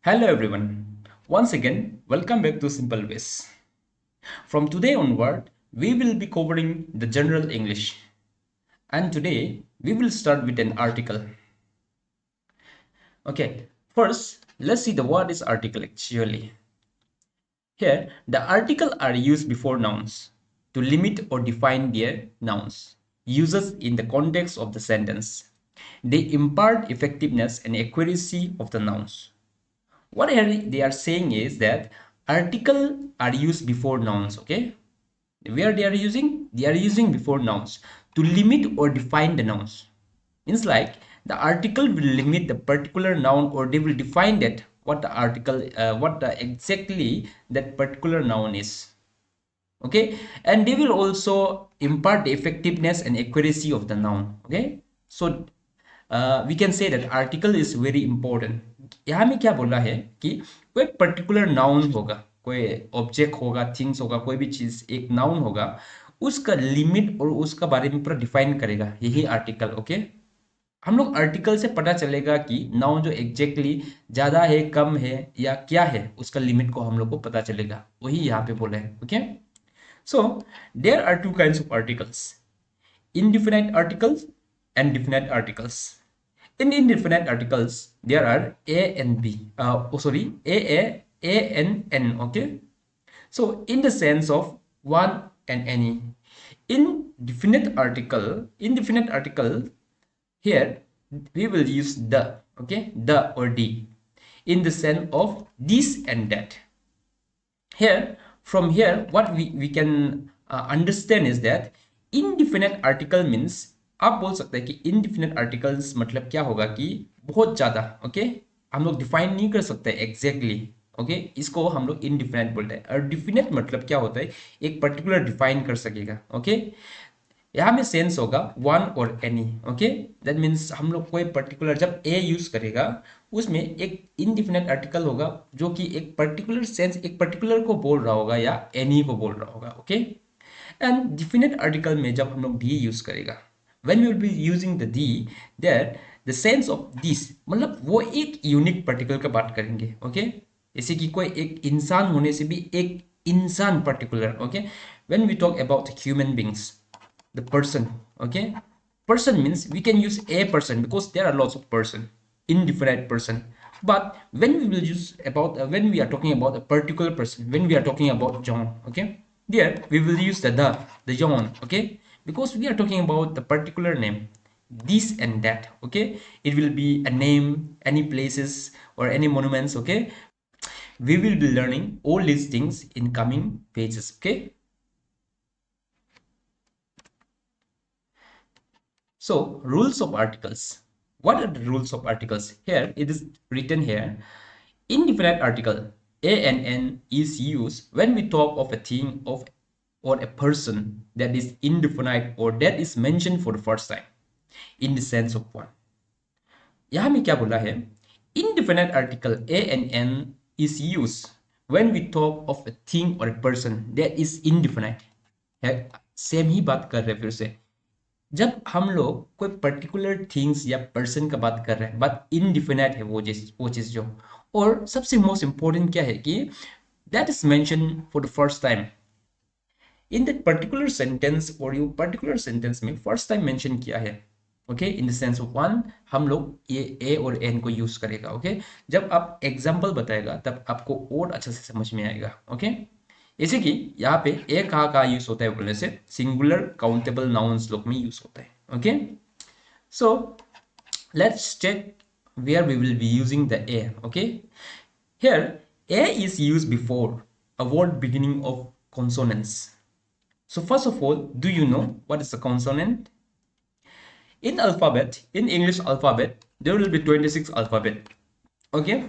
Hello everyone. Once again, welcome back to Simple Ways. From today onward, we will be covering the general English. And today, we will start with an article. Okay, first, let's see the what is article actually. Here, the article are used before nouns to limit or define their nouns. Uses in the context of the sentence. They impart effectiveness and accuracy of the nouns. What they are saying is that article are used before nouns. Okay, where they are using before nouns to limit or define the nouns. Means like the article will limit the particular noun, or they will define that what the article what the exactly that particular noun is. Okay, and they will also impart the effectiveness and accuracy of the noun. Okay, so we can say that article is very important. यहाँ में क्या बोला है कि कोई particular noun होगा, कोई object होगा, थिंग्स होगा, कोई भी चीज एक नाउन होगा, उसका लिमिट और उसका बारे में पूरा डिफाइन करेगा, यही आर्टिकल. ओके, हम लोग आर्टिकल से पता चलेगा कि नाउन जो एग्जैक्टली ज्यादा है, कम है या क्या है, उसका लिमिट को हम लोग को पता चलेगा, वही यहाँ पे बोला है. Okay, so there are two kinds of articles: indefinite articles and definite articles. In indefinite articles, there are a and b. A and n. Okay. So in the sense of one and any. Indefinite article, here we will use the. Okay, the or the in the sense of this and that. Here, from here, what we can understand is that indefinite article means, आप बोल सकते हैं कि indefinite articles मतलब क्या होगा कि बहुत ज़्यादा. ओके, हम लोग डिफाइन नहीं कर सकते एग्जैक्टली. ओके, इसको हम लोग indefinite बोलते हैं. और definite मतलब क्या होता है, एक पर्टिकुलर डिफाइन कर सकेगा. ओके, यहाँ में सेंस होगा वन और एनी. ओके, दैट मीन्स हम लोग कोई पर्टिकुलर जब ए यूज करेगा, उसमें एक इनडिफिनिट आर्टिकल होगा जो कि एक पर्टिकुलर सेंस, एक पर्टिकुलर को बोल रहा होगा या एनी को बोल रहा होगा. ओके, एंड डिफिनिट आर्टिकल में जब हम लोग दी यूज करेगा, when we will be using the the, that the sense of this मतलब वो एक यूनिक पर्टिकुलर का बात करेंगे. ओके, जैसे कि कोई एक इंसान होने से भी एक इंसान particular. Okay, when we talk about human beings, the person. Okay, person means we can use a person because there are lots of person, indefinite person. But when we will use about when we are talking about a particular person, when we are talking about John, okay, there we will use the John. Okay, because we are talking about the particular name, this and that. Okay, it will be a name, any places or any monuments. Okay, we will be learning all these things in coming pages. Okay, so rules of articles. What are the rules of articles? Here it is written here. Indefinite article a and n is used when we talk of a thing of or a person that is indefinite or that is mentioned for the first time in the sense of one. यहाँ में क्या बोला है? Indefinite article a and n is used when we talk of a thing or a person that is indefinite. है, same ही बात कर रहे हैं फिर से. जब हम लोग कोई पर्टिकुलर थिंग्स या पर्सन का बात कर रहे हैं, बट इनडिफिनाइट है वो चीज जो, और सबसे मोस्ट इंपॉर्टेंट क्या है कि that is mention for the first time in that particular sentence, और ये पर्टिकुलर सेंटेंस में फर्स्ट टाइम मेंशन किया है. Okay, in the sense of one हम लोग ये ए और एन को यूज करेगा. ओके, जब आप एग्जाम्पल बताएगा तब आपको और अच्छा से समझ में आएगा. ओके, जैसे कि यहाँ पे ए कहाँ यूज होता है बोलने से, सिंगुलर काउंटेबल नाउन्स लोग में यूज होता है. Okay, so let's check where we will be using the a. Okay, here a is used before a word beginning of consonants. So first of all, do you know what is a consonant? In alphabet, in English alphabet, there will be 26 alphabet. Okay,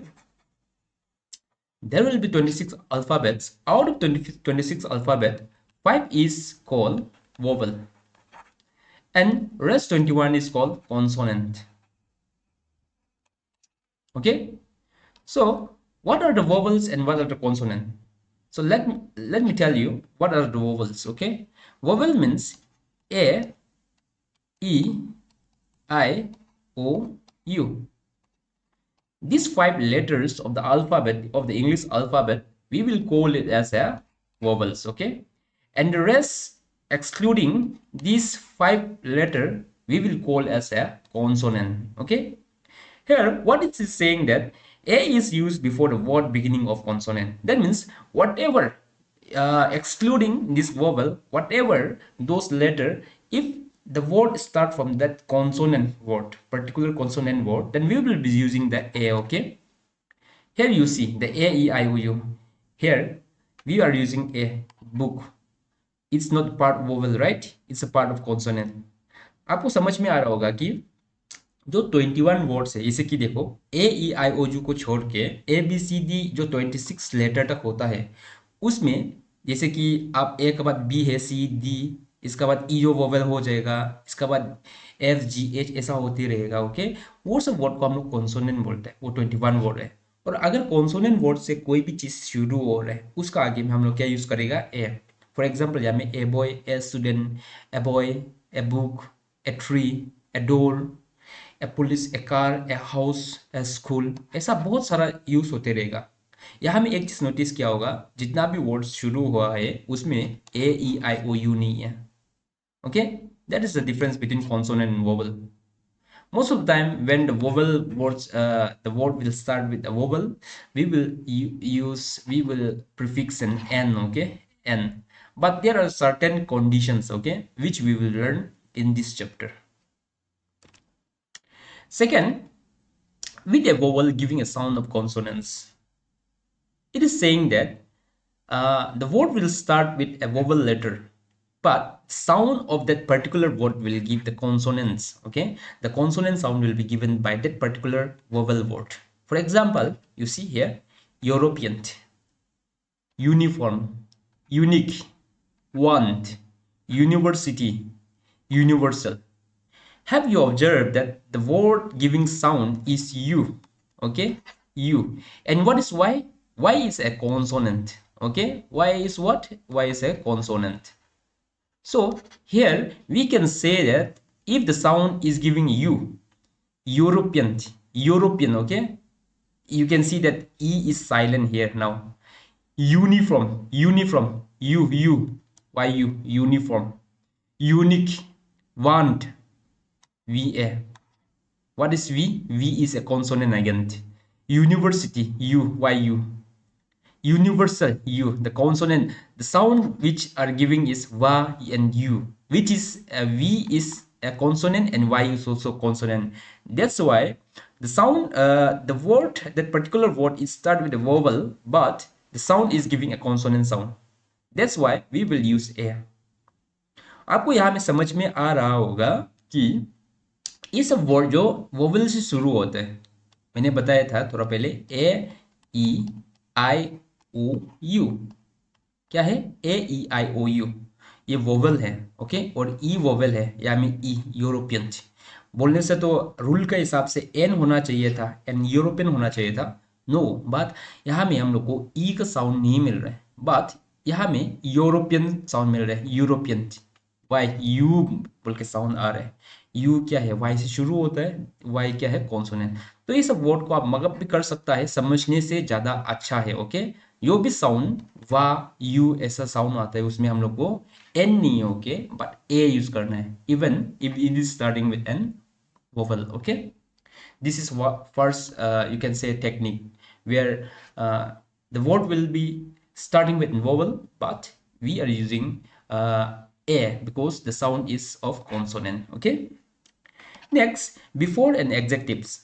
there will be 26 alphabets. Out of 26 alphabet, 5 is called vowel and rest 21 is called consonant. Okay, so what are the vowels and what are the consonant? So let me tell you what are the vowels. Okay, vowel means a, e, I, o, u. These 5 letters of the alphabet, of the English alphabet, we will call it as a vowels, okay? And the rest, excluding these 5 letters, we will call as a consonant, okay? Here, what it is saying that A is used before the word beginning of consonant. That means whatever, excluding this vowel, whatever those letter, if the word start from that consonant word, particular consonant word, then we will be using the A, okay? Here you see the A, E, I, O, U. Here, we are using a book. It's not part vowel, right? It's a part of consonant. आपको समझ में आ रहा होगा कि जो 21 words है, इसे कि देखो ए ई आई ओ यू को छोड़ के ए बी सी डी जो 26 लेटर तक होता है, उसमें जैसे कि आप ए के बाद बी है, सी डी, इसका बाद ई जो वोवेल हो जाएगा, इसका बाद एफ जी एच ऐसा होते रहेगा, ओके। वो सब वर्ड को हम लोग कॉन्सोनेंट बोलते हैं, वो 21 वर्ड है। और अगर कॉन्सोनेंट वर्ड से कोई भी चीज़ शुरू हो रहा है, उसका आगे में हम लोग क्या यूज़ करेगा, ए। फॉर एग्जाम्पल यहाँ में a boy, a student, a boy, a book, a tree, a door, A police, A car, a house, A school, ऐसा बहुत सारा यूज होते रहेगा। यहाँ में एक चीज नोटिस किया होगा, जितना भी वर्ड शुरू हुआ है उसमें ए ई आई ओ यू नहीं है, okay. That is the difference between consonant and vowel. Most of the time when the vowel words, the word will start with a vowel, we will prefix an n, okay, n. But there are certain conditions, okay, which we will learn in this chapter. Second, with a vowel giving a sound of consonants. It is saying that the word will start with a vowel letter, but sound of that particular word will give the consonants, okay? The consonant sound will be given by that particular vowel word. For example, you see here, European, uniform, unique, want, university, universal. Have you observed that the word giving sound is U, okay, U. And what is Y? Y is a consonant, okay. Y is what? Y is a consonant. So here we can say that if the sound is giving U, European, European, okay, you can see that E is silent here now. Uniform, uniform, U, Y, U, uniform. Unique, want, VA. What is V? V is a consonant again. University, U, Y, U. Universal, U, the consonant. The sound which are giving is Va and U, which is V is a consonant and Y is also consonant. That's why the sound, the word, that particular word is start with a vowel, but the sound is giving a consonant sound. That's why we will use A. आपको यहाँ में समझ में आ रहा होगा कि ये सब वर्ड जो वोवेल से शुरू होते हैं, मैंने बताया था थोड़ा पहले, ए ई आई ओ यू। क्या है? ए ई आई ओ यू, ये वोवेल है, ओके। और ई वोवेल है, यानी ई, यूरोपियन। बोलने से तो रूल के हिसाब से एन होना चाहिए था, एन यूरोपियन होना चाहिए था, नो। बात यहाँ में हम लोग को ई का साउंड नहीं मिल रहा है, बात यहाँ में यूरोपियन साउंड मिल रहा है, यूरोपियन। वाई, यू बोल के साउंड आ रहा है। यू क्या है? वाई से शुरू होता है, वाई क्या है? कॉन्सोनेंट। तो ये सब वर्ड को आप मगअप भी कर सकता है, समझने से ज्यादा अच्छा है, ओके। यो भी साउंड वा यू ऐसा साउंड आता है, उसमें हम लोग को एन नहीं है, ओके, बट ए यूज करना है, even if it is starting with an vowel, okay. This is what first you can say technique where the word will be starting with vowel, but we are using a because the sound is of consonant, okay. Next, before and adjectives,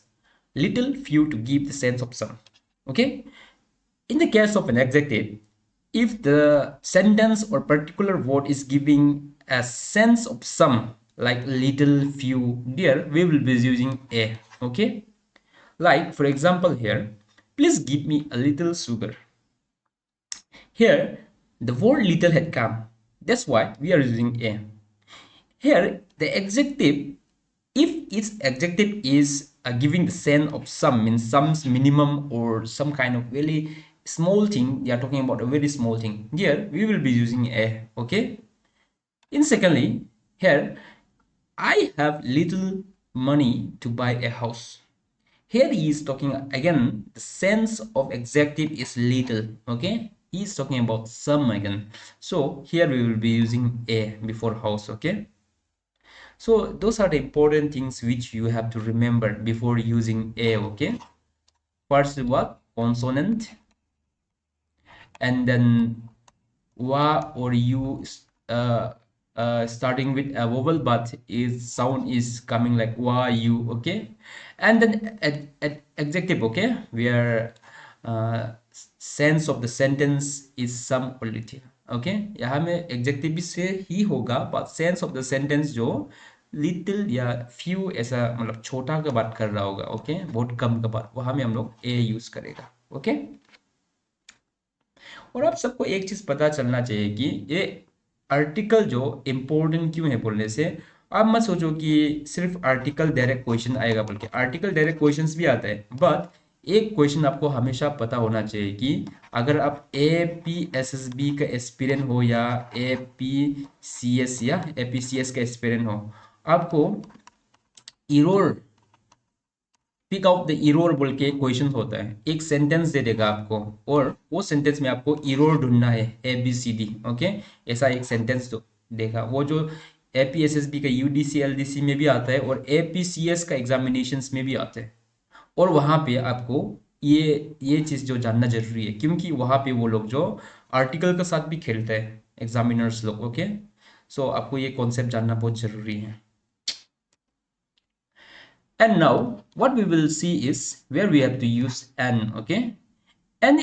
little few to give the sense of some, okay. In the case of an adjective, if the sentence or particular word is giving a sense of some, like little, few, there we will be using a, okay. Like for example here, please give me a little sugar. Here the word little had come, that's why we are using a. Here the adjective, if its adjective is giving the sense of some, means some's minimum or some kind of really small thing, they are talking about a very small thing, here we will be using a, okay. In secondly, here I have little money to buy a house. Here he is talking again, the sense of adjective is little, okay? He is talking about some again. So here we will be using a before house, okay? So those are the important things which you have to remember before using a, okay? First is what? Consonant, and then wa or u, uh, starting with a vowel, but its sound is coming like wa, u, okay? And then adjective, okay, where sense of the sentence is some or little, okay? यहाँ में adjective भी से ही होगा, but sense of the sentence जो little या few ऐसा मतलब छोटा का बात कर रहा होगा, okay? बहुत कम का बात, वहाँ में हम लोग a यूज करेगा, okay? और आप सबको एक चीज पता चलना चाहिए कि ये आर्टिकल जो इम्पोर्टेंट क्यों है बोलने से, आप मत सोचो कि सिर्फ आर्टिकल डायरेक्ट क्वेश्चन आएगा, बल्कि आर्टिकल डायरेक्ट क्वेश्चंस भी आता है, बट एक क्वेश्चन आपको हमेशा पता होना चाहिए कि अगर आप APSSB का एस्पिरेंट हो या APCS या APCS का एस्पिरेंट हो, आपको error pick out the error बोल के क्वेश्चन होता है, एक सेंटेंस दे देगा आपको और वो सेंटेंस में आपको इरोर ढूंढना है ABCD, ओके? ऐसा एक सेंटेंस तो देखा, वो जो APSSB का UDC LDC में भी आता है और APCS का एग्जामिनेशंस में भी आता है, और वहां पे आपको ये चीज जो जानना जरूरी है, क्योंकि वहां पे वो लोग जो आर्टिकल के साथ भी खेलते हैं एग्जामिनर्स लोग, ओके? सो आपको ये कॉन्सेप्ट जानना बहुत जरूरी है. And now what we will see is where we have to use an, okay? And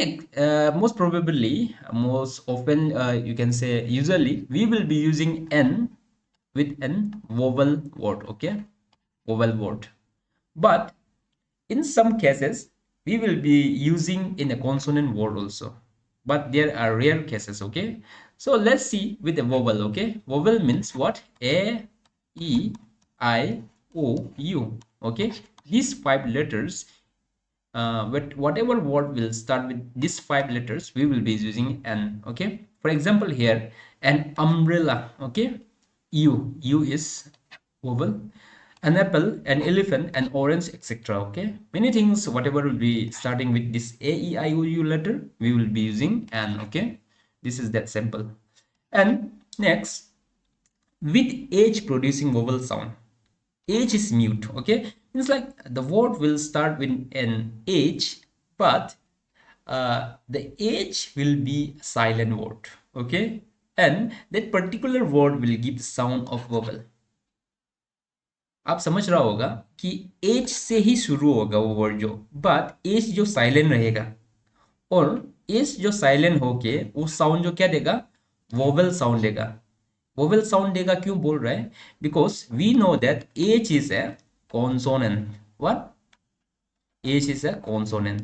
most probably, most often, you can say usually, we will be using n with an vowel word, okay? Vowel word. But in some cases, we will be using in a consonant word also. But there are rare cases, okay? So let's see with the vowel, okay? Vowel means what? A, E, I, O, U, okay? These 5 letters, but whatever word will start with these 5 letters, we will be using an, okay? For example, here, an umbrella, okay? U is vowel. An apple, an elephant, an orange, etc. Okay, many things, whatever will be starting with this A, E, I, O, U letter, we will be using an, okay? This is that simple. And next, with H producing vowel sound. H is mute, okay? It's like the word will start with an H, but the H will be a silent word, okay? And that particular word will give the sound of vowel. आप समझ रहा होगा कि H से ही शुरू होगा वो word जो, बट एच जो साइलेंट रहेगा, और एच जो साइलेंट होके वो साउंड जो क्या देगा, वोवेल साउंड देगा. वोवेल साउंड देगा क्यों बोल रहा है? Because we know that H is a consonant. What? H is a consonant.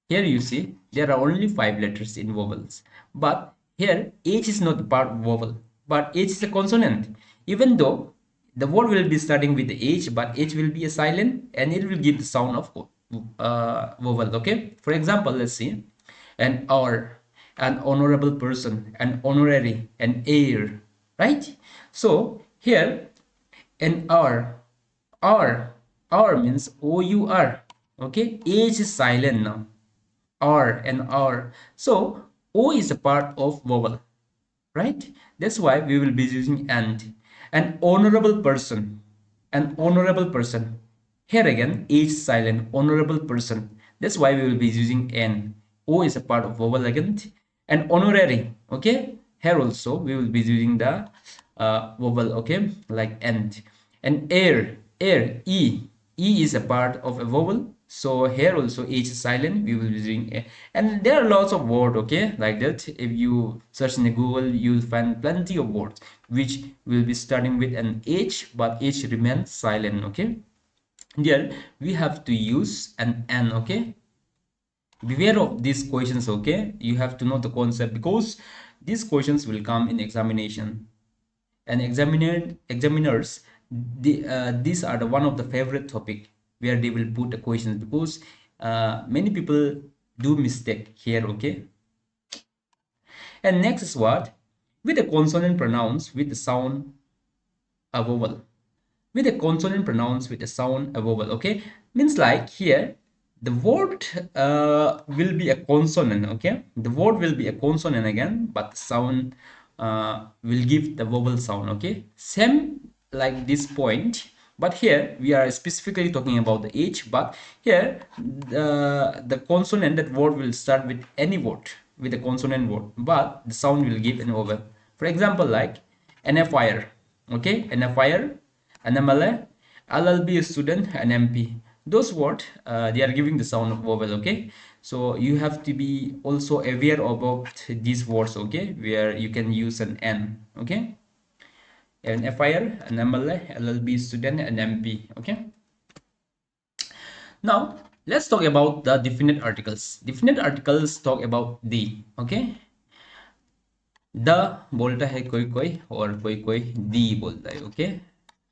Here you see there are only 5 letters in vowels, but here H is not the part of vowel, but H is a consonant. Even though the word will be starting with the H, but H will be a silent and it will give the sound of vowel, okay? For example, let's see, an hour, an honorable person, an honorary, an heir, right? So here an hour means O-U-R, okay? H is silent now. R and R. So O is a part of vowel, right? That's why we will be using and. An honorable person. An honorable person. Here again, H silent. Honorable person. That's why we will be using N. O is a part of vowel again. And honorary. Okay. Here also we will be using the vowel. Okay, like and. And heir. Heir. E. E is a part of a vowel. So here also H is silent, we will be using a. And there are lots of words, okay, like that. If you search in Google, you'll find plenty of words which will be starting with an H, but H remains silent, okay? Here we have to use an N, okay? Beware of these questions, okay? You have to know the concept because these questions will come in examination. And examiners, these are the one of the favorite topic where they will put the questions, because many people do mistake here, okay? And next is what? With the consonant pronouns with the sound a vowel. With the consonant pronouns with the sound a vowel, okay? Means like here the word will be a consonant. Okay, the word will be a consonant again, but the sound will give the vowel sound. Okay, same like this point, but here we are specifically talking about the h. But here the consonant, that word will start with any word, with a consonant word, but the sound will give an vowel. For example, like fire. Okay, fire, NMLA, LLB student, and MP. Those words, they are giving the sound of vowel. Okay, so you have to be also aware about these words. Okay, where you can use an N. Okay, an FIR, an MLA, LLB student, and MP. Okay, now let's talk about the definite articles. Definite articles talk about the. Okay, the बोलता है कोई कोई और कोई कोई दी बोलता है. Okay,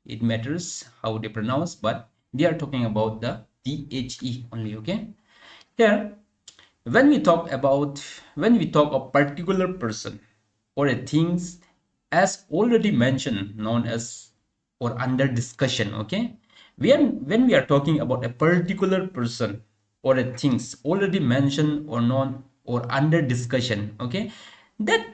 it matters how they pronounce, but they are talking about the the only. Okay, here when we talk about, when we talk of particular person or a things as already mentioned, known as or under discussion. Okay, when we are talking about a particular person or a things already mentioned or known or under discussion. Okay, that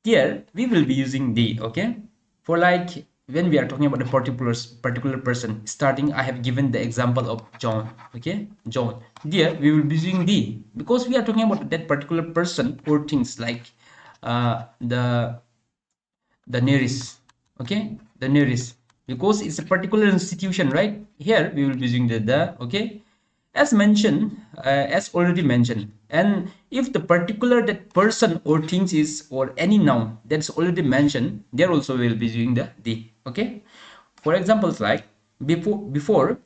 here we will be using the. Okay, for like when we are talking about a particular person, starting I have given the example of John. Okay, John, there we will be using the, because we are talking about that particular person or things, like the nearest. Okay, the nearest, because it's a particular institution, right? Here we will be using the. Okay, as mentioned, as already mentioned. And if the particular that person or things is or any noun that's already mentioned, there also will be using the. Okay, for examples like before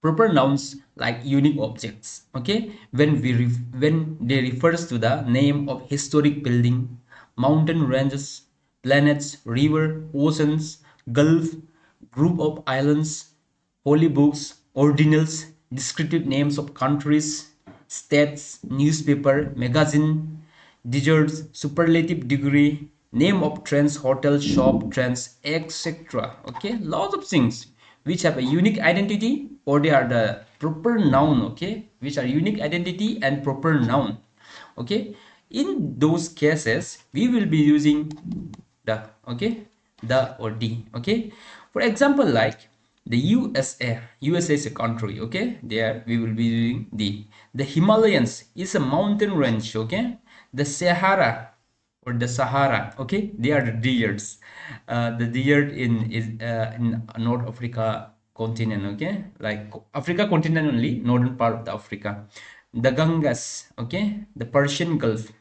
proper nouns like unique objects. Okay, when they refers to the name of historic building, mountain ranges, planets, river, oceans, gulf, group of islands, holy books, ordinals, descriptive names of countries, states, newspaper, magazine, deserts, superlative degree, name of trends, hotel, shop, trends, etc. Okay, lots of things which have a unique identity, or they are the proper noun. Okay, which are unique identity and proper noun. Okay, in those cases we will be using the. Okay, the or the. Okay, for example, like the USA is a country. Okay, there we will be using the Himalayas is a mountain range. Okay, the Sahara or the Sahara. Okay, they are the deserts. The desert in North Africa continent. Okay, like Africa continent only, northern part of the Africa. The Ganges. Okay, the Persian Gulf,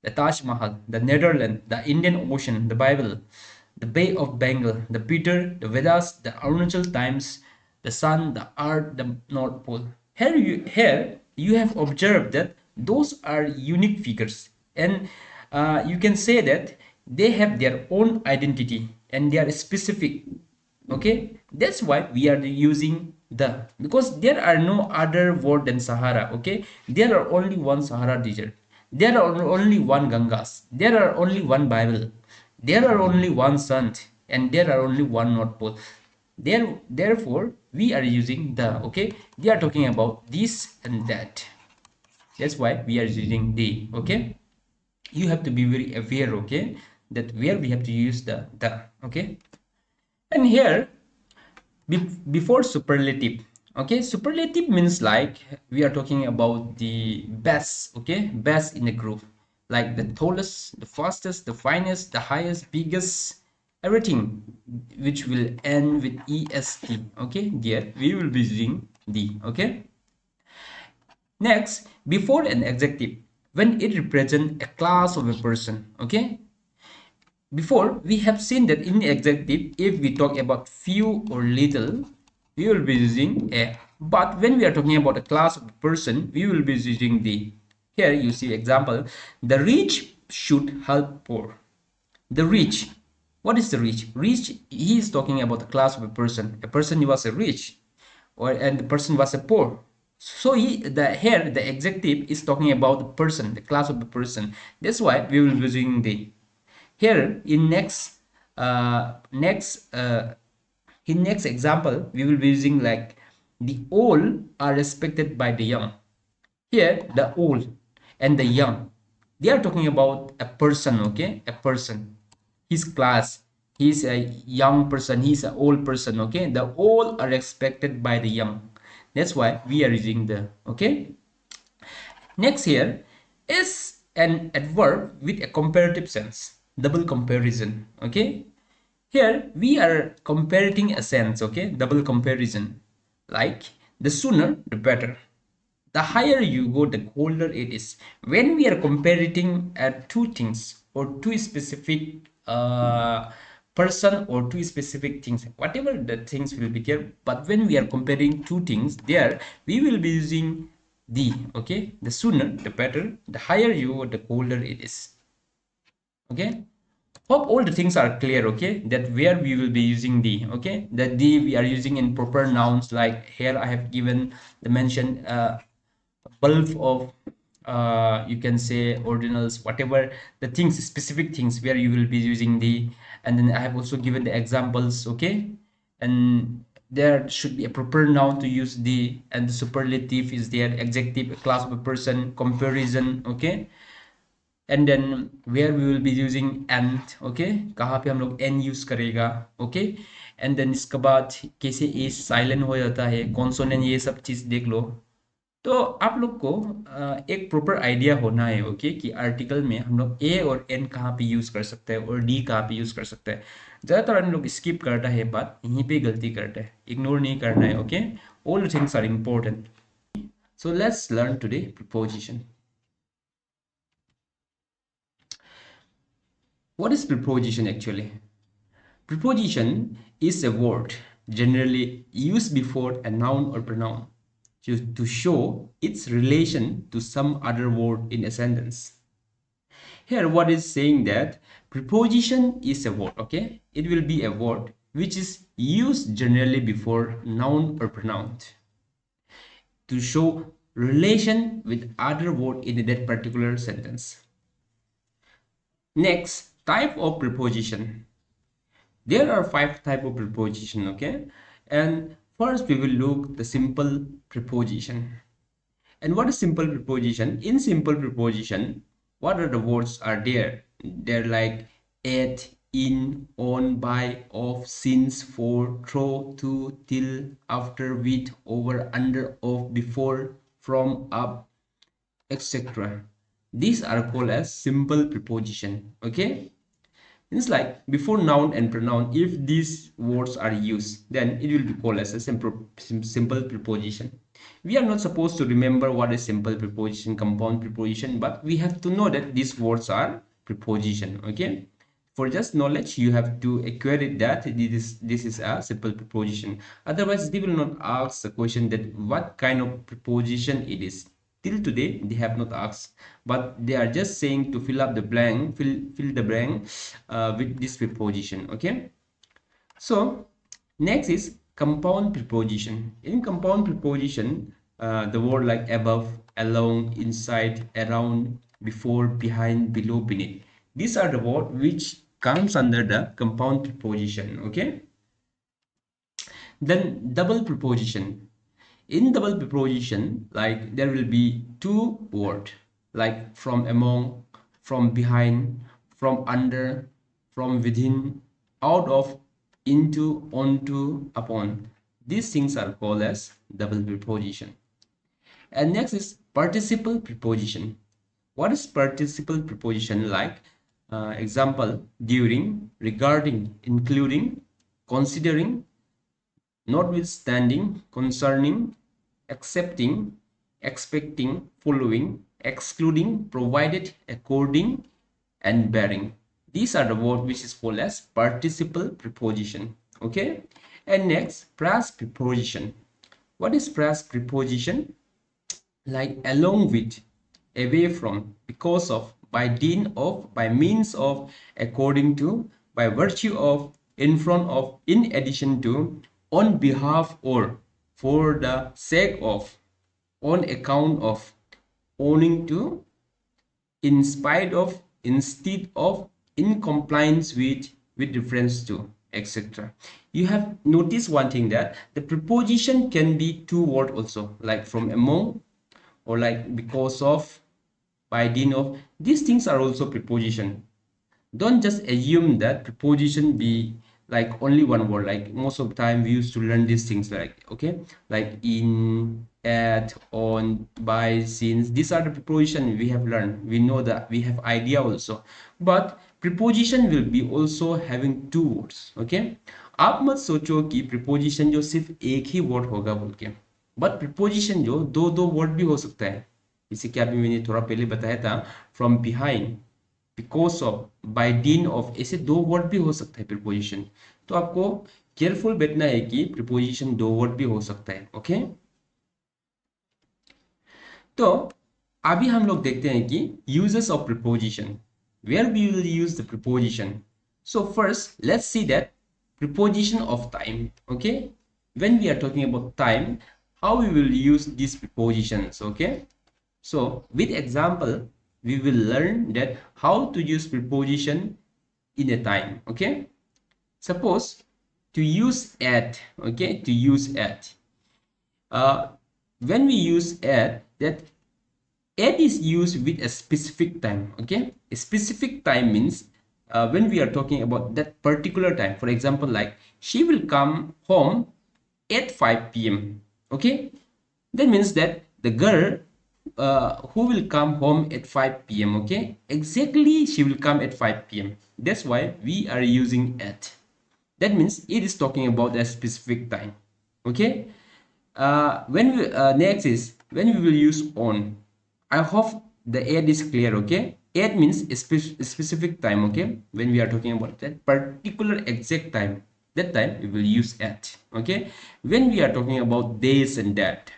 the Taj Mahal, the Netherlands, the Indian Ocean, the Bible, the Bay of Bengal, the Peter, the Vedas, the Arunachal Times, the Sun, the Earth, the North Pole. Here you have observed that those are unique figures, and you can say that they have their own identity and they are specific. Okay, that's why we are using the, because there are no other word than Sahara. Okay, there are only one Sahara desert, there are only one Gangas, there are only one Bible, there are only one sun, and there are only one North Pole. Therefore we are using the. Okay, they are talking about this and that, that's why we are using the. Okay, you have to be very aware. Okay, that where we have to use the. Okay, and here before superlative. Okay, superlative means like we are talking about the best. Okay, best in a group, like the tallest, the fastest, the finest, the highest, biggest, everything which will end with est. Okay, there we will be using the. Okay, next, before an adjective, when it represents a class of a person. Okay, before we have seen that in adjective, if we talk about few or little, we will be using a. But when we are talking about a class of person, we will be using the. Here you see example, the rich should help poor. The rich, what is the rich? Rich, he is talking about the class of a person. A person who was a rich, or and the person was a poor. So here the adjective is talking about the person, the class of the person. That's why we will be using the. Here in next example we will be using like the old are respected by the young. Here, the old and the young, they are talking about a person, okay? A person. His class, he's a young person, he's an old person, okay? The old are respected by the young. That's why we are using the, okay? Next here is an adverb with a comparative sense, double comparison, okay? Here we are comparing a sense, okay? Double comparison. Like the sooner the better. The higher you go, the colder it is. When we are comparing two things or two specific person or two specific things, whatever the things will be there, but when we are comparing two things there, we will be using the, okay? The sooner the better, the higher you go, the colder it is. Okay, hope all the things are clear. Okay, that where we will be using the, okay, that the we are using in proper nouns. Like here I have given the mention bulk of you can say ordinals, whatever the things, specific things where you will be using the, and then I have also given the examples. Okay, and there should be a proper noun to use the, and the superlative is there, adjective, a class of a person, comparison. Okay, and then where we will be using and, okay, कहाँ पे हम लोग n use करेगा. Okay, and then इसके बाद कैसे a silent हो जाता है, consonant, ये सब चीज देख लो. तो आप लोग को एक प्रॉपर आइडिया होना है, ओके, कि आर्टिकल में हम लोग ए और एन कहाँ पे यूज कर सकते हैं और डी कहाँ पे यूज कर सकते हैं. ज़्यादातर हम लोग स्किप करता है, बात यहीं पे गलती करते हैं, इग्नोर नहीं करना है. Okay, all things are important. So let's learn today preposition. What is preposition actually? Preposition is a word generally used before a noun or pronoun to show its relation to some other word in a sentence. Here what is saying that preposition is a word, okay? It will be a word which is used generally before noun or pronoun to show relation with other word in that particular sentence. Next, type of preposition. There are 5 type of preposition, okay? And first we will look the simple preposition. And what is simple preposition? In simple preposition, what are the words are there? They're like at, in, on, by, of, since, for, through, to, till, after, with, over, under, of, before, from, up, etc. These are called as simple preposition, okay? It's like before noun and pronoun, if these words are used, then it will be called as a simple preposition. We are not supposed to remember what is simple preposition, compound preposition, but we have to know that these words are preposition, okay? For just knowledge, you have to acquire it that this is a simple preposition. Otherwise, they will not ask the question that what kind of preposition it is. Till today they have not asked, but they are just saying to fill up the blank, fill the blank with this preposition. Okay, so next is compound preposition. In compound preposition, the word like above, along, inside, around, before, behind, below, beneath, these are the word which comes under the compound preposition. Okay, then double preposition. In double preposition, like there will be 2 words like from among, from behind, from under, from within, out of, into, onto, upon. These things are called as double preposition. And next is participle preposition. What is participle preposition? Like example, during, regarding, including, considering, notwithstanding, concerning, accepting, expecting, following, excluding, provided, according, and bearing. These are the words which is called as participle preposition. Okay, and next, past preposition. What is past preposition? Like along with, away from, because of, by dint of, by means of, according to, by virtue of, in front of, in addition to, on behalf or, for the sake of, on account of, owing to, in spite of, instead of, in compliance with reference to. etc. You have noticed one thing, that the preposition can be two word also, like from among, or like because of, by dint of. These things are also preposition. Don't just assume that preposition be like only one word. Like most of the time we used to learn these things, like, okay, like in, at, on, by, since. These are the preposition we have learned. We know that, we have idea also. But preposition will be also having two words. Okay, आप मत सोचो कि preposition जो सिर्फ एक ही word होगा बोल के, but preposition जो दो दो word भी हो सकता है। जैसे कि अभी मैंने थोड़ा पहले बताया था, from behind, because of, by dint of, ऐसे दो वर्ड भी हो सकता है प्रीपोजिशन। तो आपको केयरफुल बैठना है कि प्रीपोजिशन दो वर्ड भी हो सकता है। ओके, तो अभी हम लोग देखते हैं कि uses of preposition, where we will use the preposition. So first let's see that preposition of time. Okay, when we are talking about time, how we will use these prepositions. Okay, so with example we will learn that how to use preposition in a time. Okay, suppose to use at. Okay, to use at, when we use at, that at is used with a specific time. Okay, a specific time means when we are talking about that particular time. For example, like she will come home at 5 p.m. Okay, that means that the girl who will come home at 5 p.m. Okay, exactly, she will come at 5 p.m. That's why we are using at. That means it is talking about a specific time. Okay, when we, next is when we will use on. I hope the at is clear. Okay, at means a specific time. Okay, when we are talking about that particular exact time, that time we will use at. Okay, when we are talking about days and that,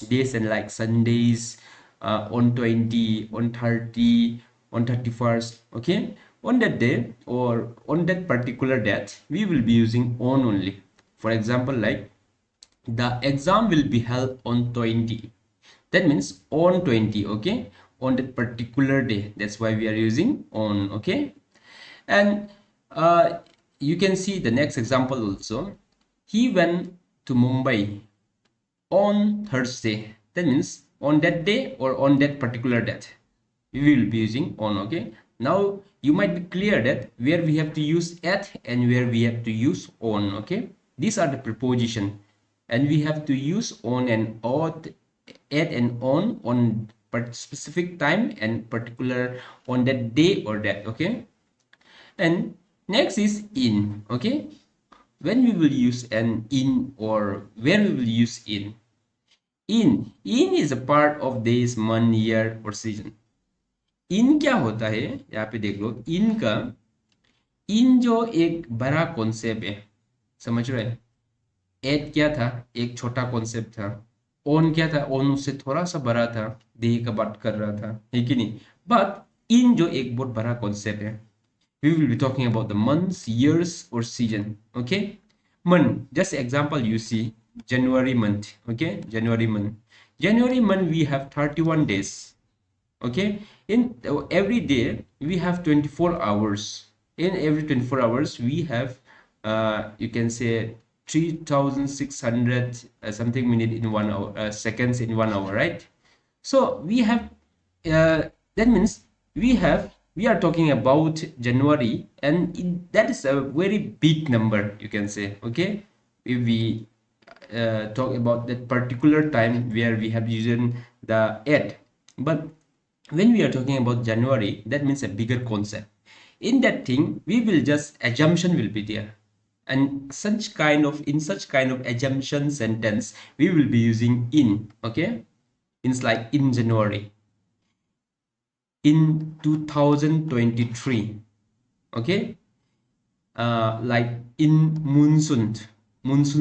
days and like Sundays, on 20, on 30, on 31st. Okay, on that day or on that particular date, we will be using on only. For example, like the exam will be held on 20. That means on 20. Okay, on that particular day. That's why we are using on. Okay, and you can see the next example also. He went to Mumbai on Thursday. That means on that day or on that particular date, we will be using on. Okay, now you might be clear that where we have to use at and where we have to use on. Okay, these are the preposition, and we have to use on and at and on specific time and particular on that day or that. Okay, and next is in. Okay, when we will use an in or where we will use in. In is a part of days, month, year और season. इन क्या होता है, यहाँ पे देख लो, इन का, इन जो एक बड़ा कॉन्सेप्ट है, समझ रहे हैं। एट क्या था, एक छोटा कॉन्सेप्ट था। ओन क्या था, ओन उससे थोड़ा सा बड़ा था, देह का बात कर रहा था, है कि नहीं। बट इन जो एक बहुत बड़ा कॉन्सेप्ट है, we will be talking about the months, years or season. Okay, month, just example, you see January month. Okay, January month we have 31 days. Okay, in every day we have 24 hours. In every 24 hours we have you can say 3600 something minute in 1 hour, seconds in 1 hour, right? So we have that means we are talking about January, and that is a very big number, you can say. Okay, if we talk about that particular time where we have used the at, but when we are talking about January, that means a bigger concept. In that thing, we will just assumption will be there, and such kind of, in such kind of assumption sentence, we will be using in. Okay, it's like in January, in 2023. Okay, like in monsoon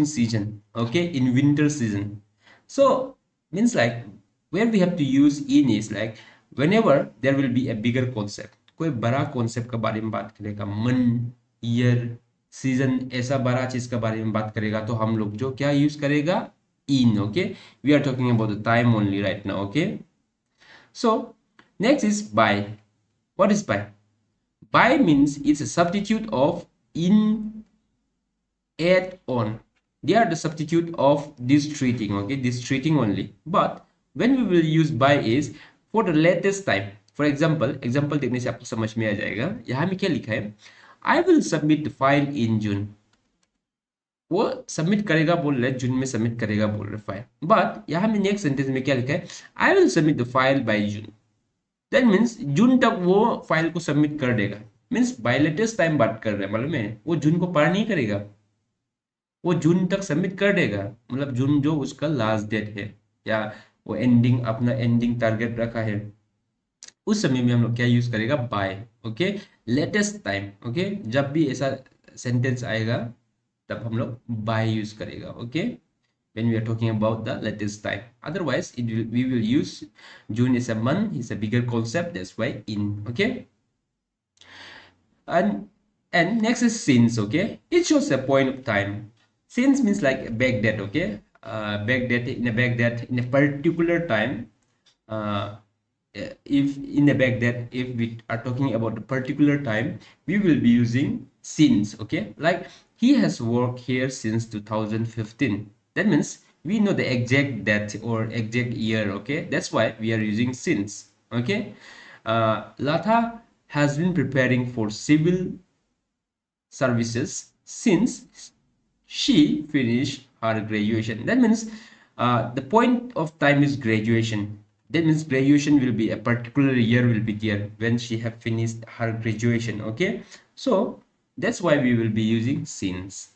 season. Okay, in winter season. So means like where we have to use in is like whenever there will be a bigger concept, कोई बड़ा concept का बारे में बात करेगा, month, year, season, ऐसा बड़ा चीज का बारे में बात करेगा, तो हम लोग जो क्या यूज करेगा, in. Okay, we are talking about the time only right now. Okay, so next is by. What is by? By means it's a substitute of in add on. They are the substitute of this treating, okay, this treating only. But when we will use by is for the latest time. For example देखने से आपको समझ में आ जाएगा. यहाँ में क्या लिखा है? I will submit the file in June. वो सबमिट करेगा बोल रहे, जून में सबमिट करेगा बोल रहे फाइल. बट यहाँ में नेक्स्ट सेंटेंस में क्या लिखा है? I will submit the file by June. That means June तक वो फाइल को सबमिट कर देगा. मीन्स बाय लेटेस्ट टाइम बात कर रहे हैं, मालूम है? वो जून को पार नहीं करेगा, वो जून तक सबमिट कर देगा. मतलब जून जो उसका लास्ट डेट है, या वो एंडिंग अपना एंडिंग टारगेट रखा है, उस समय में हम लोग क्या यूज करेगा? By. Okay, latest time. Okay, जब भी ऐसा सेंटेंस आएगा तब हम लोग बाय यूज करेगा. Okay, when we are talking about the latest time. Otherwise we will use June is a month, it's a bigger concept, that's why in. Okay, and next is since. Okay, it shows a point of time. Since means like back date. Okay, back date, in a particular time. uh, if in the back that if we are talking about a particular time, we will be using since. Okay, like he has worked here since 2015. That means we know the exact date or exact year. Okay, that's why we are using since. Okay, Latha has been preparing for civil services since she finished her graduation. That means the point of time is graduation. That means graduation will be a particular year will be there when she have finished her graduation. Okay, so that's why we will be using since.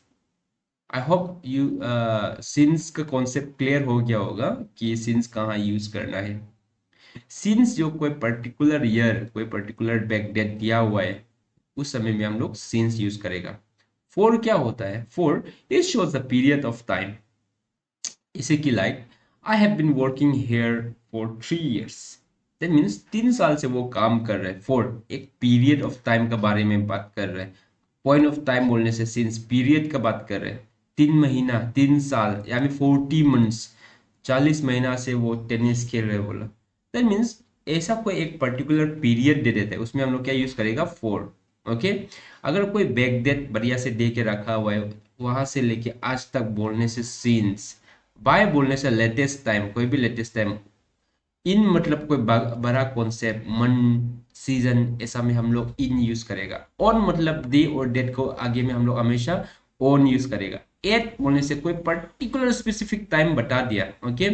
I hope you since का concept clear हो गया होगा कि since कहाँ use करना है. Since जो कोई particular year, कोई particular back date दिया हुआ है, उस समय में हम लोग since यूज करेगा. For क्या होता है? For it shows the period of time. इसे की like I have been working here for 3 years. That means 3 साल से वो काम कर रहे हैं. For एक period of time का बारे में बात कर रहे हैं. Point of time बोलने से since period का बात कर रहे हैं. 3 महीना, 3 साल, यानी 40 months, 40 महीना से वो टेनिस खेल रहे बोला. That means ऐसा कोई एक पर्टिकुलर पीरियड दे देते हैं, उसमें हम लोग क्या यूज करेगा? फॉर. ओके, अगर कोई बैक डेट बढ़िया से दे के रखा हुआ है, वहां से लेके आज तक बोलने से सीन्स. बाय बोलने से लेटेस्ट टाइम, कोई भी लेटेस्ट टाइम. इन मतलब कोई बड़ा कॉन्सेप्ट, मंथ, सीजन, ऐसा में हम लोग इन यूज करेगा. ऑन मतलब डे और डेट को आगे में हम लोग हमेशा ऑन यूज करेगा. एट बोलने से कोई पर्टिकुलर स्पेसिफिक टाइम बता दिया. ओके,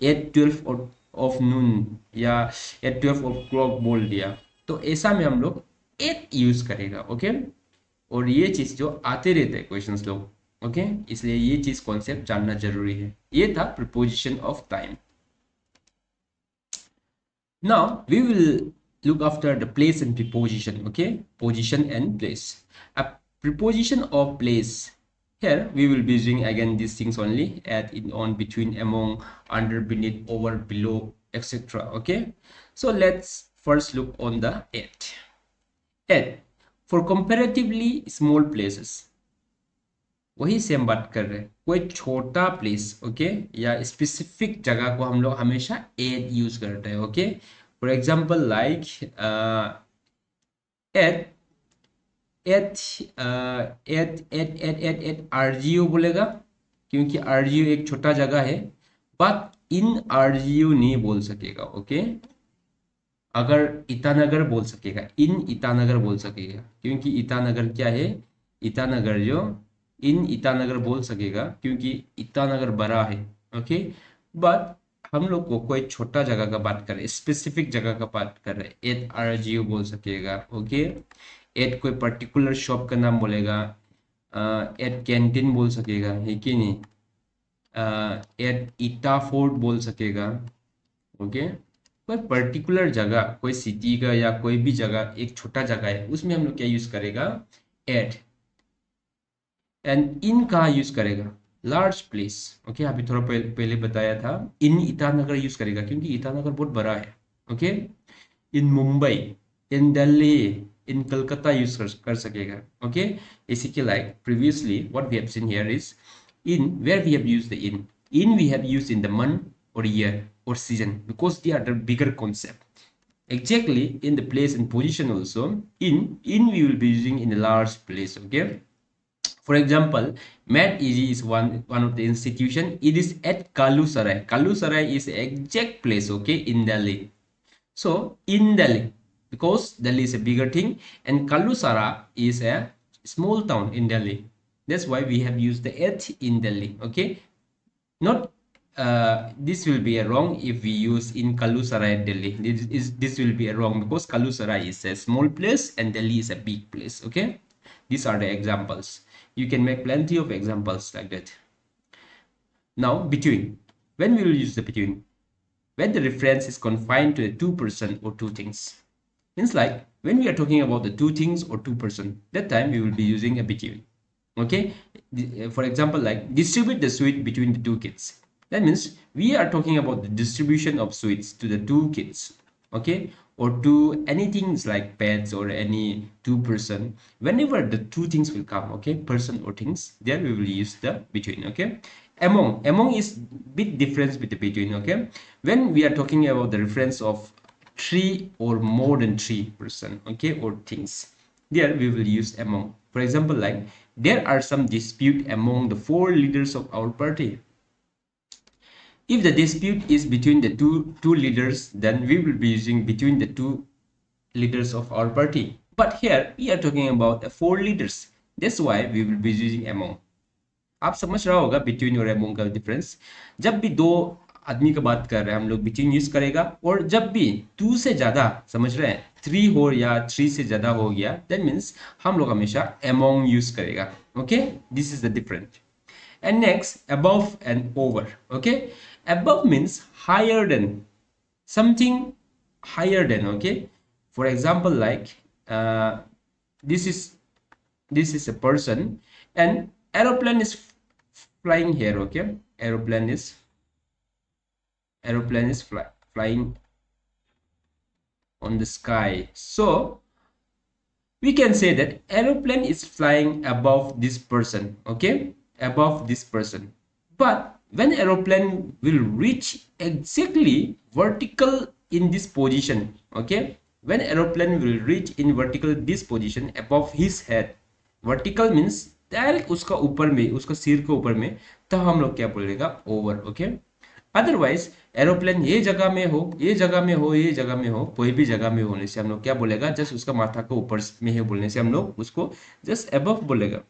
8:12 ऑफ नून या एट 12 ऑफ क्लॉक बोल दिया, तो ऐसा में हम लोग एट यूज करेगा. ओके, और ये चीज जो आते रहते हैं क्वेश्चंस लोग. ओके, इसलिए ये चीज कॉन्सेप्ट जानना जरूरी है. ये था preposition of time. Now we will look after the place and preposition. Okay, position and place. A preposition of place. Here we will be using again these things only: at, in, on, between, among, under, beneath, over, below, etc. Okay, so let's first look on the at. At for comparatively small places. वही same बात कर रहे हैं, कोई छोटा place. Okay, या specific जगह को हम लोग हमेशा एट यूज करते हैं. Okay, for example like at RGU बोलेगा, क्योंकि आरजीयू एक छोटा जगह है. बट इन आरजीयू नहीं बोल सकेगा. ओके, अगर ईटानगर बोल सकेगा, इन ईटानगर बोल सकेगा, क्योंकि ईटानगर क्या है? ईटानगर जो इन ईटानगर बोल सकेगा क्योंकि ईटानगर बड़ा है. ओके, बट हम लोग को कोई छोटा जगह का बात कर रहे हैं, स्पेसिफिक जगह का बात कर रहे हैं, एट आरजीयू बोल सकेगा. ओके, एट कोई पर्टिकुलर शॉप का नाम बोलेगा, एट कैंटीन बोल सकेगा, है कि नहीं? एट ईटा फोर्ट बोल सकेगा. ओके, कोई पर्टिकुलर जगह, कोई सिटी का या कोई भी जगह एक छोटा जगह है, उसमें हम लोग क्या यूज करेगा? एट. एंड इन कहाँ यूज करेगा? Large place. ओके, अभी थोड़ा पहले बताया था, इन ईटानगर यूज करेगा क्योंकि ईटानगर बहुत बड़ा है. Okay, in Mumbai, in Delhi, in Calcutta use कर सकेगा. ओके, इसी के like previously what we have seen here is in where we have used the in we have used in the month or year or season because they are the bigger concept. Exactly in the place and position also, in we will be using in a large place. Okay, For example, Mad Easy is one of the institution. It is at Kalusarai. Kalusarai is the exact place, okay, in Delhi. So in Delhi, because Delhi is a bigger thing, and Kalusara is a small town in Delhi. That's why we have used the at in Delhi. Okay, not this will be a wrong if we use in Kalusarai Delhi. This will be a wrong because Kalusarai is a small place and Delhi is a big place. Okay, these are the examples. You can make plenty of examples like that. Now between, when we will use the between? When the reference is confined to a two person or two things. Means like when we are talking about the two things or two person, that time we will be using a between. Okay, for example, like distribute the sweet between the two kids. That means we are talking about the distribution of sweets to the two kids. Okay, or to anything like pets or any two person. Whenever the two things will come, okay, person or things, there we will use the between. Okay, among is bit difference with the between. Okay, when we are talking about the reference of three or more than three person, okay, or things, there we will use among. For example, like there are some dispute among the four leaders of our party. If the dispute is between the two leaders, then we will be using between the two leaders of our party. But here we are talking about four leaders. That's why we will be using among. आप समझ रहा होगा between और among का difference. जब भी दो आदमी का बात कर रहे हैं हम लोग बिटवीन यूज करेगा, और जब भी टू से ज्यादा, समझ रहे हैं, थ्री हो या थ्री से ज्यादा हो गया, दैट मीन्स हम लोग हमेशा अमोंग यूज करेगा. Okay, this is the different. And next, above and over. Okay, above means higher than, something higher than. Okay, for example, like this is a person, and aeroplane is flying here. Okay, aeroplane is flying on the sky. So we can say that aeroplane is flying above this person. Okay, above this person. But when aeroplane will reach exactly vertical in this position, okay, when aeroplane will reach in vertical this position above his head, vertical means direct उसका ऊपर में, उसका सिर के ऊपर में, तब हम लोग क्या बोलेगा, ओवर. ओके, अदरवाइज एरोप्लेन ये जगह में हो, ये जगह में हो, ये जगह में हो, कोई भी जगह में होने से हम लोग क्या बोलेगा, जस्ट उसका माथा के ऊपर में है बोलने से हम लोग उसको जस्ट अबव बोलेगा.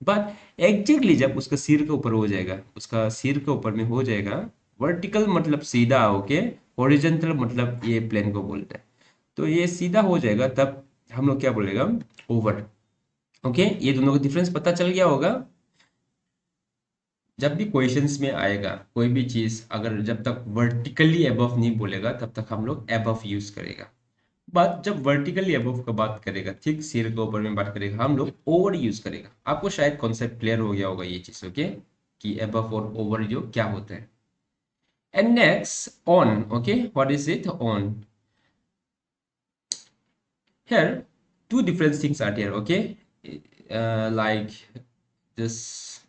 बट एग्जैक्टली जब उसका सिर के ऊपर हो जाएगा, उसका सिर के ऊपर में हो जाएगा, वर्टिकल मतलब सीधा, ओके, हॉरिजॉन्टल मतलब ये प्लेन को बोलता है, तो ये सीधा हो जाएगा, तब हम लोग क्या बोलेगा, ओवर. ओके, ये दोनों का डिफरेंस पता चल गया होगा. जब भी क्वेश्चंस में आएगा कोई भी चीज, अगर जब तक वर्टिकली अबव नहीं बोलेगा तब तक हम लोग अबव यूज करेगा. बट जब वर्टिकली अबव का बात करेगा, ठीक सिर के ऊपर में बात करेगा, हम लोग ओवर यूज करेगा. आपको शायद कॉन्सेप्ट क्लियर हो गया होगा ये चीज. ओके, कि अबव और ओवर जो क्या होता है. And next, on. Okay, what is it, on. Here two different things are there. Okay, like this,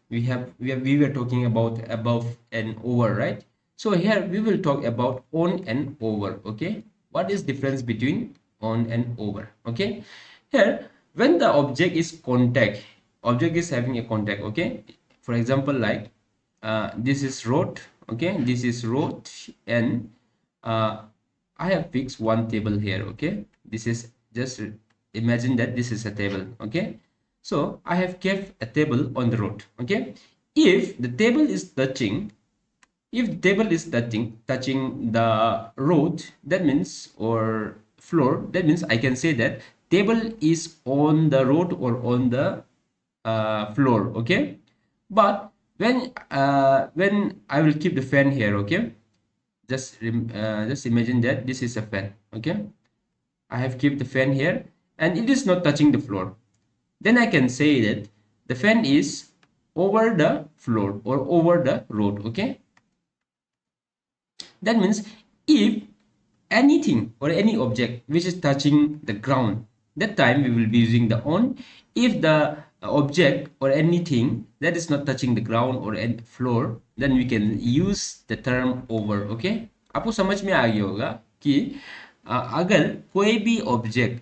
we were talking about above and over, right? So here we will talk about on and over. Okay, what is difference between on and over? Okay, here when the object is contact, object is having a contact. Okay, for example, like this is road. Okay, this is road, and I have fixed one table here. Okay, this is, just imagine that this is a table. Okay, so I have kept a table on the road. Okay, if the table is touching, touching the road, that means, or floor, that means I can say that table is on the road or on the floor. Okay, but when I will keep the fan here, okay, just imagine that this is a fan. Okay, I have kept the fan here and it is not touching the floor, then I can say that the fan is over the floor or over the road. Okay, that means if anything or any object which is touching the ground, that time we will be using the on. If the object or anything that is not touching the ground or any floor, then we can use the term over. Okay, आपको समझ में आ गया होगा कि अगर कोई भी object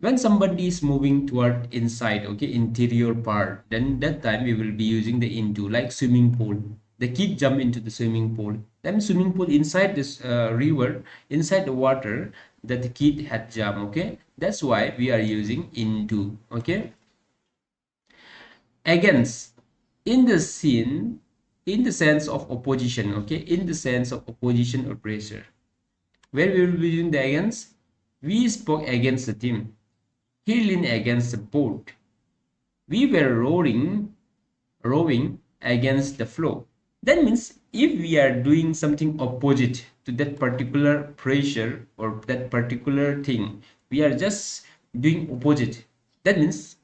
when somebody is moving toward inside, okay, interior part, then that time we will be using the into, like swimming pool. The kid jump into the swimming pool, then swimming pool inside this river, inside the water that the kid had jumped, okay, that's why we are using into. Okay, against, in the scene, in the sense of opposition, okay, in the sense of opposition or pressure, where we will be using the against. We spoke against the team, he leaned against the boat, we were rowing against the flow. That means if we are doing something opposite to that particular pressure or that particular thing, we are just doing opposite, that means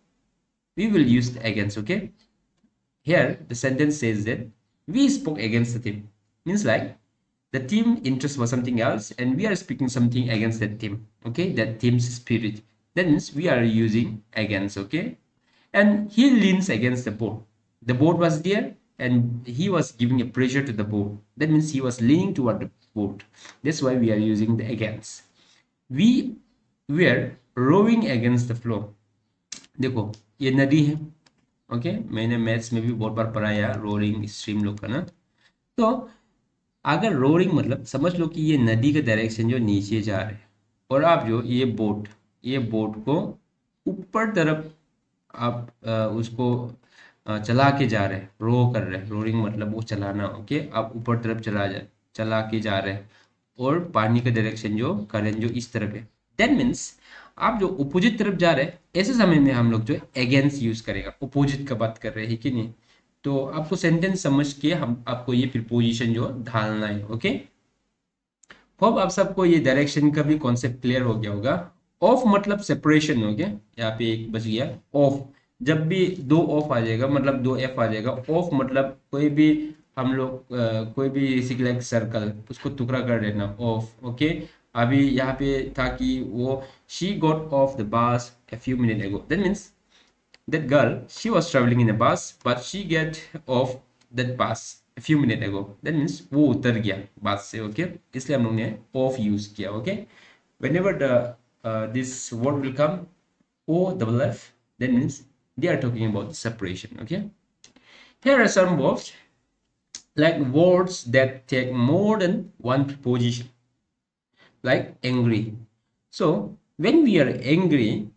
we will use the against. Okay, here the sentence says that we spoke against the team, means like the team interest was something else and we are speaking something against that team, okay, that team's spirit, that means we are using against. Okay, and he leans against the board, the board was there and he was giving a pressure to the board, that means he was leaning toward the board, that's why we are using the against. We were rowing against the flow, देखो ये नदी है, okay, मैंने maths में भी बहुत बार पढ़ाया, roaring stream लोग का ना। तो अगर रोरिंग मतलब समझ लो कि ये नदी का डायरेक्शन जो नीचे जा रहे हैं और आप जो ये बोट को ऊपर तरफ आप उसको चला के जा रहे हैं, रो कर रहे हैं, रोरिंग मतलब वो चलाना, ओके, आप ऊपर तरफ चला के जा रहे हैं और पानी का डायरेक्शन जो करंट जो इस तरफ है, दैट मीन्स आप जो अपोजिट तरफ जा रहे हैं, ऐसे समय में हम लोग जो है अगेंस्ट यूज करेगा, अपोजिट का बात कर रहे हैं कि नहीं। तो आपको सेंटेंस समझ के हम आपको ये प्रीपोजिशन जो ढालना है। ओके, होप आप सबको ये डायरेक्शन का भी कॉन्सेप्ट क्लियर हो गया होगा। ऑफ मतलब सेपरेशन हो गया, यहाँ पे एक बच गया ऑफ, जब भी दो ऑफ आ जाएगा मतलब दो एफ आ जाएगा, ऑफ मतलब कोई भी हम लोग कोई भी सिग्नल सर्कल उसको टुकड़ा कर देना, ऑफ। ओके, अभी यहाँ पे था कि वो she got off the bus a few minutes ago, that means that girl, she was traveling in a bus but she get off that bus a few minutes ago, that means वो उतर गया बस से। Okay, इसलिए हम लोग ने off use किया। Okay, whenever the this word will come o double f, that means they are talking about the separation। okay, here are some words like words that take more than one preposition, like angry. So when we are angry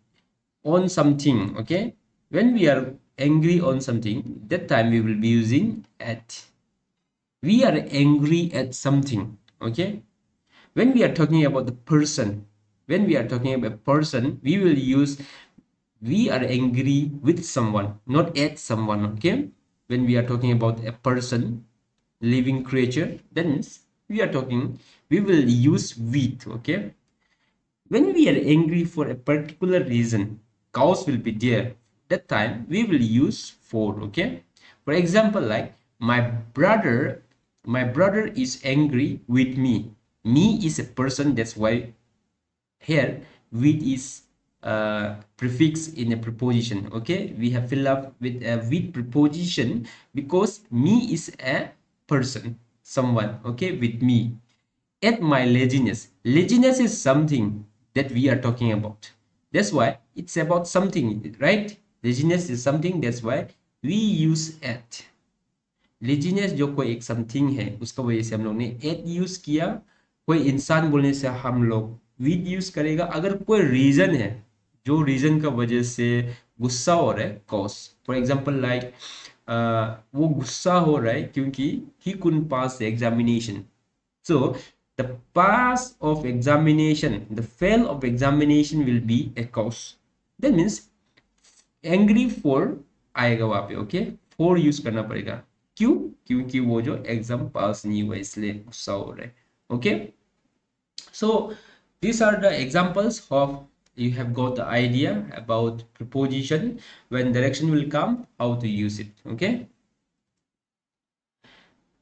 on something, okay, when we are angry on something, that time we will be using at. We are angry at something. Okay, when we are talking about the person, when we are talking about a person, we will use we are angry with someone, not at someone. Okay, when we are talking about a person, living creature, that means we will use with. Okay, when we are angry for a particular reason, cause will be there, that time we will use for. Okay, for example, like my brother is angry with me is a person, that's why here with is prefix in a preposition. Okay, we have filled up with a with preposition because me is a person, someone, okay, with me. At my laziness, laziness is something that we are talking about, that's why it's about something, right? Laziness is something, that's why we use at। Laziness जो कोई एक something है उसका वजह से हम लोग ने एट यूज किया, कोई इंसान बोलने से हम लोग विद यूज करेगा। अगर कोई रीजन है जो रीजन का वजह से गुस्सा हो रहा है, कॉज, फॉर एग्जांपल लाइक वो गुस्सा हो रहा है क्योंकि he couldn't pass the examination, so the pass of examination, the fail of examination will be a cause, that means angry for आएगा वहां पे। ओके, फॉर यूज करना पड़ेगा, क्यों? क्योंकि वो जो एग्जाम पास नहीं हुआ इसलिए गुस्सा हो रहा है। Okay, so these are the examples of you have got the idea about preposition, when direction will come, how to use it। okay,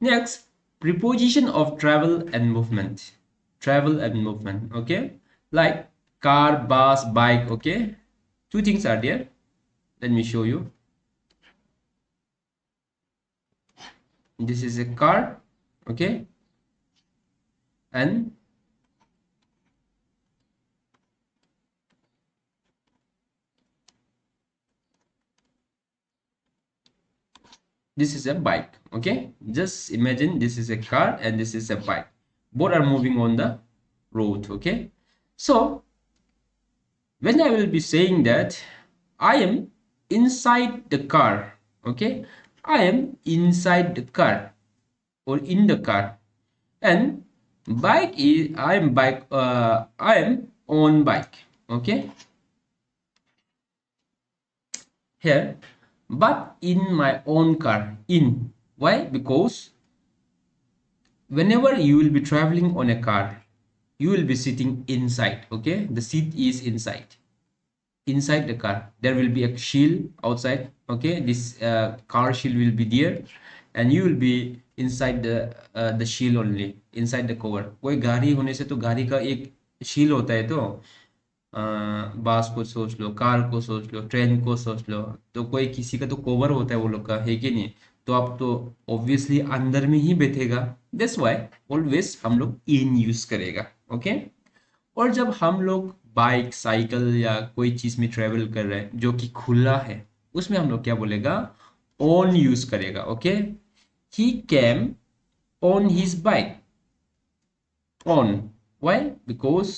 next, preposition of travel and movement, travel and movement। okay, like car, bus, bike। okay, two things are there, let me show you। this is a car, okay, and this is a bike. Okay, just imagine this is a car and this is a bike. Both are moving on the road. Okay, so when I will be saying that I am inside the car. Okay, I am inside the car or in the car. And bike is I am on bike. Okay, here, but in my own car. In, why? Because whenever you will be traveling on a car, you will be sitting inside. Okay, the seat is inside the car. There will be a shield outside. Okay, this car shield will be there, and you will be inside the shield only, inside the cover. कोई गाड़ी होने से तो गाड़ी का एक शील होता है, तो बस को सोच लो, कार को सोच लो, ट्रेन को सोच लो, तो कोई किसी का तो कवर होता है वो लोग का, है कि नहीं? तो आप तो ऑब्वियसली अंदर में ही बैठेगा। दैट्स व्हाई ऑलवेज हम लोग इन यूज करेगा। ओके, और जब हम लोग बाइक, साइकिल या कोई चीज में ट्रेवल कर रहे हैं जो कि खुला है, उसमें हम लोग क्या बोलेगा? ऑन यूज करेगा। Okay, he came on his bike. On, why? Because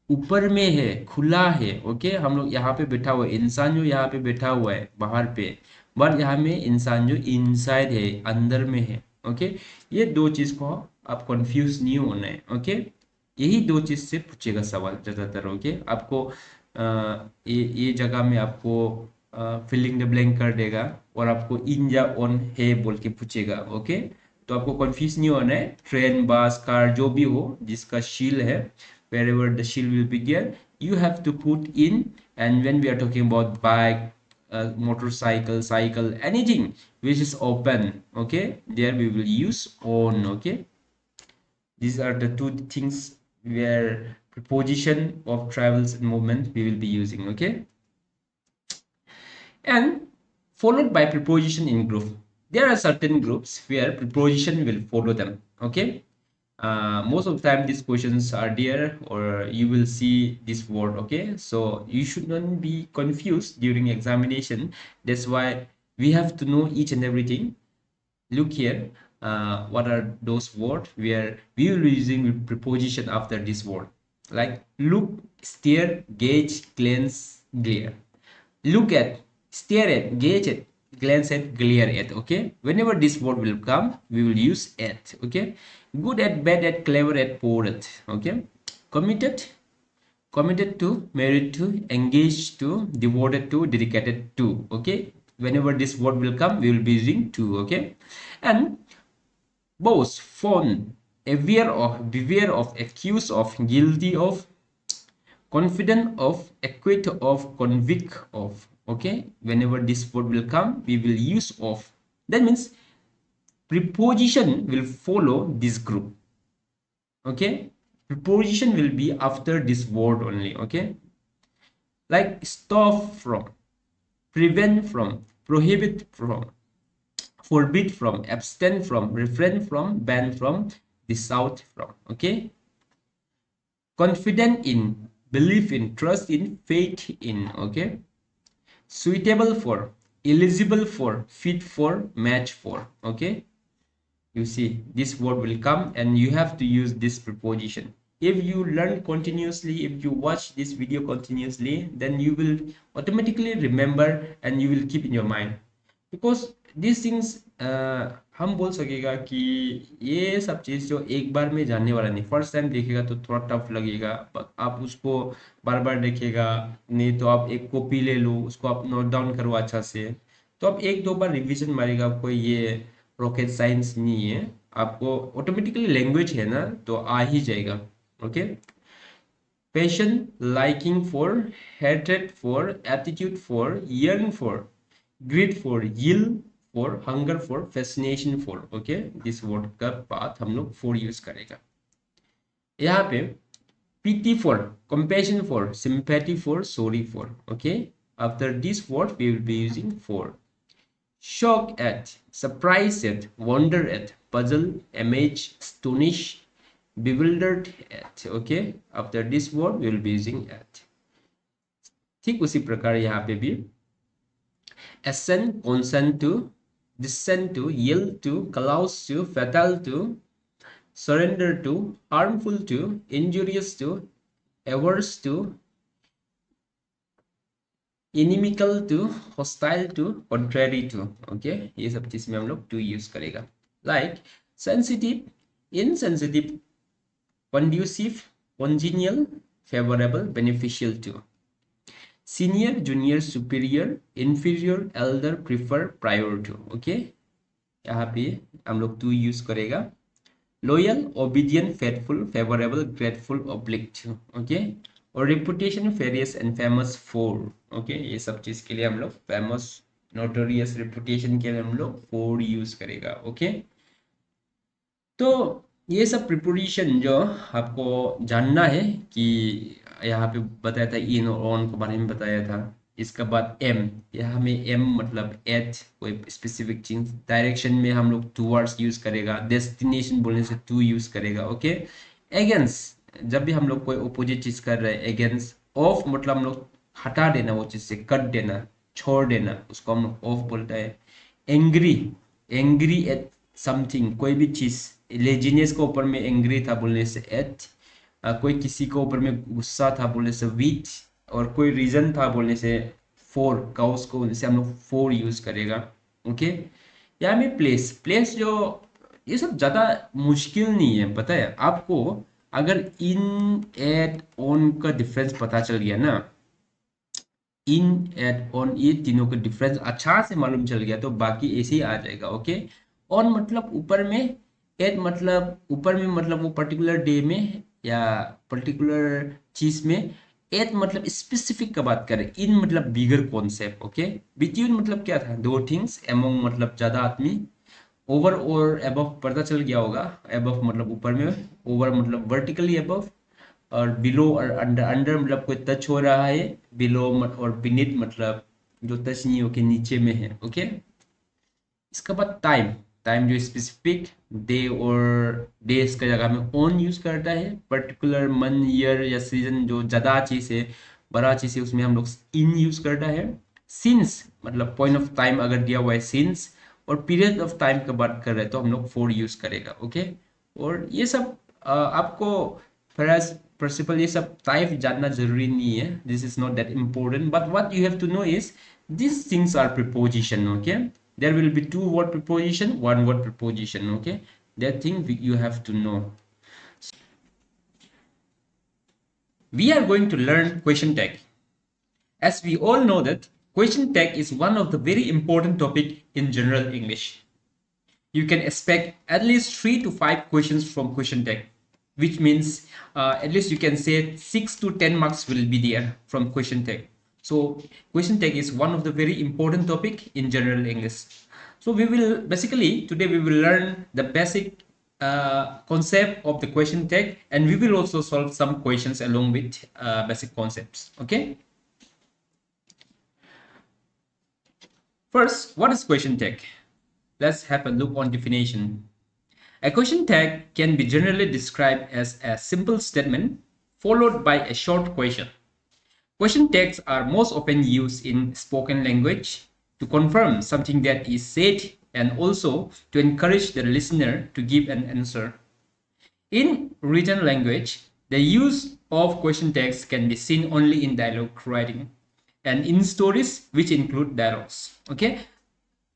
ऊपर में है, खुला है। ओके, हम लोग यहाँ पे बैठा हुआ है, इंसान जो यहाँ पे बैठा हुआ है बाहर पे, बट यहाँ में इंसान जो इनसाइड है, अंदर में है। ओके, ये दो चीज को आप कंफ्यूज नहीं होना है। ओके, यही दो चीज से पूछेगा सवाल ज्यादातर। ओके, आपको ये जगह में आपको फिलिंग द ब्लैंक कर देगा और आपको इन या ऑन है बोल के पूछेगा। ओके, तो आपको कंफ्यूज नहीं होना है। ट्रेन, बस, कार जो भी हो जिसका शील है, wherever the shield will be there, you have to put in. And when we are talking about bike, motorcycle, cycle, anything which is open, okay, there we will use on. Okay, these are the two things where preposition of travels and movement we will be using. Okay, and followed by preposition in group. There are certain groups where preposition will follow them. Okay, most of the time these questions are there, or you will see this word. Okay, so you should not be confused during examination. That's why we have to know each and everything. Look here, what are those words where we will be using preposition after this word, like look, stare, gauge, glance, glare. Look at, stare at, gauge at, glance at, glare at. Okay, whenever this word will come, we will use at. Okay, good at, bad at, clever at, poor at. Okay, committed, committed to, married to, engaged to, devoted to, dedicated to. Okay, whenever this word will come, we will be using to. Okay, and boast, fawn, beware of, accuse of, guilty of, confident of, acquit of, convict of. Okay, whenever this word will come, we will use of. That means preposition will follow this group. Okay, preposition will be after this word only. Okay, like stop from, prevent from, prohibit from, forbid from, abstain from, refrain from, ban from, disavow from. Okay, confident in, believe in, trust in, faith in. Okay, suitable for, eligible for, fit for, match for. Okay, you see this word will come and you have to use this preposition. If you learn continuously, if you watch this video continuously, then you will automatically remember and you will keep in your mind, because these things हम बोल सकेगा कि ये सब चीज जो एक बार में जानने वाला नहीं। फर्स्ट टाइम देखेगा तो थोड़ा टफ लगेगा, आप उसको बार बार देखेगा, नहीं तो आप एक कॉपी ले लो, उसको आप नोट डाउन करो अच्छा से, तो आप एक दो बार रिवीजन मारेगा, आपको ये रॉकेट साइंस नहीं है, आपको ऑटोमेटिकली लैंग्वेज है ना, तो आ ही जाएगा। Okay, passion, liking for, hatred for, attitude for, yearn for, greed for, yield for, hunger for, fascination for. Okay, this word का बात हम लोग for यूज करेगा। यहाँ पे pity for, compassion for, sympathy for, sorry for. Okay, after this word we will be using for. Shock at, surprise at, wonder at, puzzle, amaze, astonish, bewildered at. Okay, after this word we will be using at. ठीक उसी प्रकार यहाँ पे भी assent, consent to, descend to, yield to, callous to, fatal to, surrender to, harmful to, injurious to, averse to, inimical to, hostile to, contrary to. Okay, ये सब चीज में हम लोग टू यूज करेगा। Like sensitive, insensitive, conducive, congenial, favorable, beneficial to, senior, junior, superior, inferior, elder, prefer, prior to। Okay, यहाँ पे हम लोग टू यूज करेगा। Loyal, obedient, faithful, favourable, grateful, obliged. Okay, और reputation, various and famous for. Okay, ये सब चीज के लिए हम लोग फेमस, नोटोरियस, रेपुटेशन के लिए हम लोग फॉर यूज करेगा। ओके, तो ये सब प्रिपोजिशन जो आपको जानना है कि यहाँ पे बताया था इन और ऑन के बारे में बताया था। इसके बाद एम, यहाँ में एम मतलब एट, कोई स्पेसिफिक चीज। डायरेक्शन में हम लोग टूवर्ड्स यूज करेगा। डेस्टिनेशन बोलने से टू यूज करेगा। ओके, अगेंस्ट, जब भी हम लोग कोई अपोजिट चीज कर रहे हैं, अगेंस्ट। ऑफ मतलब हम लोग हटा देना, वो चीज से कट देना, छोड़ देना, उसको हम लोग ऑफ बोलता है। एंग्री, एंग्री एट समथिंग, कोई भी चीज। लेजीनेस के ऊपर में एंग्री था बोलने से एट, कोई किसी के ऊपर में गुस्सा था बोलने से विच, और कोई रीजन था बोलने से फोर, काउस को बोलने से हम लोग फोर यूज करेगा। ओके, यहाँ में प्लेस, प्लेस जो, ये सब ज्यादा मुश्किल नहीं है, पता है आपको। अगर इन, एट, ऑन का डिफरेंस पता चल गया ना, इन, एट, ऑन, ये तीनों का डिफरेंस अच्छा से मालूम चल गया तो बाकी ऐसे ही आ जाएगा। ओके, ऑन मतलब ऊपर में, एट मतलब ऊपर में, मतलब वो पर्टिकुलर डे में या पर्टिकुलर चीज में। एट मतलब स्पेसिफिक का बात करें। इन मतलब बिगर कॉन्सेप्ट। ओके, बिटवीन मतलब क्या था, दो थिंग्स। एमोंग मतलब ज्यादा आदमी। ओवर और अबव पता चल गया होगा। अबव मतलब ऊपर में, ओवर मतलब वर्टिकली अबव, और बिलो और अंडर। अंडर मतलब कोई टच हो रहा है, बिलो और बिनीथ मतलब जो टच नहीं होके नीचे में है। ओके, इसके बाद टाइम, टाइम जो स्पेसिफिक डे और डेज का जगह में ऑन यूज करता है। पर्टिकुलर मंथ, ईयर या सीजन जो ज्यादा चीज है, बड़ा चीज है, उसमें हम लोग इन यूज करता है। सिंस मतलब पॉइंट ऑफ टाइम अगर दिया हुआ है सिंस, और पीरियड ऑफ टाइम की बात कर रहे हैं तो हम लोग फोर यूज करेगा। ओके, और ये सब आपको फर्स्ट प्रिंसिपल, ये सब टाइप जानना जरूरी नहीं है। This is not that important, but what you have to know is these things are preposition। Okay, there will be two word preposition, one word preposition। Okay, that thing you have to know. We are going to learn question tag. As we all know that question tag is one of the very important topic in general English. You can expect at least 3 to 5 questions from question tag, which means at least you can say 6 to 10 marks will be there from question tag. So question tag is one of the very important topic in general English. So we will basically today we will learn the basic concept of the question tag, and we will also solve some questions along with basic concepts. Okay. First, what is question tag? Let's have a look on definition. A question tag can be generally described as a simple statement followed by a short question. Question tags are most often used in spoken language to confirm something that is said and also to encourage the listener to give an answer. In written language, the use of question tags can be seen only in dialogue writing and in stories which include dialogues. Okay,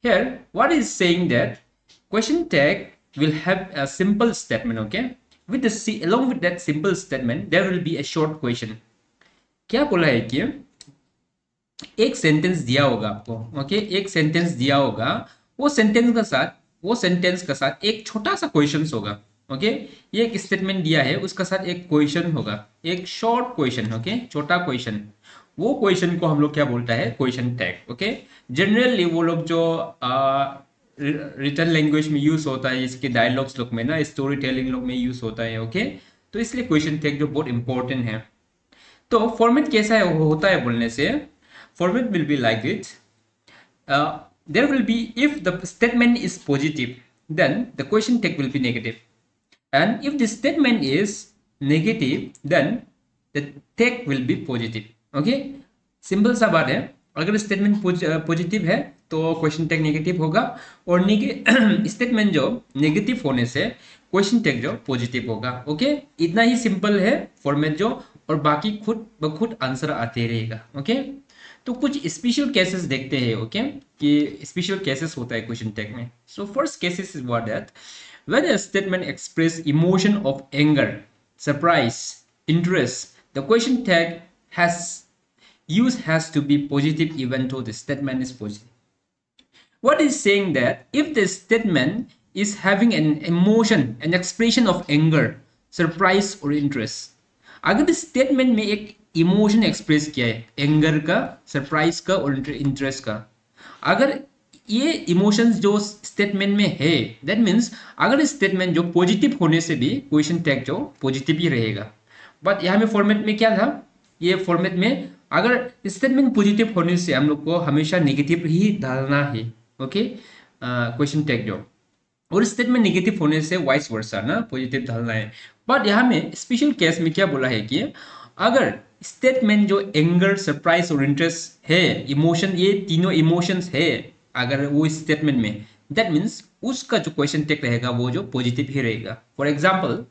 here what is saying that question tag will have a simple statement. Okay, with the along with that simple statement there will be a short question. क्या बोला है कि एक sentence दिया होगा आपको। Okay, एक sentence दिया होगा, वो सेंटेंस का साथ एक छोटा सा क्वेश्चन होगा। ओके, ये एक स्टेटमेंट दिया है, उसका साथ एक क्वेश्चन होगा, एक शॉर्ट क्वेश्चन। ओके, छोटा क्वेश्चन। वो क्वेश्चन को हम लोग क्या बोलता है, क्वेश्चन टैग। ओके, जनरली वो लोग जो रिटर्न लैंग्वेज में यूज होता है, इसके डायलॉग्स लोग में ना, स्टोरी टेलिंग लोग में यूज होता है। ओके, तो इसलिए क्वेश्चन टैग जो बहुत इंपॉर्टेंट है। तो फॉर्मेट कैसा है होता है बोलने से, format will be like it. There will be, if the statement is positive then the question tag will be negative, and if the statement is negative then the tag will be positive. Okay, simple सा बात है। अगर statement positive है तो question tag negative होगा, और statement जो negative होने से क्वेश्चन टैग जो पॉजिटिव होगा। ओके, इतना ही सिंपल है फॉर्मेट जो, और बाकी खुद ब खुद आंसर आते रहेगा। ओके, तो कुछ स्पेशल केसेस देखते हैं। ओके, कि स्पेशल केसेस होता है क्वेश्चन टैग में। So first cases is what that when a statement express emotion of anger, surprise, interest, the question tag has has to be positive even though the statement is positive. What is saying that if the statement is having an emotion, an expression of anger, surprise or interest, अगर इस statement में एक emotion express किया है, anger का, surprise का और interest का, अगर ये इमोशंस जो स्टेटमेंट में है, दैट मीन्स अगर स्टेटमेंट जो पॉजिटिव होने से भी क्वेश्चन टैग जो पॉजिटिव ही रहेगा। बट यहाँ में फॉर्मेट में क्या था, ये फॉर्मेट में अगर स्टेटमेंट पॉजिटिव होने से हम लोग को हमेशा नेगेटिव ही डालना है। ओके, क्वेश्चन टैग जो, और स्टेटमेंट नेगेटिव होने से वाइस वर्सा ना पॉजिटिव डालना है। बट यहाँ में स्पेशल केस में क्या बोला है कि अगर स्टेटमेंट जो एंगर, सरप्राइज और इंटरेस्ट है, इमोशन, ये तीनों इमोशंस है अगर वो स्टेटमेंट में, दैट मीन्स उसका जो क्वेश्चन टैग रहेगा वो जो पॉजिटिव ही रहेगा। For example,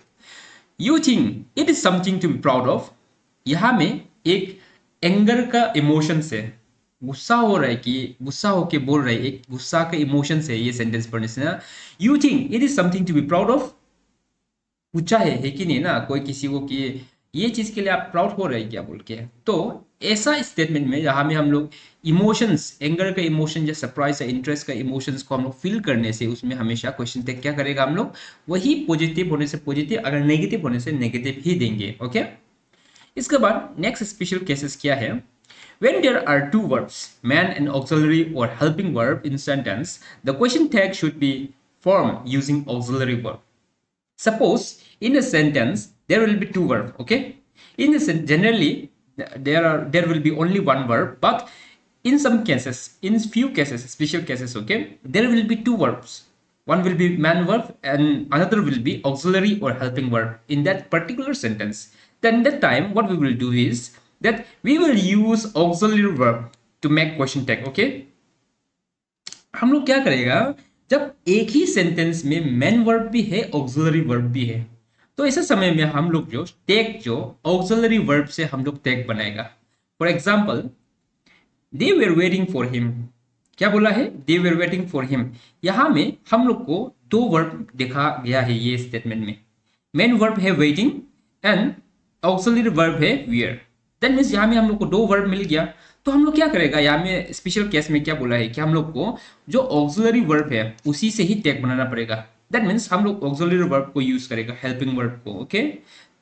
you think it is something to be proud of, यहाँ में एक एंगर का इमोशन से, गुस्सा हो रहा है, कि गुस्सा होके बोल रहा है, एक गुस्सा का इमोशन से ये सेंटेंस पढ़ने से ना, you think it is something to be proud of, पूछा है कि नहीं ना कोई किसी को कि ये चीज के लिए आप प्राउड हो रहे हैं क्या बोल के। तो ऐसा स्टेटमेंट में जहां में हम लोग इमोशंस, एंगर का इमोशन या सरप्राइज या इंटरेस्ट का इमोशंस को हम लोग फील करने से उसमें हमेशा क्वेश्चन टैग क्या करेगा, हम लोग वही पॉजिटिव होने से पॉजिटिव, अगर नेगेटिव होने से नेगेटिव ही देंगे। ओके, इसके बाद नेक्स्ट स्पेशल केसेस क्या है, when there are two verbs, man and auxiliary or helping verb in sentence, the question tag should be formed using auxiliary verb. Suppose in a sentence there will be two verbs. Okay, in the generally there will be only one verb, but in some cases, in few cases, special cases, okay, there will be two verbs. One will be man verb and another will be auxiliary or helping verb in that particular sentence. Then that time what we will do is that we will use auxiliary verb to make question tag. Okay, हम लोग क्या करेगा, जब एक ही sentence में main verb भी है, auxiliary verb भी है, तो ऐसे समय में हम लोग जो टैग जो ऑक्सिलरी वर्ब से हम लोग टैग बनाएगा। For example, they were waiting for him, क्या बोला है, दे वर वेटिंग फॉर हिम। यहां में हम लोग को दो वर्ब देखा गया है ये स्टेटमेंट में, मेन वर्ब है वेटिंग एंड ऑक्सिलरी वर्ब है वेयर। दैट मीन्स यहाँ में हम लोग को दो वर्ब मिल गया। तो हम लोग क्या करेगा, यहाँ में स्पेशल केस में क्या बोला है कि हम लोग को जो ऑक्सिलरी वर्ब है उसी से ही टैग बनाना पड़ेगा। दैट मीन्स हम लोग ऑक्सिलरी वर्ब को यूज करेगा, हेल्पिंग वर्ब को। ओके,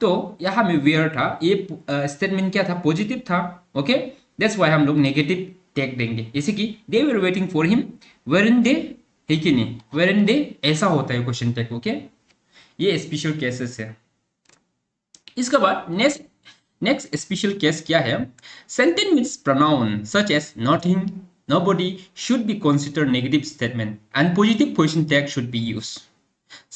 तो यहाँ में वेयर था, ये स्टेटमेंट क्या था, पॉजिटिव था। ओके, दैट्स व्हाई हम लोग नेगेटिव टैग देंगे, जैसे कि they were waiting for him, weren't they, है कि नहीं, वेरन दे, ऐसा होता है क्वेश्चन टैग। ओके, ये स्पेशल केसेस है। इसके बाद नेक्स्ट स्पेशल केस क्या है, sentence with pronoun such as nothing, nobody should be considered negative statement and positive question tag should be used.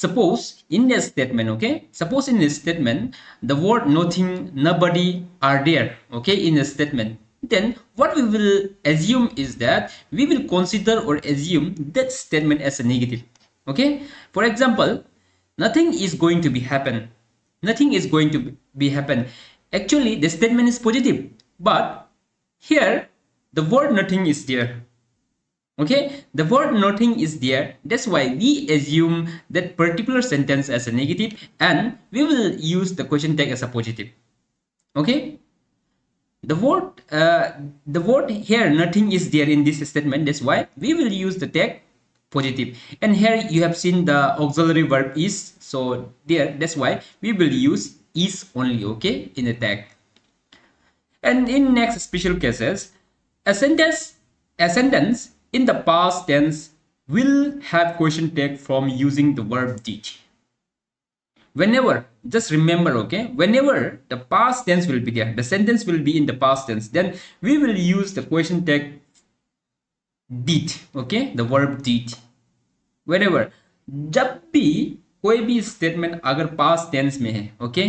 Suppose in this statement, okay, suppose in this statement the word nothing, nobody are there, okay, in the statement, then what we will assume is that we will consider or assume that statement as a negative. Okay, for example, nothing is going to be happen, nothing is going to be happen. Actually the statement is positive, but here the word nothing is there. Okay, the word nothing is there, that's why we assume that particular sentence as a negative and we will use the question tag as a positive. Okay, the word here nothing is there in this statement, that's why we will use the tag positive. And here you have seen the auxiliary verb is, so there, that's why we will use is only, okay, in the tag. And in next special cases, a sentence in the past tense will have question tag from using the verb did. Whenever, just remember, okay, whenever the past tense will be there, the sentence will be in the past tense, then we will use the question tag did, okay, the verb did. Whenever, जब भी कोई भी statement अगर past tense में है, okay,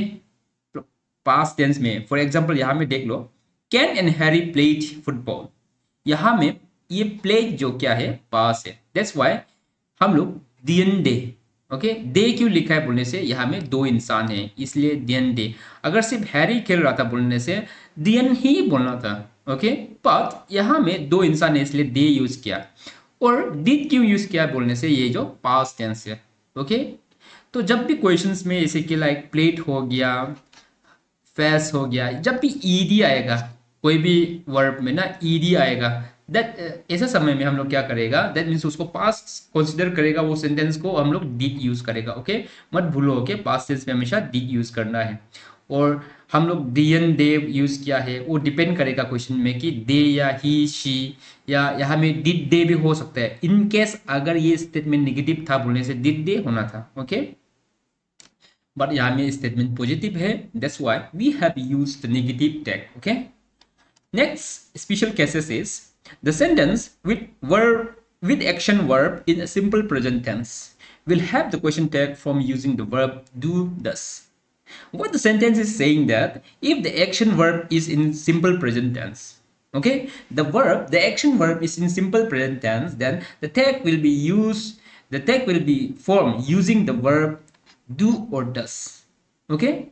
past tense में, for example यहां में देख लो, Ken and Harry played football, यहां में ये प्लेज जो क्या है, पास है। दैट्स व्हाई हम लोग दियन डे, ओके, डे क्यों लिखा है बोलने से यहाँ में दो इंसान है इसलिए दियन डे। अगर सिर्फ हैरी खेल रहा था बोलने से दियन ही बोलना था, ओके, बट यहाँ में दो इंसान है इसलिए डे यूज किया। और डिड क्यों यूज किया बोलने से ये जो पास्ट टेंस है, ओके। तो जब भी क्वेश्चंस में जैसे कि लाइक प्लेट हो गया, फेस हो गया, जब भी ईडी आएगा कोई भी वर्ब में ना, ईडी आएगा, दैट ऐसे समय में हम लोग क्या करेगा, दैट मीन्स उसको पास्ट कंसिडर करेगा, वो सेंटेंस को हम लोग डिड यूज करेगा, ओके। मत भूलो, ओके, पास्ट टेंस में हमेशा डिड यूज करना है। और हम लोग डियन डे यूज किया है, वो डिपेंड करेगा क्वेश्चन में कि दे या ही शी, या यहाँ में डिड डे भी हो सकता है। इन केस अगर ये स्टेटमेंट नेगेटिव था बोलने से डिड डे होना था, ओके। बट यहाँ में स्टेटमेंट पॉजिटिव है, that's why we have used negative tag, okay. Next special cases is the sentence with action verb in a simple present tense will have the question tag from using the verb do does. What the sentence is saying that if the action verb is in simple present tense, okay, the action verb is in simple present tense, then the tag will be used, the tag will be formed using the verb do or does, okay.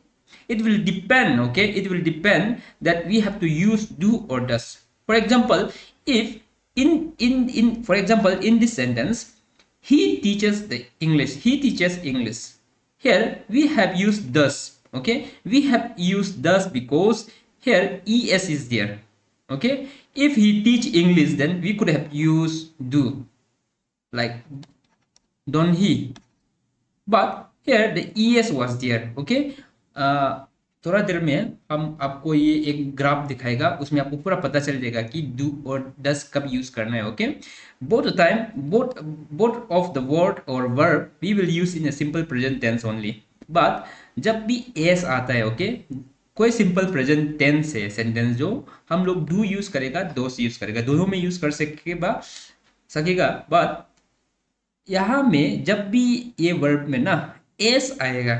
It will depend, okay, it will depend that we have to use do or does. For example, if for example in this sentence, he teaches English, here we have used does, okay. We have used does because here es is there, okay. If he teach English, then we could have used do, like don't he, but here the es was there, okay. थोड़ा देर में हम आपको ये एक graph दिखाएगा, उसमें आपको पूरा पता चल जाएगा कि डू और डस कब यूज करना है, okay. Both of the word और verb we will use in a simple present tense only, but जब भी एस आता है, ओके, कोई सिंपल प्रेजेंट टेंस है सेंटेंस जो हम लोग डू यूज करेगा, दोस यूज करेगा, दोनों में यूज कर सकेगा। बट यहाँ में जब भी ये वर्ब में ना एस आएगा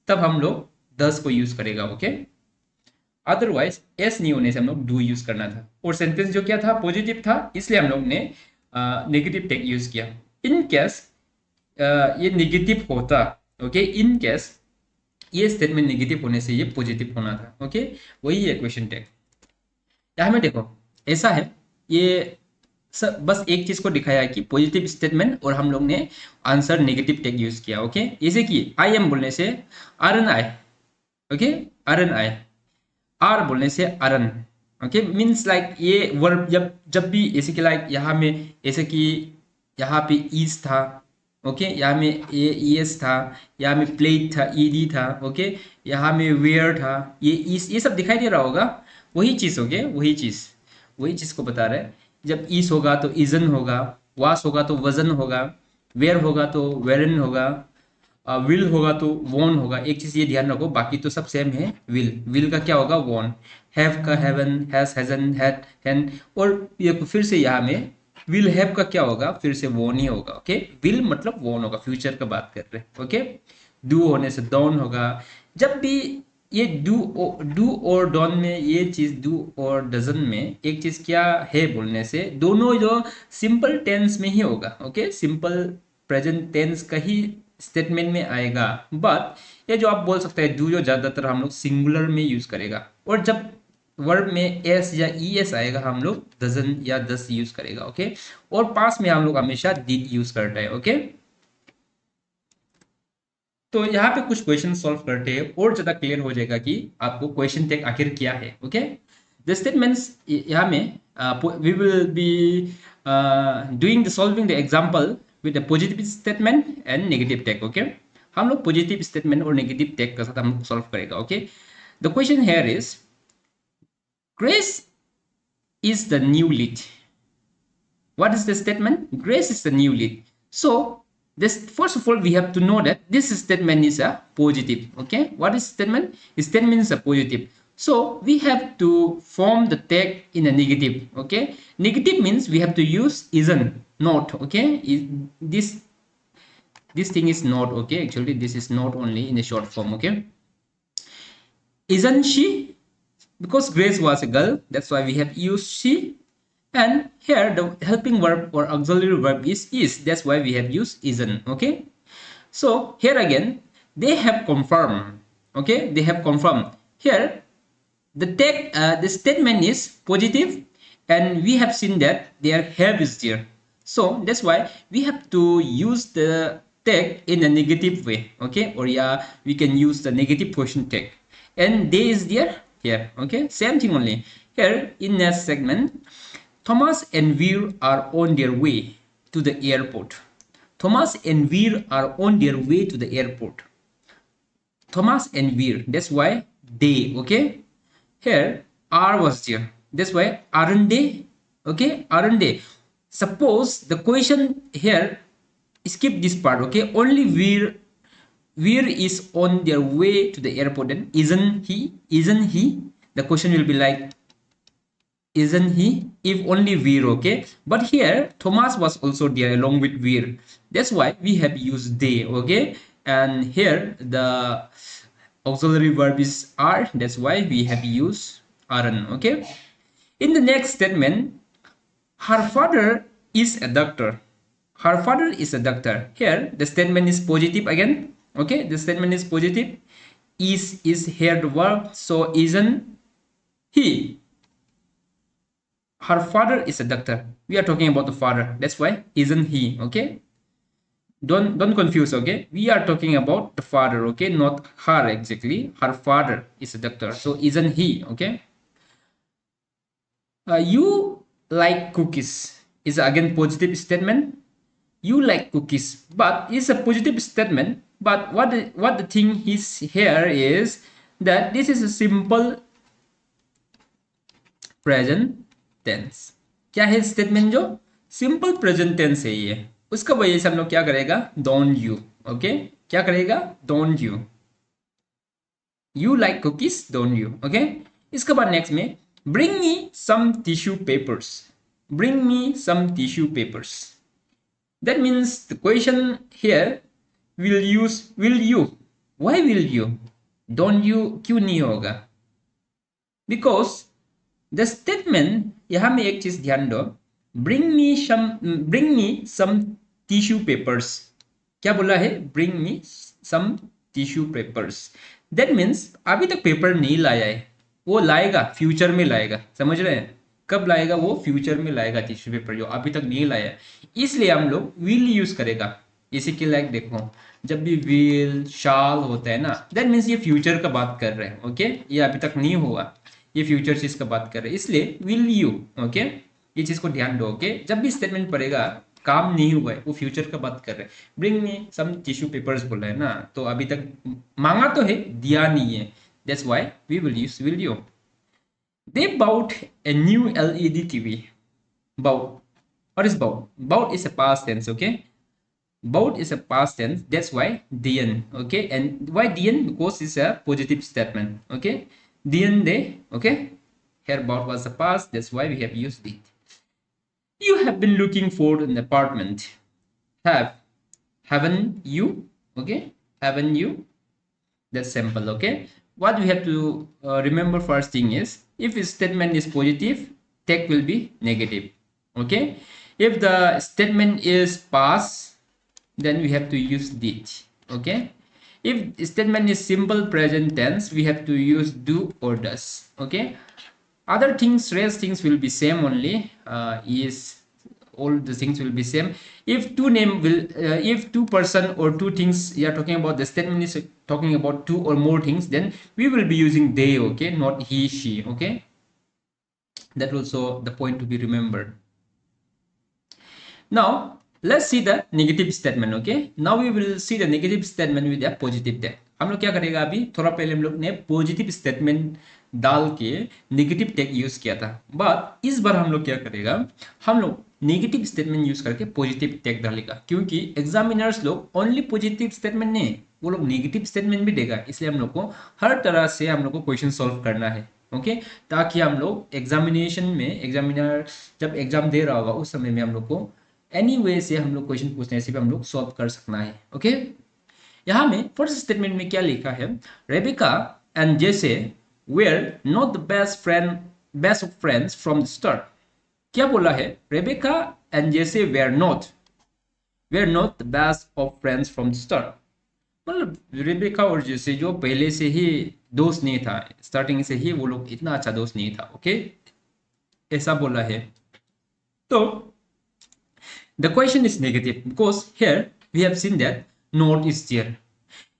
तब हम लोग दस को यूज करेगा, ओके। अदरवाइज एस नहीं होने से हम लोग डू यूज करना था, और सेंटेंस जो क्या था, पॉजिटिव था, इसलिए हम लोग ने नेगेटिव टेक यूज किया। इन केस ये नेगेटिव होता, ओके, इन केस ये स्टेटमेंट नेगेटिव होने से ये पॉजिटिव होना था, ओके। वही है क्वेश्चन टैग। यहाँ में देखो ऐसा है, ये सब बस एक चीज को दिखाया है कि पॉजिटिव स्टेटमेंट, और हम लोग ने आंसर नेगेटिव टैग यूज किया, ओके। जैसे कि आई एम बोलने से आरन आई, ओके, आरन आई, आर बोलने से आरन, ओके, मीन्स लाइक ये वर्ब जब भी ऐसे कि लाइक यहाँ में ऐसे कि यहाँ पे ईज था, ओके, यहाँ में एस था, यहाँ में प्लेट था, ईडी था, ओके, यहाँ में वेयर था, ये सब दिखाई दे रहा होगा, वही चीज हो गया, वही चीज को बता रहा है। जब ईस होगा तो इजन होगा, वास होगा तो वजन होगा, वेयर होगा तो वेरन होगा, विल होगा तो वॉन होगा। एक चीज ये ध्यान रखो, बाकी तो सब सेम है। विल का क्या होगा, वॉन। हैव का हैवन, हैज, हैजन, हैड, हैन। और ये फिर से यहाँ में विल हैव का क्या होगा, फिर से वॉन ही होगा, ओके। विल मतलब वॉन होगा, फ्यूचर का बात कर रहे हैं, ओके। डू होने से डॉन होगा। जब भी ये डू और डॉन में ये चीज, डू और डजन में एक चीज क्या है बोलने से, दोनों जो सिंपल टेंस में ही होगा, ओके, सिंपल प्रेजेंट टेंस का ही स्टेटमेंट में आएगा। बट ये जो आप बोल सकते हैं डू, जो ज्यादातर हम लोग सिंगुलर में यूज करेगा, और जब वर्ब में एस या ई एस आएगा हम लोग डजन या दस यूज करेगा, ओके। और पास में हम लोग हमेशा डिड यूज करता है, ओके। तो यहाँ पे कुछ क्वेश्चन सॉल्व करते हैं और ज्यादा क्लियर हो जाएगा कि आपको क्वेश्चन टैग आखिर क्या है, ओके। द स्टेटमेंट्स यहाँ में we will be doing the solving the example with the positive statement and negative tag, okay. हम लोग पॉजिटिव स्टेटमेंट और नेगेटिव टैग के साथ हम लोग सॉल्व करेगा, okay. The question here is Grace is the new lead. What is the statement? Grace is the new lead. So this, first of all, we have to know that this statement is a positive, okay. What is statement? Statement is a positive, so we have to form the tag in a negative, okay. Negative means we have to use isn't, not, okay. This thing is not, okay. Actually this is not only in a short form, okay. Isn't she? Because Grace was a girl, that's why we have used she. And here the helping verb or auxiliary verb is. That's why we have used isn't. Okay. So here again, they have confirmed. Okay, they have confirmed. Here, the statement is positive, and we have seen that their have is there. So that's why we have to use the tag in a negative way. Okay, or yeah, we can use the negative question tag. And they is there here. Okay, same thing only. Here in next segment, Thomas and Veer are on their way to the airport. Thomas and Veer are on their way to the airport. Thomas and Veer. That's why they. Okay. Here are was there. That's why aren't they? Okay. Aren't they? Suppose the question here, skip this part. Okay. Only Veer is on their way to the airport. Then isn't he? Isn't he? The question will be like, isn't he? If only Veer, okay? But here Thomas was also there along with Veer. That's why we have used they, okay? And here the auxiliary verb is are. That's why we have used aren't, okay? In the next statement, her father is a doctor. Her father is a doctor. Here the statement is positive again, okay? The statement is positive. Is here the verb, so isn't he? Her father is a doctor. We are talking about the father. That's why isn't he, okay? Don't confuse, okay? We are talking about the father, okay? Not her exactly. Her father is a doctor. So isn't he, okay? You like cookies is again positive statement. You like cookies, but it's a positive statement. But what the thing is here is that this is a simple present tense. क्या है statement? जो simple present tense है ये, उसका वजह से हम लोग क्या करेगा? Don't you. ओके, क्या करेगा? Don't you. You like cookies, don't you. Okay, इसके बाद नेक्स्ट में bring me some tissue papers. Bring me some tissue papers. That means the question here will use will you. Why will you? Don't you क्यों नहीं होगा? Because the statement, यहां में एक चीज ध्यान दो, bring me some tissue papers. क्या बोला है? Bring me some tissue papers. That means अभी तक पेपर नहीं लाया है, वो लाएगा, फ्यूचर में लाएगा. समझ रहे हैं? कब लाएगा? वो फ्यूचर में लाएगा टिश्यू पेपर, जो अभी तक नहीं लाया है. इसलिए हम लोग विल यूज करेगा. इसी के लाइक देखो, जब भी विल शाल होता है ना, दैट मीन्स ये फ्यूचर का बात कर रहे हैं. ओके, ये अभी तक नहीं हुआ, ये फ्यूचर चीज का बात कर रहे हैं, इसलिए विल यू. ओके, ये चीज को ध्यान दो. ओके, जब भी स्टेटमेंट पड़ेगा, काम नहीं हुआ है, वो फ्यूचर का बात कर रहे हैं. Bring me some tissue papers बोला है ना, तो अभी तक मांगा तो है, दिया नहीं है. That's why we will use will you. They bought a new LED TV. Bought. What is bought? Bought is a past tense. Okay. Bought is a past tense. That's why didn't. Okay. And why didn't? Because it's a positive statement. Okay. Didn't they? Okay. Here bought was the past. That's why we have used it. You have been looking for an apartment. Haven't you? Okay. Haven't you? That's simple. Okay. What we have to remember first thing is, if a statement is positive, tag will be negative. Okay. If the statement is past, then we have to use did. Okay. If statement is simple present tense, we have to use do or does. Okay. Other things, rest things will be same only. Is all the things will be same. If two name will if two person or two things you are talking about, the statement is talking about two or more things, then we will be using they. Okay, not he, she. Okay, that also the point to be remembered. Now let's see the negative statement. Okay, now we will see the negative statement with a positive tag. हम लोग क्या करेगा? अभी थोड़ा पहले हम लोग ने पॉजिटिव स्टेटमेंट डाल के नेगेटिव टैग यूज किया था, बट इस बार हम लोग क्या करेगा? हम लोग नेगेटिव स्टेटमेंट यूज करके पॉजिटिव टैग डालेगा, क्योंकि एग्जामिनर्स लोग ओनली पॉजिटिव स्टेटमेंट नहीं, वो लोग नेगेटिव स्टेटमेंट भी देगा. इसलिए हम लोग को हर तरह से हम लोग को क्वेश्चन सॉल्व करना है. ओके, ताकि हम लोग एग्जामिनेशन में, एग्जामिनर जब एग्जाम दे रहा होगा उस समय में हम लोग को एनी वे से हम लोग क्वेश्चन पूछने से भी हम लोग सॉल्व कर सकना है. ओके, यहाँ में फर्स्ट स्टेटमेंट में क्या लिखा है? रेबिका एंड जेसे were not the best of friends from the start. क्या बोला है, रेबेका एंड जेसे were not the best of friends from the start. मतलब रेबेका और जेसे जो पहले से ही दोस्त नहीं था, स्टार्टिंग से ही वो लोग इतना अच्छा दोस्त नहीं था, ओके, ऐसा बोला है। तो the question is negative because here we have seen that not is there.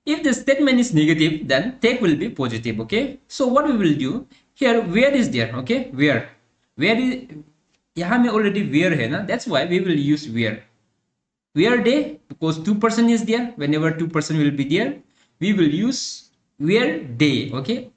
If the statement is negative, then take will be positive, okay? So what we will do here, where is there, okay? Where is, यहाँ में already where है ना, that's why we will use where. Where they, because 2% is there, whenever 2% will be there, we will use where they, okay?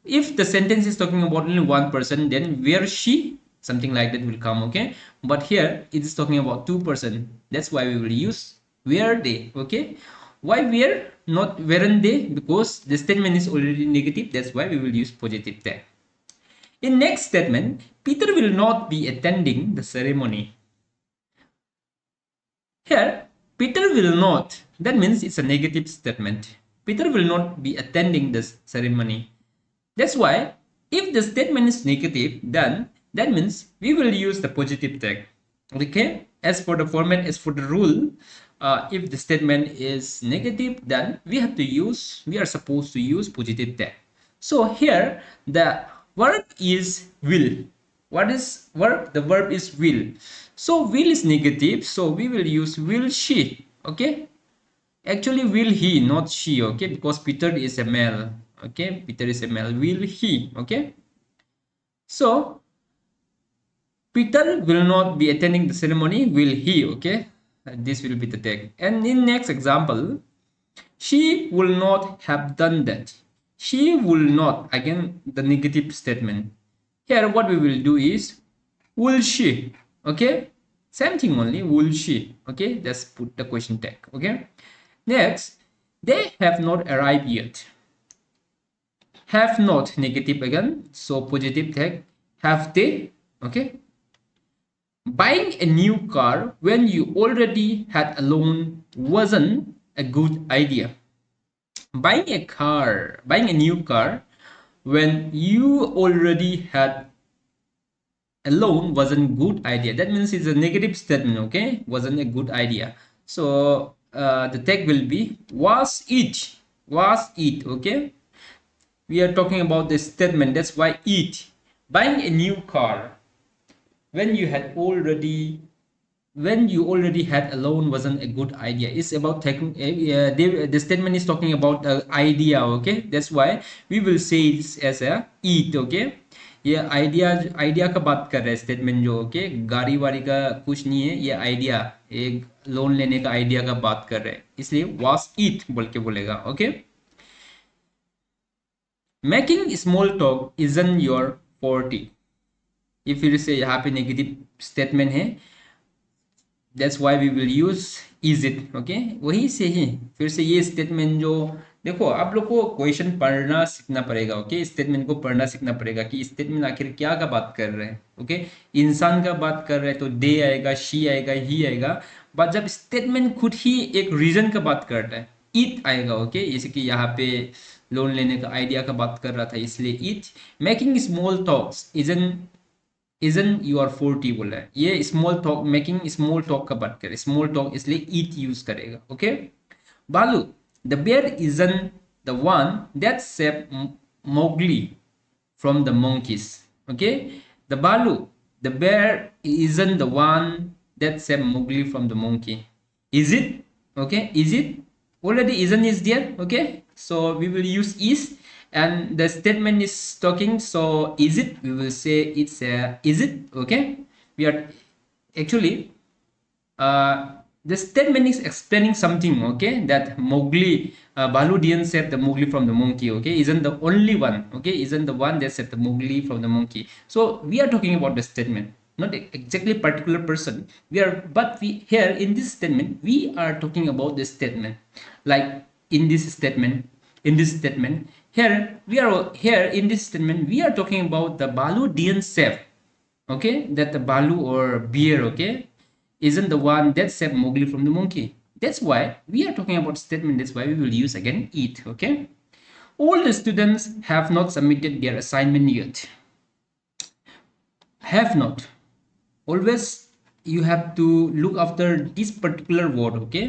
If the sentence is talking about only 1%, then where she, something like that will come, okay? But here it is talking about 2%, that's why we will use where they, okay? Why where, not weren't they? Because the statement is already negative, that's why we will use positive there. In next statement, Peter will not be attending the ceremony. Here, Peter will not, that means it's a negative statement. Peter will not be attending this ceremony. That's why, if the statement is negative, then that means we will use the positive tag. Okay, as for the format, as for the rule, if the statement is negative, then we are supposed to use positive tag. So here, the verb is will. What is verb? The verb is will. So will is negative, so we will use will she, okay? Actually will he, not she, okay? Because Peter is a male, okay? Peter is a male, will he, okay? So Peter will not be attending the ceremony, will he, okay? This will be the tag. And in next example, she will not have done that. She will not, again the negative statement. Here what we will do is will she, okay, same thing only, will she, okay, let's put the question tag, okay. Next, they have not arrived yet. Have not, negative again, so positive tag. Have they, okay. Buying a new car when you already had a loan wasn't a good idea. Buying a new car when you already had a loan wasn't good idea. That means it's a negative statement, okay, wasn't a good idea. So the tag will be was it, okay. We are talking about the statement, that's why it. Buying a new car when you had already when you already had a loan wasn't a good idea. It's about taking the statement is talking about the idea, okay. That's why we will say it as a it, okay. ये idea का बात कर रहे हैं statement जो, okay, गाड़ी वाड़ी का कुछ नहीं है, ये आइडिया, एक लोन लेने का आइडिया का बात कर रहे हैं, इसलिए was it बोल के बोलेगा, okay. Making small talk isn't your forte, ये फिर से यहाँ पे नेगेटिव स्टेटमेंट है, that's why we will use is it, okay। वही से ही फिर से ये स्टेटमेंट जो, देखो आप लोग को क्वेश्चन पढ़ना सीखना पड़ेगा, ओके, स्टेटमेंट को पढ़ना सीखना पड़ेगा कि स्टेटमेंट आखिर क्या का बात कर रहे हैं, ओके। इंसान का बात कर रहे हैं तो दे आएगा, शी आएगा, ही आएगा, बट जब स्टेटमेंट खुद ही एक रीजन का बात करता है, इट आएगा, ओके। जैसे कि यहाँ पे लोन लेने का आइडिया का बात कर रहा था, इसलिए it. Making small talks isn't your forte बोला है, ये small talk, making small talk का बात करे, स्मॉल टॉक इसलिए ईट यूज करेगा, okay. Baloo, the bear isn't the one that save Mowgli from the monkeys, okay। The Baloo, the bear isn't the one that save Mowgli from the monkey, is it, okay, is it, already isn't is there, okay, so we will use is, and the statement is talking, so is it, we will say it's a is it, okay. We are actually the statement is explaining something, okay, that Mowgli, Balu didn't save the Mowgli from the monkey, okay, isn't the only one, okay, isn't the one that saved the Mowgli from the monkey. So we are talking about the statement, not exactly particular person, but we here in this statement we are talking about the statement, like in this statement, here in this statement we are talking about the Balu didn't save, okay, that the Balu or bear, okay, isn't the one that saved Mowgli from the monkey. That's why we are talking about statement, that's why we will use again it, okay. All the students have not submitted their assignment yet. Have not, always you have to look after this particular word. Okay,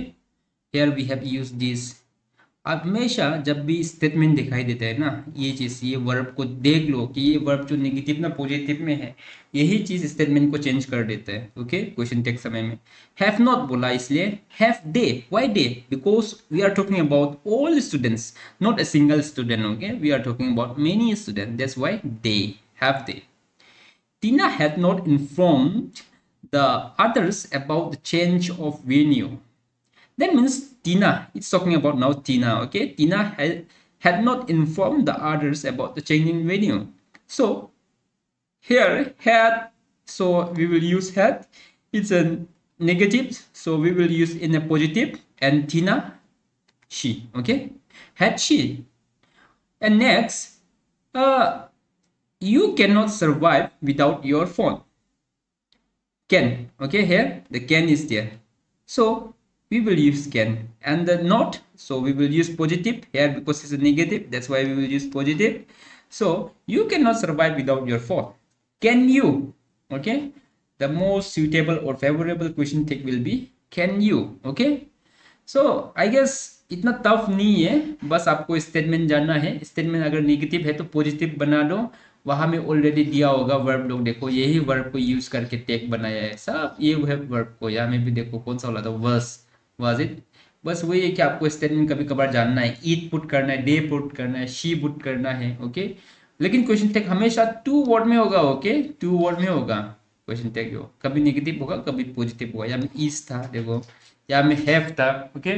here we have used this. आप हमेशा जब भी statement दिखाई देता है ना, ये चीज, ये वर्ब को देख लो कि ये वर्ब जो नेगेटिव ना पॉजिटिव में है, यही चीज स्टेटमेंट को चेंज कर देता है. ओके, क्वेश्चन टेक समय में हैव नॉट बोला इसलिए have they. Why they? Because we are talking about all students, not a single student. Okay, we are talking about many student, that's why they, have they. Tina had not informed the others about the change of venue. That means Tina, it's talking about now Tina. Okay, Tina had not informed the others about the changing venue. So here had, so we will use had, it's a negative, so we will use in a positive, and Tina, she. Okay, had she. And next, you cannot survive without your phone. Can. Okay, here the can is there, so we will use can. And the not, so we will use positive here because it's a negative, that's why we will use positive. So you cannot survive without your phone. Can you? Okay, the most suitable or favorable question take will be can you. Okay, so I guess इतना tough नहीं है, बस आपको statement जानना है. Statement अगर negative है तो पॉजिटिव बना दो, वहां में ऑलरेडी दिया होगा वर्ब. लोग देखो यही वर्ब को यूज करके टेक बनाया है सब, ये है वर्ब को. यहाँ में भी देखो कौन सा वाला था, वाज इट. बस वही है कि आपको स्टेटमेंट कभी कभार जानना है. ईट पुट करना है, डे पुट करना है, शी पुट करना है. ओके, लेकिन क्वेश्चन टेक हमेशा टू वर्ड में होगा. ओके, टू वर्ड में होगा क्वेश्चन टेक. जो कभी नेगेटिव होगा कभी पॉजिटिव होगा. यहाँ में इज था, देखो यहाँ में हैव था. ओके,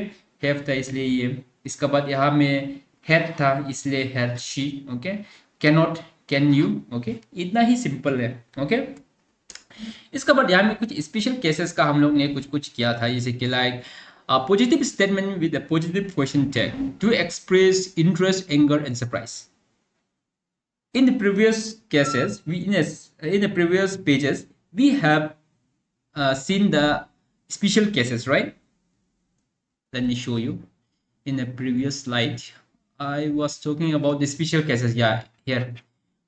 हैव था इसलिए ये. इसके बाद यहाँ में हैड था इसलिए had she. Okay, cannot, can you. Okay, इतना ही सिंपल है. ओके, इसके बाद यहाँ में कुछ स्पेशल केसेस का हम लोग ने कुछ किया था, जैसे कि like positive statement with a positive question tag to express interest, anger and surprise. In the previous cases, in the previous pages, we have seen the special cases, right? Let me show you. In the previous slide, I was talking about the special cases. Yeah, here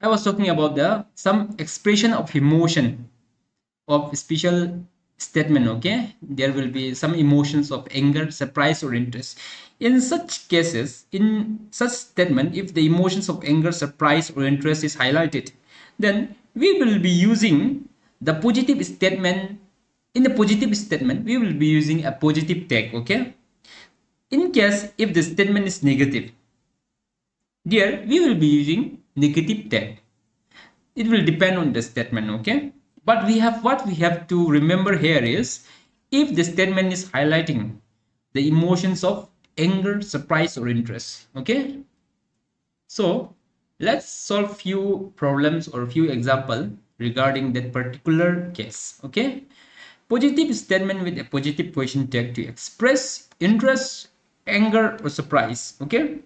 I was talking about the some expression of emotion of special statement. Okay, there will be some emotions of anger, surprise, or interest. In such cases, in such statement, if the emotions of anger, surprise, or interest is highlighted, then we will be using the positive statement. In the positive statement, we will be using a positive tag. Okay, in case if the statement is negative, there we will be using negative tag. It will depend on the statement. Okay, but what we have to remember here is if the statement is highlighting the emotions of anger, surprise, or interest. Okay, so let's solve few problems or few example regarding that particular case. Okay, positive statement with a positive question tag to express interest, anger, or surprise. Okay,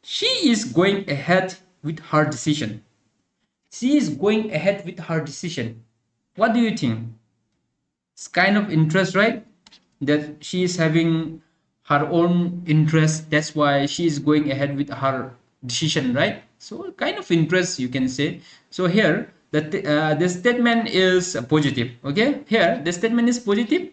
she is going ahead with her decision. She is going ahead with her decision. What do you think? It's kind of interest, right? That she is having her own interest, that's why she is going ahead with her decision, right? So kind of interest you can say. So here the statement is positive. Okay, here the statement is positive.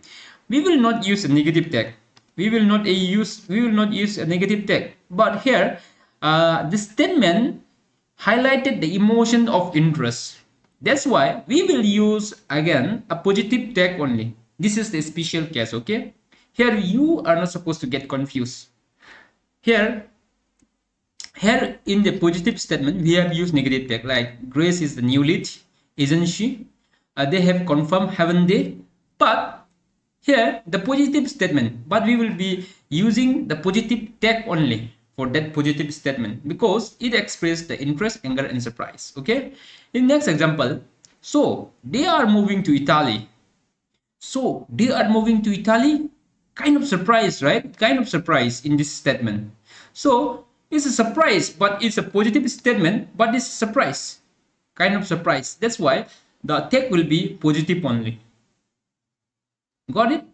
We will not use a negative tag. We will not use a negative tag. But here the statement highlighted the emotion of interest. That's why we will use again a positive tag only. This is the special case. Okay, here you are not supposed to get confused. Here in the positive statement we have used negative tag, like Grace is the new lead, isn't she? They have confirmed, haven't they? But here the positive statement, but we will be using the positive tag only for that positive statement because it expresses the interest, anger, and surprise. Okay, in next example, so they are moving to Italy. So they are moving to Italy. Kind of surprise, right? Kind of surprise in this statement. So it's a surprise, but it's a positive statement, but it's a surprise. Kind of surprise. That's why the tag will be positive only. Got it?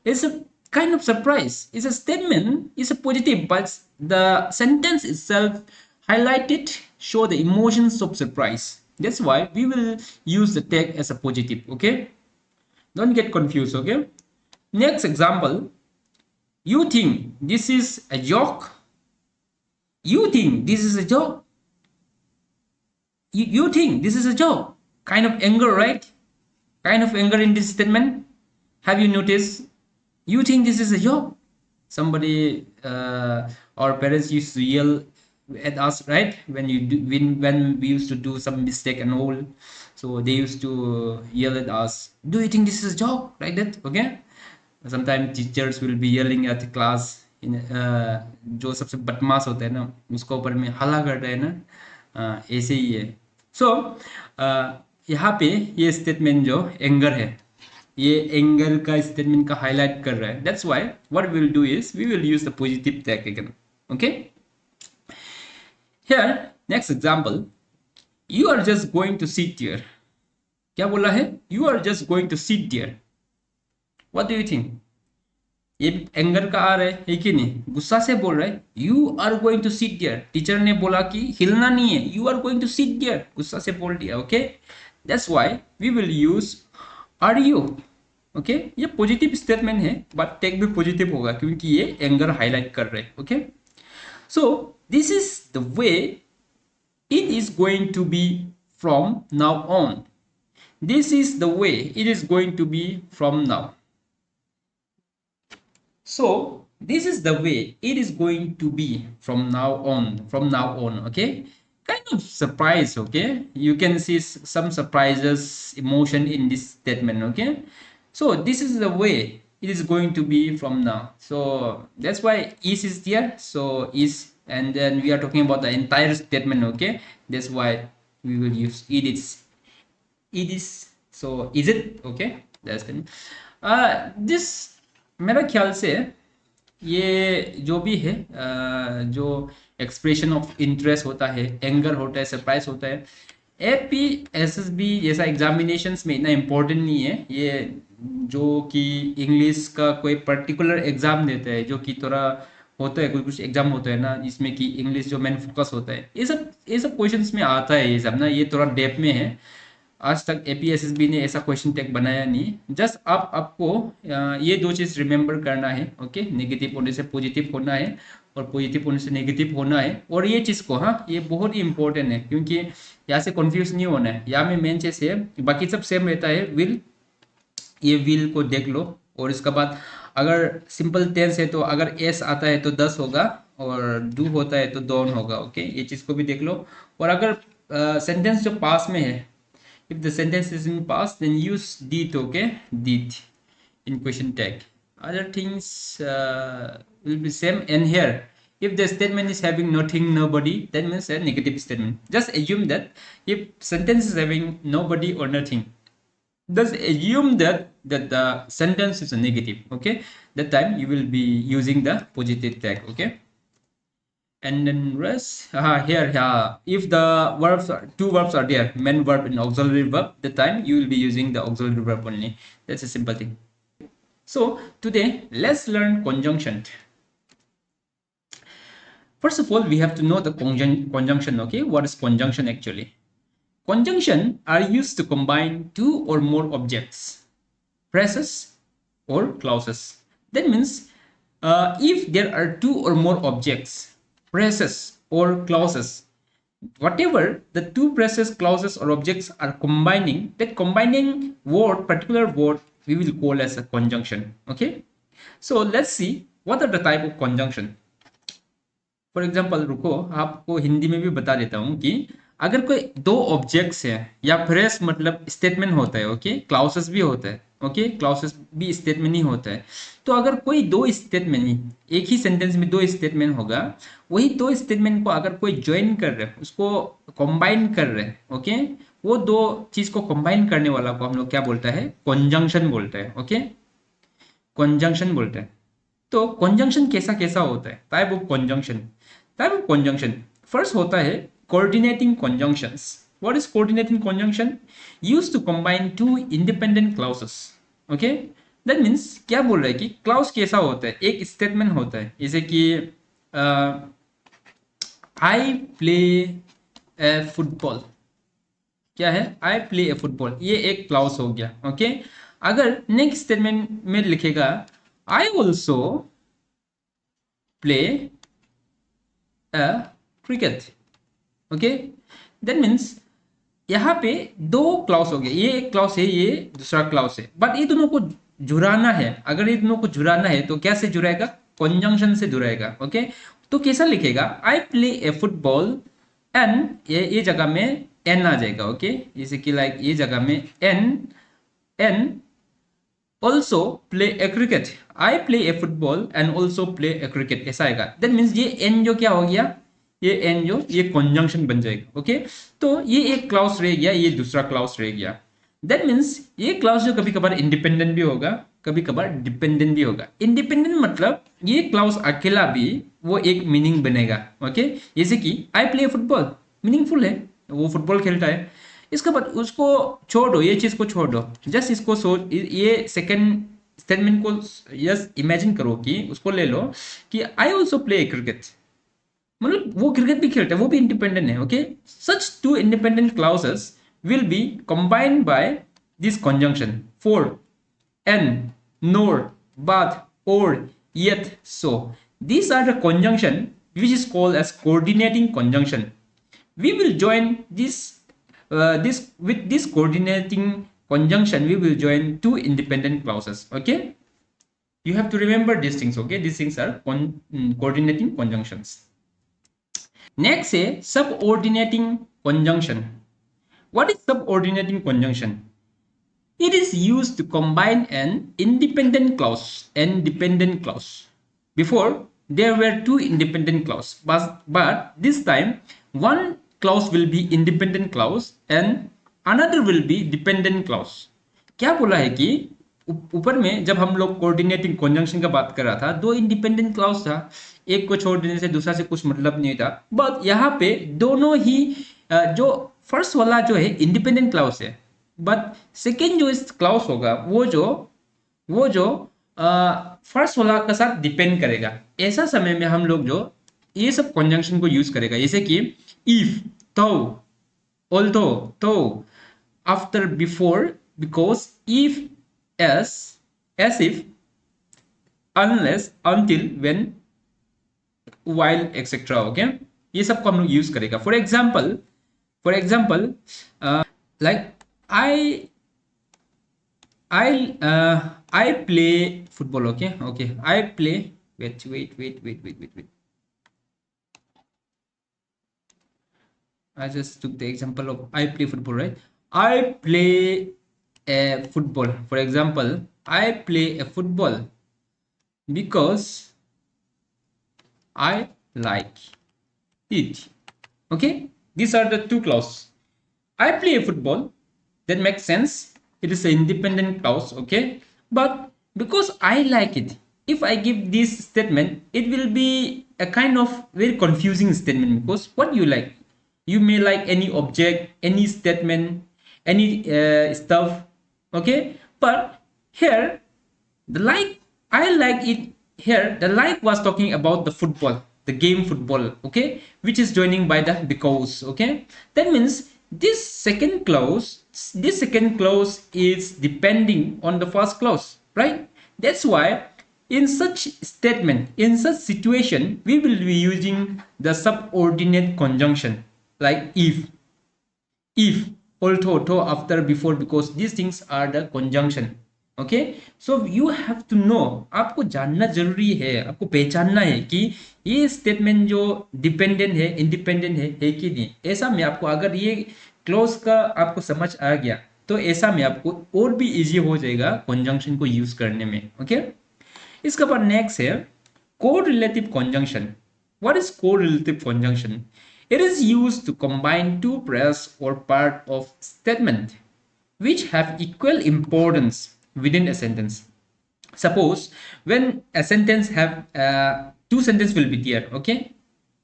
It's a kind of surprise. It's a statement, it's a positive, but the sentence itself highlighted show the emotions of surprise. That's why we will use the tag as a positive. Okay, don't get confused. Okay, next example, you think this is a joke? You think this is a joke? You think this is a joke? Kind of anger, right? Kind of anger in this statement. Have you noticed? You think this is a joke? Somebody, our parents used to yell at us, right? When when we used to do some mistake and all, so they used to yell at us. Do you think this is a joke? Like that, okay? Sometimes teachers will be yelling at the class in जो सबसे बदमाश होता है ना उसको ऊपर में हल्ला कर रहे हैं ना, ऐसे ही है. सो यहाँ पे ये स्टेटमेंट जो एंगर है, ये एंगर का स्टेटमेंट का हाईलाइट कर रहा है. That's why what we will do is we will use the positive tag again. Okay, here next example, you are just going to sit there. क्या बोला है? You are just going to sit there. What do you think? ये anger का आ रहा है कि नहीं? गुस्सा से बोल रहा है. You are going to sit there. Teacher ने बोला कि हिलना नहीं है. You are going to sit there. गुस्सा से बोल दिया. Okay, that's why we will use are you. Okay, ये पॉजिटिव स्टेटमेंट है बट टेक भी पॉजिटिव होगा क्योंकि ये एंगर हाईलाइट कर रहे हैं. Okay, so this is the way it is going to be from now on. This is the way it is going to be from now. So this is the way it is going to be from now on. Okay, kind of surprise. Okay, you can see some surprises emotion in this statement. Okay, so this is the way it is going to be from now. So that's why is there. So is, and then we are talking about the entire statement. Okay, that's why we will use it is. So is it? Okay, that's the this मेरा ख्याल से ये जो भी है, जो expression of interest होता है, एंगर होता है, सरप्राइज होता है, APSSB जैसा एग्जामिनेशंस में इतना इम्पोर्टेंट नहीं है. ये जो कि इंग्लिश का कोई पर्टिकुलर एग्जाम देता है, जो कि थोड़ा होता है, कुछ एग्जाम होता है ना जिसमें कि इंग्लिश जो मेन फोकस होता है, ये सब क्वेश्चंस में आता है. ये सब ना ये थोड़ा डेप्थ में है. आज तक APSSB ने ऐसा क्वेश्चन टैग बनाया नहीं. जस्ट आपको ये दो चीज़ रिमेंबर करना है. ओके, नेगेटिव होने से पॉजिटिव होना है और पॉजिटिव होने से नेगेटिव होना है. और ये चीज़ को, हाँ, ये बहुत ही इंपॉर्टेंट है क्योंकि यहाँ से कंफ्यूज नहीं होना है. यहाँ में मेन चीज़ है, बाकी सब सेम रहता है. विल, ये विल को देख लो. और इसके बाद अगर सिंपल टेंस है तो अगर एस आता है तो 10 होगा और डू होता है तो डोन होगा. ओके, ये चीज़ को भी देख लो. और अगर सेंटेंस जो पास में है, if the sentence is in past then use did. Okay, did in question tag. Other things will be same. And here if the statement is having nothing, nobody, that means a negative statement. Just assume that if sentence is having nobody or nothing, just assume that the sentence is a negative. Okay, that time you will be using the positive tag. Okay, and then rest here if the verbs are, two verbs are there, main verb and auxiliary verb, the time you will be using the auxiliary verb only. That's a simple thing. So today let's learn conjunction. First of all, we have to know the conjunction. Okay, what is conjunction actually? Conjunction are used to combine two or more objects, phrases or clauses. That means if there are two or more objects, phrases or clauses, whatever the two phrases, clauses or objects are combining, that combining word, particular word, we will call as a conjunction. Okay, so let's see what are the type of conjunction. For example, रुको, आपको हिंदी में भी बता देता हूँ कि अगर कोई दो ऑब्जेक्ट्स है या फ्रेज मतलब स्टेटमेंट होता है. ओके, क्लाउसेस भी होता है. ओके, क्लाउसेस भी स्टेटमेंट ही होता है. तो अगर कोई दो स्टेटमेंट, एक ही सेंटेंस में दो स्टेटमेंट होगा, वही दो स्टेटमेंट को अगर कोई ज्वाइन कर रहे हैं, उसको कंबाइन कर रहे हैं, ओके, वो दो चीज को कंबाइन करने वाला को हम लोग क्या बोलता है? कंजंक्शन बोलते हैं. ओके, कंजंक्शन बोलते हैं. तो कंजंक्शन कैसा कैसा होता है? Type of conjunction. फर्स्ट होता है coordinating conjunctions. What is coordinating conjunction? Used to combine two independent clauses. Okay, that means क्या बोल रहा है कि क्लाउस कैसा होता है? एक स्टेटमेंट होता है, जैसे कि I play फुटबॉल. क्या है, आई प्ले ए फुटबॉल, ये एक क्लाउज हो गया। ओके, अगर नेक्स्ट स्टेटमेंट में लिखेगा I also play a cricket. Okay, that means यहाँ पे दो क्लाउस हो गए, ये एक क्लाउस है, ये दूसरा क्लाउस है, बट ये दोनों को जुड़ाना है। अगर ये दोनों को जुड़ाना है तो कैसे जुड़ाएगा, कंजंक्शन से जुड़ाएगा। ओके, तो कैसा लिखेगा, आई प्ले ए फुटबॉल एंड ये जगह में एन आ जाएगा। ओके, जैसे कि लाइक ये जगह में and and also play a cricket, I play a football and also play a cricket, ऐसा आएगा। दैट मीन्स ये एन जो क्या हो गया, ये एन जो ये कॉन्जंक्शन बन जाएगा। ओके, तो ये एक क्लाउस रह गया, ये दूसरा क्लाउस रह गया। दैट मीन्स ये क्लाउस जो कभी कभार इंडिपेंडेंट भी होगा, कभी कभार डिपेंडेंट भी होगा। इंडिपेंडेंट मतलब ये क्लाउस अकेला भी वो एक मीनिंग बनेगा। ओके, जैसे कि आई प्ले फुटबॉल, मीनिंगफुल है, वो फुटबॉल खेलता है। इसके बाद उसको छोड़ दो, ये चीज को छोड़ दो, जस्ट इसको सोच, ये सेकंड स्टेटमेंट को यस इमेजिन करो कि उसको ले लो कि आई ऑल्सो प्ले क्रिकेट, मतलब वो क्रिकेट भी खेलता है, वो भी इंडिपेंडेंट है। Okay, such two independent clauses will be combined by this conjunction for and nor but or yet so, these are the conjunction which is called as coordinating conjunction. We will join this with this coordinating conjunction, we will join two independent clauses. Okay, you have to remember these things. Okay, these things are coordinating conjunctions. Next है subordinating conjunction. What is subordinating conjunction? It is used to combine an independent clause and dependent clause. Before, there were two independent clauses, but this time one clause will be independent clause and another will be dependent clause. क्या बोला है कि ऊपर में जब हम लोग coordinating कॉन्जंक्शन का बात कर रहा था, दो इंडिपेंडेंट क्लाउज था, एक को छोड़ देने से दूसरा से कुछ मतलब नहीं था, बट यहाँ पे दोनों ही जो फर्स्ट वाला जो है इंडिपेंडेंट क्लाउज है, बट सेकेंड जो इस क्लाउज होगा वो जो फर्स्ट वाला का साथ डिपेंड करेगा। ऐसा समय में हम लोग जो ये सब कॉन्जंक्शन को यूज करेगा, जैसे कि इफ, तो, ऑल्दो, तो, after, before, because, if, as if, unless, until, when, while, etc. Okay, ये सब को हम लोग यूज करेगा। For example like I play football. Okay, I play, wait, I just took the example of I play football, right? I play a football. For example, I play a football because I like it. Okay, these are the two clauses. I play a football, that makes sense, it is an independent clause. Okay, but because I like it, if I give this statement, it will be a kind of very confusing statement, because what you like, you may like any object, any statement, any stuff. Okay, but here the like, I like it, here the like was talking about the football, the game football. Okay, which is joining by the because. Okay, that means this second clause is depending on the first clause, right? That's why in such statement, in such situation, we will be using the subordinate conjunction like if, although, to, after, before, because these things are the conjunction. Okay, so you have to know, आपको जानना जरूरी है, आपको पहचानना है कि ये statement जो डिपेंडेंट है, इंडिपेंडेंट है कि नहीं। ऐसा में आपको अगर ये क्लोज का आपको समझ आ गया तो ऐसा में आपको और भी इजी हो जाएगा कॉन्जंक्शन को यूज करने में। ओके, इसके बाद नेक्स्ट है correlative conjunction. What is correlative conjunction? It is used to combine two phrase और part of statement which have equal importance within a sentence. Suppose when a sentence have two sentences will be there. Okay,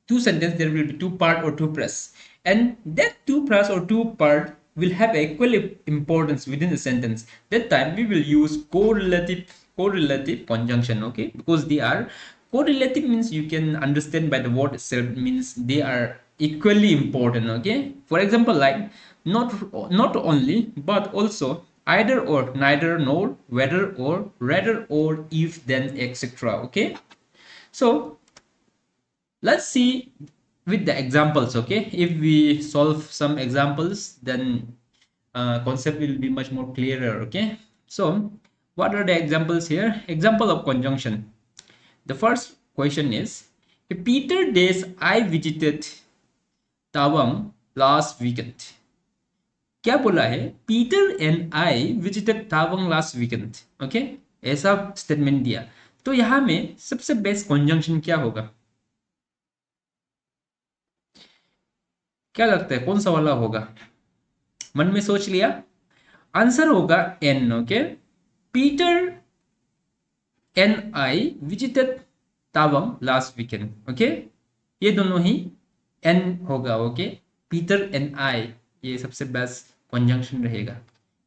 two sentences, there will be two part or two phrase, and that two phrase or two part will have equal importance within the sentence. That time we will use correlative conjunction. Okay, because they are correlative, means you can understand by the word itself, means they are equally important. Okay, for example, like not only but also either or, neither nor, whether or, rather or, if then, etc. Okay, so let's see with the examples. Okay, if we solve some examples, then concept will be much more clearer. Okay, so what are the examples here? Example of conjunction. The first question is, Peter days I visited Tawang last weekend. क्या बोला है? Peter and I visited Tawang last weekend. Okay, ऐसा statement दिया. तो यहां में सबसे best कॉन्जंक्शन क्या होगा? क्या लगता है कौन सा वाला होगा? मन में सोच लिया? आंसर होगा and. Okay, Peter and I visited Tawang last weekend. Okay, ये दोनों ही एन होगा. ओके, पीटर एंड आई, ये सबसे बेस्ट कॉन्जंक्शन रहेगा.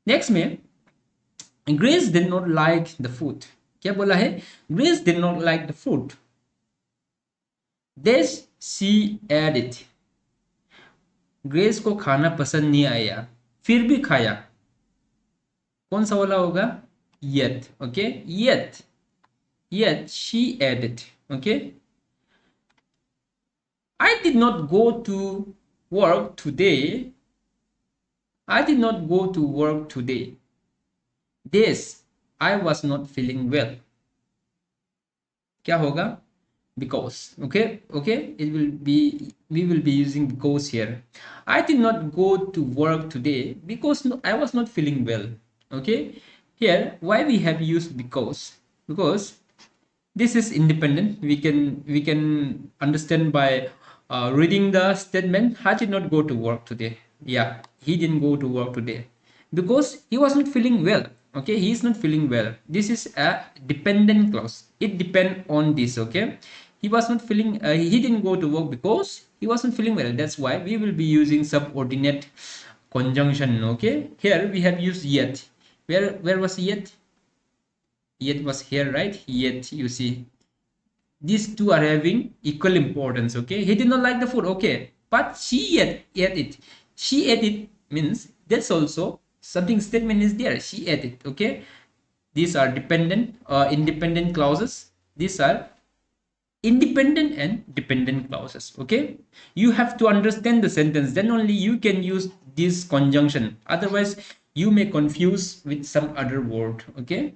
नेक्स्ट में, Grace did not like the food. क्या बोला है? Grace did not like the food. Dash she ate it. Grace को खाना पसंद नहीं आया, फिर भी खाया. कौन सा वाला होगा? Yet. Okay, yet she added. Okay, I did not go to work today. I did not go to work today. This, I was not feeling well. क्या होगा? Because. Okay, it will be, we will be using because here. I did not go to work today because I was not feeling well. Okay, here why we have used because? Because this is independent. We can understand by reading the statement. I did not go to work today. Yeah, he didn't go to work today because he was not feeling well. Okay, he is not feeling well. This is a dependent clause. It depends on this. Okay, he was not feeling, he didn't go to work because he wasn't feeling well. That's why we will be using subordinate conjunction. Okay, here we have used yet. Where was yet? Yet was here, right? Yet, you see, these two are having equal importance. Okay, he did not like the food. Okay, but she ate it. She ate it means that's also something statement is there. She ate it. Okay, these are dependent independent clauses. These are independent and dependent clauses. Okay, you have to understand the sentence, then only you can use this conjunction. Otherwise you may confuse with some other word. Okay,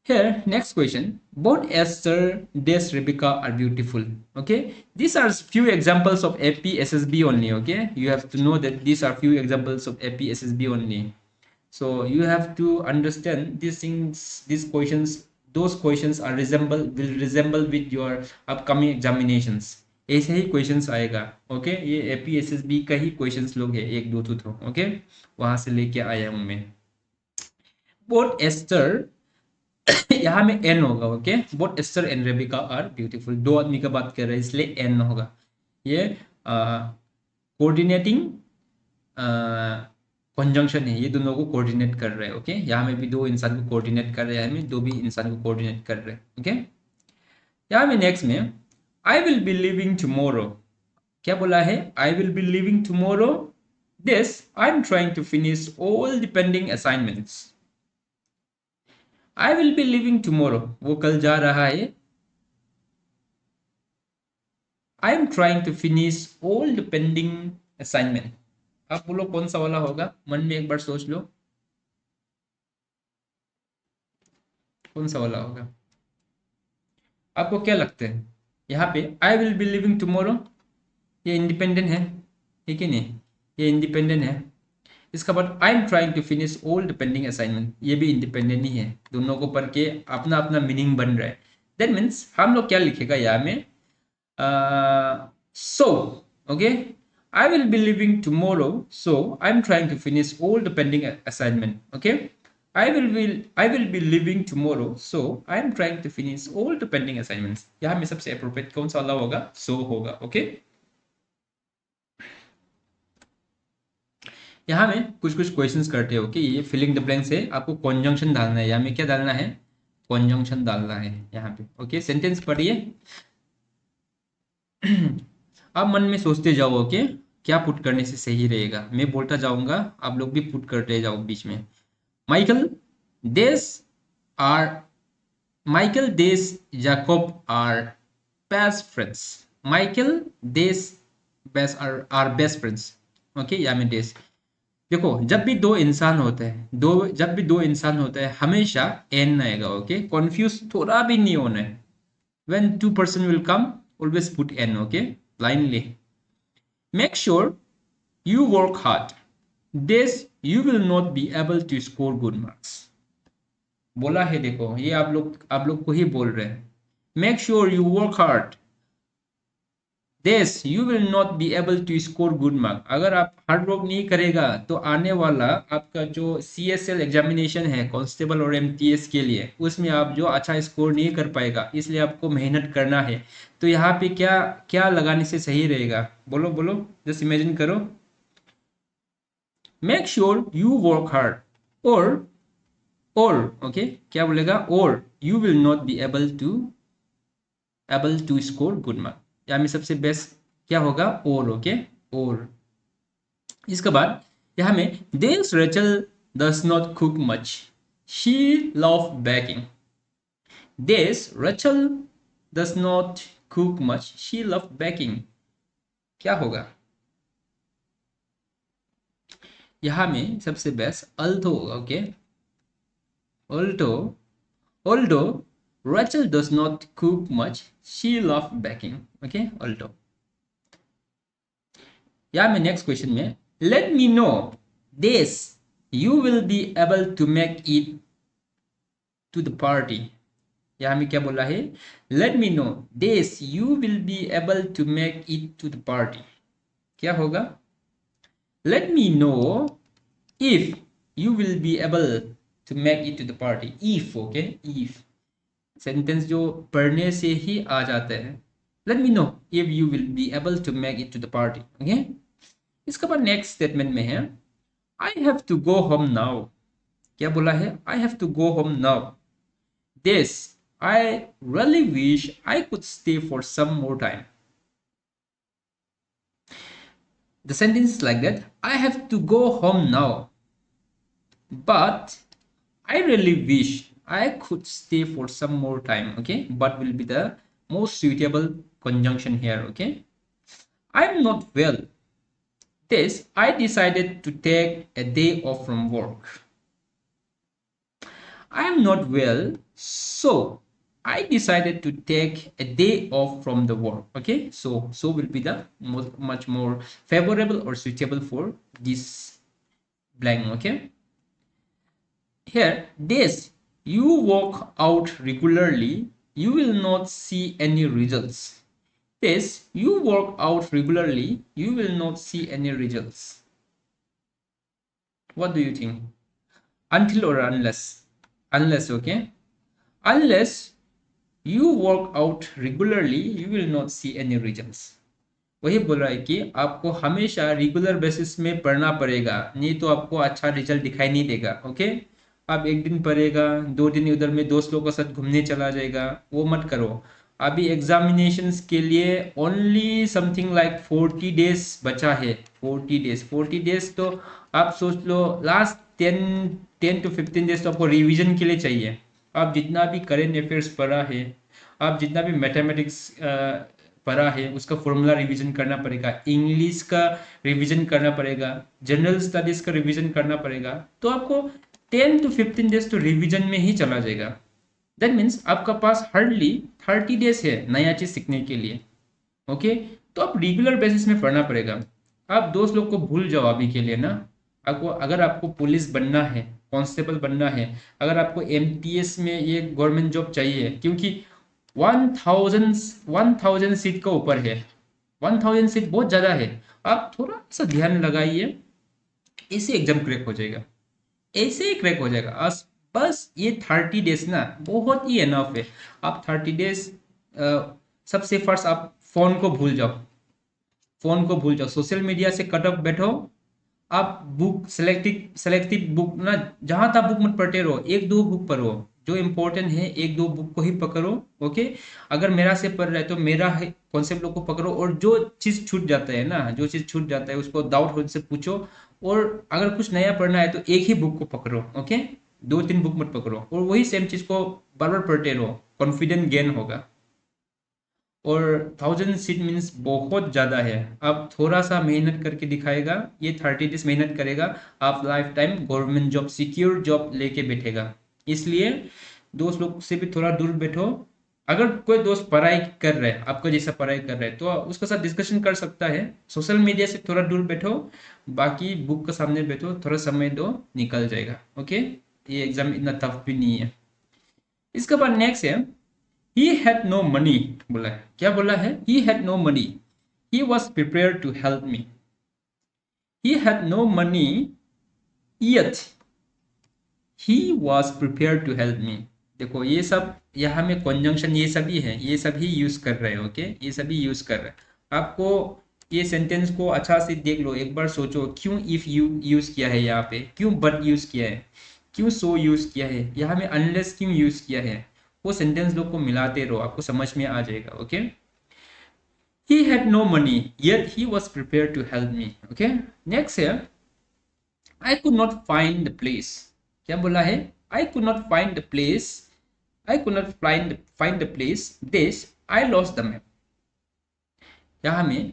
here, next question. Both Esther, Des, Rebecca are beautiful. Okay, these are few examples of APSSB only. Okay, you have to know that these are few examples of APSSB only. So you have to understand these things, these questions. Those questions are will resemble with your upcoming examinations. ऐसे ही questions आएगा. Okay, ये APSSB का ही questions लोग है, एक दो तो. Okay, वहां से लेके आया हूं मैं. Both Esther, यहाँ में एन होगा. Okay, both Esther and Rebecca are beautiful. दो आदमी का बात कर रहे हैं इसलिए एन होगा. ये कोऑर्डिनेटिंग कंजंक्शन है, ये दोनों को कोऑर्डिनेट कर रहे हैं. ओके, यहाँ में भी दो इंसान को कोऑर्डिनेट कर रहे हैं, दो भी इंसान को कोऑर्डिनेट कर रहे हैं. ओके, यहाँ में नेक्स्ट में, I will be living tomorrow. क्या बोला है? I will be living tomorrow. This, I am trying to finish all the pending assignments. I will be leaving tomorrow. वो कल जा रहा है. I am trying to finish all the pending assignment. आप बोलो कौन सा वाला होगा? मन में एक बार सोच लो, कौन सा वाला होगा? आपको क्या लगता है? यहाँ पे I will be leaving tomorrow, ये इंडिपेंडेंट है, ठीक है नहीं? ये इंडिपेंडेंट है. इसका बाद I am trying to finish all the pending assignment, ये भी इंडिपेंडेंट ही है. दोनों को पढ़ के अपना अपना मीनिंग बन रहा है. दैट मीन्स हम लोग क्या लिखेगा यहाँ में? So. Okay, I will be living tomorrow, so I am trying to finish all the pending assignment. Okay, I will be living tomorrow, so I am trying to finish all the pending assignments. यहाँ में सबसे appropriate कौन सा वाला होगा? सो होगा. Okay, यहाँ में कुछ क्वेश्चंस करते हो कि ये फिलिंग द ब्लैंक्स है, आपको कॉन्जंक्शन डालना है. यहाँ में क्या डालना है? कॉन्जंक्शन डालना है यहाँ पे. ओके, सेंटेंस पढ़िए. आप मन में सोचते जाओ. ओके, क्या पुट करने से सही रहेगा? मैं बोलता जाऊंगा, आप लोग भी पुट करते जाओ बीच में। Michael dash are Michael dash Jacob are best friends. Michael dash best are best friends. Okay, या मैं देस। देखो, जब भी दो इंसान होते हैं, जब भी दो इंसान होते हैं, हमेशा एन आएगा। ओके, कॉन्फ्यूज थोड़ा भी नहीं होना है। when two person will come, always put n, okay, blindly. Make sure you work hard, this you will not be able to score good marks। बोला है, देखो ये आप लोग को ही बोल रहे हैं। Make sure you work hard, this you will not be able to score good mark। अगर आप हार्ड वर्क नहीं करेगा तो आने वाला आपका जो CSL एग्जामिनेशन है कांस्टेबल और MTS के लिए, उसमें आप जो अच्छा स्कोर नहीं कर पाएगा, इसलिए आपको मेहनत करना है। तो यहाँ पे क्या क्या लगाने से सही रहेगा? बोलो बोलो, जस्ट इमेजिन करो। Make sure you work hard और ओके, क्या बोलेगा? और you will not be able to score good mark. या में सबसे बेस्ट क्या होगा? और। ओके, और। इसके बाद यहाँ में this Rachel does not cook much, she love baking. This Rachel does not cook much, she love baking. क्या होगा? यहाँ में सबसे बेस्ट अल्टो होगा। Okay, although. Although Rachel does not cook much, she loves baking। Okay, although. या मैं next question में let me know this you will be able to make it to the party. यहाँ में क्या बोला है? Let me know this you will be able to make it to the party. क्या होगा? Let me know if you will be able to make it to the party. If, okay, if sentence जो पढ़ने से ही आ जाते हैं। Let me know if you will be able to make it to the party. Okay, इसके बाद next statement में है I have to go home now. क्या बोला है? I have to go home now, this I really wish I could stay for some more time. The sentence is like that, I have to go home now but I really wish I could stay for some more time। Okay, but will be the most suitable conjunction here। Okay, I'm not well, this I decided to take a day off from work। I'm not well, so I decided to take a day off from the work। Okay, so will be the much more favorable or suitable for this blank। Okay, here this you work out regularly, you will not see any results। this you work out regularly, you will not see any results। what do you think? Until or unless? Unless, okay, unless you work out regularly, you will not see any results। वही बोल रहा है कि आपको हमेशा regular basis में पढ़ना पड़ेगा, नहीं तो आपको अच्छा रिजल्ट दिखाई नहीं देगा। ओके, आप एक दिन पढ़ेगा, 2 दिन उधर में दोस्त लोगों के साथ घूमने चला जाएगा, वो मत करो। अभी एग्जामिनेशंस के लिए ओनली समथिंग लाइक 40 डेज बचा है। 40 डेज तो आप सोच लो, लास्ट 10 to 15 डेज तो आपको रिवीजन के लिए चाहिए। आप जितना भी करेंट अफेयर्स पढ़ा है, आप जितना भी मैथमेटिक्स पढ़ा है, उसका फॉर्मूला रिवीजन करना पड़ेगा, इंग्लिश का रिवीजन करना पड़ेगा, जनरल स्टडीज का रिवीजन करना पड़ेगा। तो आपको 10 to 15 डेज तो रिवीजन में ही चला जाएगा। दैट मीन्स आपका पास हार्डली 30 डेज है नया चीज सीखने के लिए। ओके, तो आप रेगुलर बेसिस में पढ़ना पड़ेगा। आप दोस्त लोग को भूल जाओ अभी के लिए ना। आपको अगर आपको पुलिस बनना है, कांस्टेबल बनना है, अगर आपको MTS में ये गवर्नमेंट जॉब चाहिए, क्योंकि 1000 सीट का ऊपर है, 1000 सीट बहुत ज़्यादा है। आप थोड़ा सा ध्यान लगाइए, ऐसे एग्जाम क्रैक हो जाएगा, ऐसे ही क्रैक हो जाएगा। बस ये 30 डेज ना बहुत ही एनफ है। आप 30 डेज सबसे फर्स्ट आप फोन को भूल जाओ, फोन को भूल जाओ, सोशल मीडिया से कट ऑफ बैठो। आप बुक सेलेक्टिव बुक ना, जहां तक बुक मत पढ़ते रहो, 1-2 बुक पढ़ो, जो इम्पोर्टेंट है एक दो बुक को ही पकड़ो। ओके, अगर मेरा से पढ़ रहा है तो मेरा कॉन्सेप्ट लोग को पकड़ो, और जो चीज़ छूट जाता है ना, जो चीज़ छूट जाता है उसको डाउट हो से पूछो। और अगर कुछ नया पढ़ना है तो एक ही बुक को पकड़ो। ओके, दो तीन बुक मत पकड़ो, और वही सेम चीज़ को बार बार पढ़ते रहो, कॉन्फिडेंस गेन होगा। और 1000 सीट मीन्स बहुत ज़्यादा है। आप थोड़ा सा मेहनत करके दिखाएगा, ये 30 डेज मेहनत करेगा, आप life time government job, secure job लेके बैठेगा। इसलिए दोस्त लोग से भी थोड़ा दूर बैठो। अगर कोई दोस्त पढ़ाई कर रहा है, आपको जैसा पढ़ाई कर रहा है, तो उसके साथ डिस्कशन कर सकता है। सोशल मीडिया से थोड़ा दूर बैठो, बाकी बुक के सामने बैठो, थोड़ा समय दो, निकल जाएगा। ओके, ये एग्जाम इतना टफ भी नहीं है। इसके बाद नेक्स्ट है, he had no money। बोला है, क्या बोला है? he had no money, he was prepared to help me। he had no money yet he was prepared to help me। देखो ये सब यहाँ में conjunction ये सभी है, ये सभी यूज कर रहे हैं। ओके, ये सभी यूज कर रहे हैं। आपको ये सेंटेंस को अच्छा से देख लो, एक बार सोचो क्यों इफ यू यूज किया है यहाँ पे, क्यों बट यूज किया है, क्यों सो यूज किया है, यहाँ में अनलेस क्यों यूज किया है। वो सेंटेंस लोग को मिलाते रहो, आपको समझ में आ जाएगा। Okay, he had no money yet he was prepared to help me। Okay, next है, I could not find the place। क्या बोला है? I could not find the place, I could not find the place this I lost the map। यहाँ में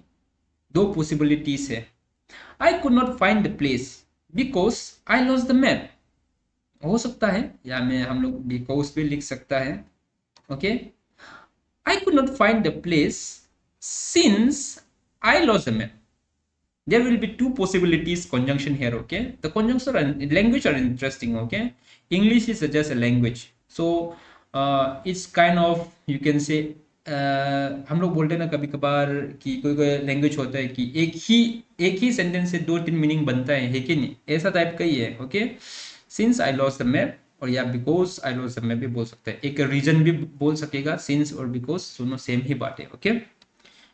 दो possibilities है। I could not find the place because I lost the map। हो सकता है या में हम लोग because भी लिख सकता है। Okay, I could not find the place since I lost the map। There will be two possibilities conjunction here। Okay, the conjunction and language are interesting। Okay, English is just a language, so it's kind of you can say हम लोग बोलते हैं ना कभी कभार कि कोई कोई लैंग्वेज होता है कि एक ही सेंटेंस से दो तीन मीनिंग बनता है कि नहीं, ऐसा टाइप का ही है। Okay, since I lost the map, और या because I lost the map भी बोल सकते हैं, एक रीजन भी बोल सकेगा, सिंस और बिकॉज दोनों सेम ही बात है। ओके,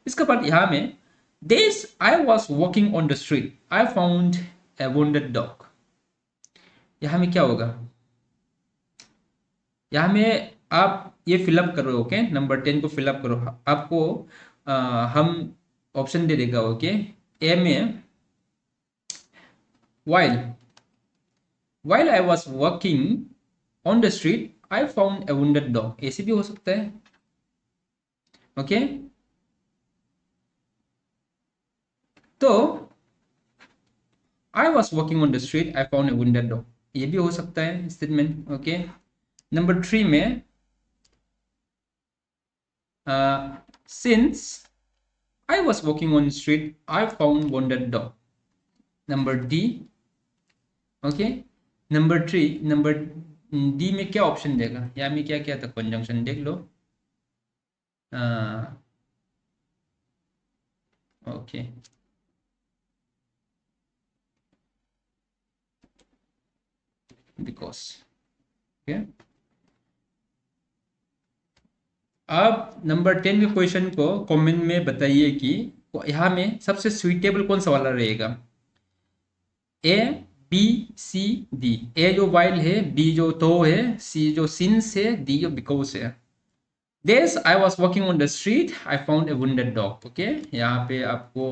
इसके बाद यहाँ में this I was walking on the street I found a wounded dog। यहाँ में क्या होगा? यहाँ में आप ये फिलअप करो। ओके, नंबर 10 को फिलअप करो। आपको हम ऑप्शन दे देगा। ओके, ए में while I was walking on the street I found a wounded dog, ऐसे भी हो सकता है। ओके, तो I was walking on the street I found a wounded dog, ये भी हो सकता है स्टेटमेंट। ओके, नंबर 3 में since I was walking on the street I found wounded dog, number D. Okay, number 3, number D में क्या option देगा? या में क्या क्या था कंजंक्शन देख लो। Okay, because. ओके, आप नंबर 10 के क्वेश्चन को कमेंट में बताइए कि यहाँ में सबसे सुइटेबल कौन सा वाला रहेगा। ए, बी, सी, डी। ए जो वाइल है, बी जो तो है, सी जो सिंस है, डी जो बिकॉज है। This I was walking on the street I found a wounded dog। Okay, यहाँ पे आपको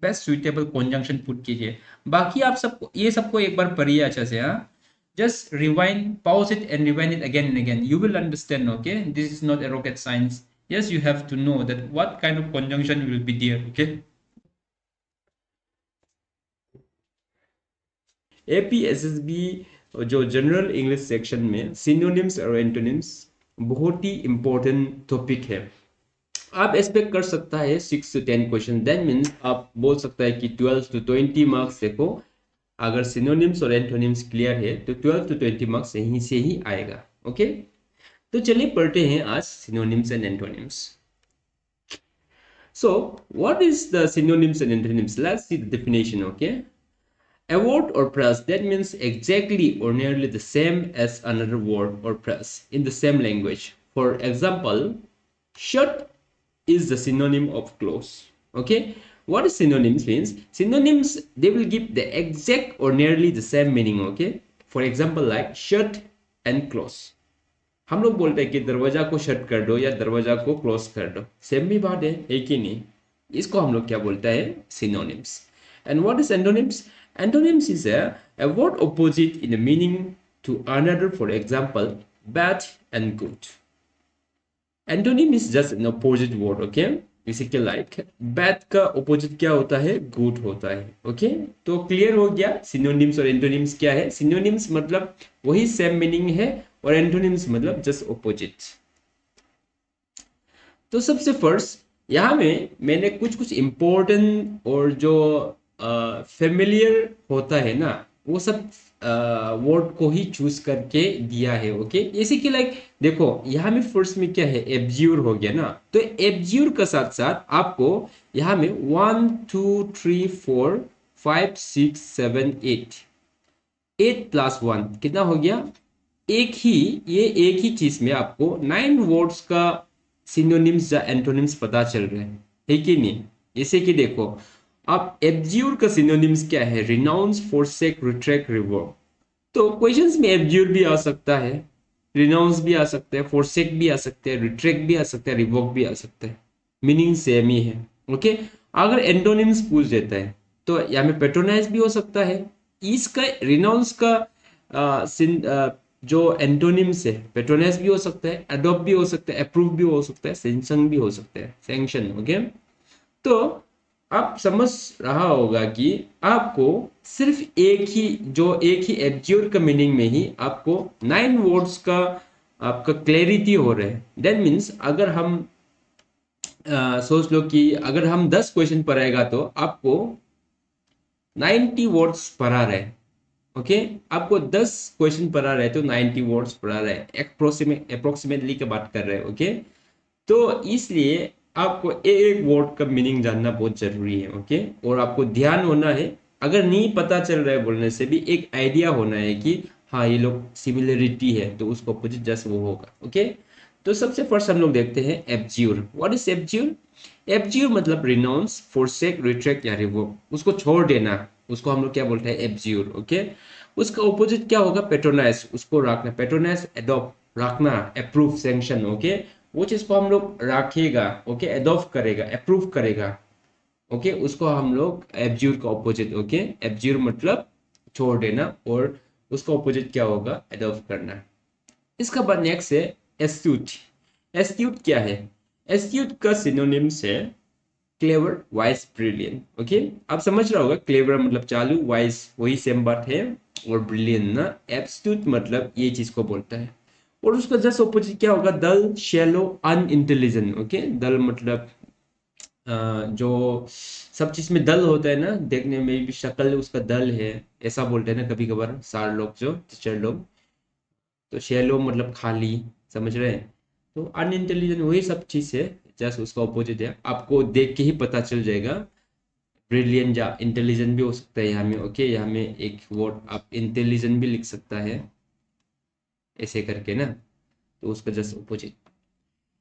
बेस्ट सुइटेबल कॉन्जंक्शन पुट कीजिए। बाकी आप सबको ये सबको एक बार पढ़िए अच्छा से। हाँ, just rewind, pause it and rewind it again and again, you will understand। Okay, this is not a rocket science। Yes, you have to know that what kind of conjunction will be there। Okay, APSSB जो general English section में synonyms और antonyms बहुत ही important topic है। आप expect कर सकता है 6 to 10 question, that means आप बोल सकता है कि 12 to 20 मार्क्स देखो। अगर सिनोनिम्स और एंटोनिम्स क्लियर है तो 12 to 20 मार्क्स यहीं से ही आएगा। ओके, तो चलिए पढ़ते हैं आज synonyms and antonyms. So what is the synonyms and antonyms? Let's see the definition। Okay, a word or phrase that means exactly or nearly the same as another word or phrase in the same language। For example, short is the synonym of close। Okay, what is synonyms means? Synonyms, they will give the exact or nearly the same meaning। Okay, for example like short and close। हम लोग बोलते हैं कि दरवाजा को shut कर दो या दरवाजा को क्लोज कर दो, सेम भी बात है, एक ही नहीं। इसको हम लोग क्या बोलते हैं, synonyms. And what is antonyms? Antonyms is a word opposite in the meaning to another, for example bad and good. Antonym is just an opposite word, okay? Basically like bad का opposite क्या होता है, good होता है, okay? तो clear हो गया synonyms और antonyms क्या है। synonyms मतलब वही same meaning है और antonyms मतलब just opposite। तो सबसे फर्स्ट यहाँ में मैंने कुछ कुछ इम्पोर्टेंट और जो फेमिलियर होता है ना, वो सब वर्ड को ही चूज करके दिया है, ओके? जैसे कि लाइक देखो यहाँ में फर्स्ट में क्या है, एब्ज्यूर हो गया ना, तो एब्ज्यूर का साथ साथ आपको यहाँ में 1 2 3 4 5 6 7 8 8 प्लस 1 कितना हो गया, एक ही, ये एक ही चीज में आपको 9 वर्ड्स का सिनोनिम्स या एंटोनिम्स पता चल रहे हैं, है कि नहीं? जैसे कि देखो आप एब्ज्यूर का सिनोनिम्स क्या है, रिनाउंस, फोरसेक, रिट्रैक्ट, रिवोक। तो क्वेश्चंस में एब्ज्यूर भी आ सकता है, रिनाउंस भी आ सकता है, फोरसेक भी आ सकता है, रिट्रैक्ट भी आ सकता है, रिवोक भी आ सकता है, मीनिंग सेम ही है, ओके? अगर एंटोनिम्स पूछ देता है तो यहाँ में पेट्रोनाइज भी हो सकता है। इसका रिनाउंस का जो एंटोनिम्स है, पेट्रोनाइज भी हो सकता है, अडॉप्ट भी हो सकता है, अप्रूव भी हो सकता है, सैंक्शन भी हो सकता है, सैंक्शन, ओके? तो आप समझ रहा होगा कि आपको सिर्फ एक ही एब्ज्यूर का मीनिंग में ही आपको 9 वर्ड्स का आपका क्लैरिटी हो रहा है। दैट मीन्स अगर हम सोच लो कि अगर हम 10 क्वेश्चन पढ़ाएगा तो आपको 90 वर्ड्स पढ़ा रहे, ओके? आपको 10 क्वेश्चन पढ़ा रहे तो 90 वर्ड्स पढ़ा रहे, अप्रोक्सीमेटली की बात कर रहे हैं, ओके? तो इसलिए आपको एक वर्ड का मीनिंग जानना बहुत जरूरी है, ओके? और आपको ध्यान होना है, अगर नहीं पता चल रहा है बोलने से भी एक आइडिया होना है कि हाँ ये लोग सिमिलरिटी है, तो उसको अपोजिट जस्ट वो होगा, ओके? तो सबसे फर्स्ट हम लोग देखते हैं एब्ज्यूर। What is एब्ज्यूर? एब्ज्यूर मतलब रिनाउंस, फोरसेक, रिट्रैक्ट या रिवोक, उसको छोड़ देना, उसको हम लोग क्या बोलते हैं, एब्ज्यूर, ओके? उसका ऑपोजिट क्या होगा, पेट्रोनाइज, उसको रखना, पेट्रोनाइज, एडॉप्ट, रखना, अप्रूव, सैंक्शन, ओके? वो चीज को हम लोग रखेगा, ओके? एडॉप्ट करेगा, अप्रूव करेगा, ओके? उसको हम लोग एब्ज्यूर का ऑपोजिट, ओके? एब्ज्यूर मतलब छोड़ देना और उसका ऑपोजिट क्या होगा, एडॉप्ट करना। इसका बाद नेक्स्ट है एस्ट्यूट। एस्ट्यूट क्या है? एस्ट्यूट का सिनोनिम्स है क्लेवर, वाइज, ब्रिलियंट, ओके? आप समझ रहा होगा, क्लेवर मतलब चालू, वाइज वही सेम बात है, और ब्रिलियंट ना, एब्स्ट्यूट मतलब ये चीज को बोलता है। और उसका जस्ट ऑपोजिट क्या होगा, डल, शैलो, अनइंटेलिजेंट, ओके? डल मतलब जो सब चीज में दल होता है ना, देखने में भी शक्ल उसका दल है, ऐसा बोलते हैं ना कभी कभार सार लोग, जो टीचर लोग। तो शैलो मतलब खाली, समझ रहे हैं? तो अनइंटेलिजेंट वही सब चीज है, जस्ट उसका ऑपोजिट है, आपको देख के ही पता चल जाएगा। ब्रिलियंट या इंटेलिजेंट भी हो सकता है यहाँ में, ओके? यहाँ में एक वर्ड आप इंटेलिजेंट भी लिख सकता है, ऐसे करके ना, तो उसका जस्ट ऑपोजिट।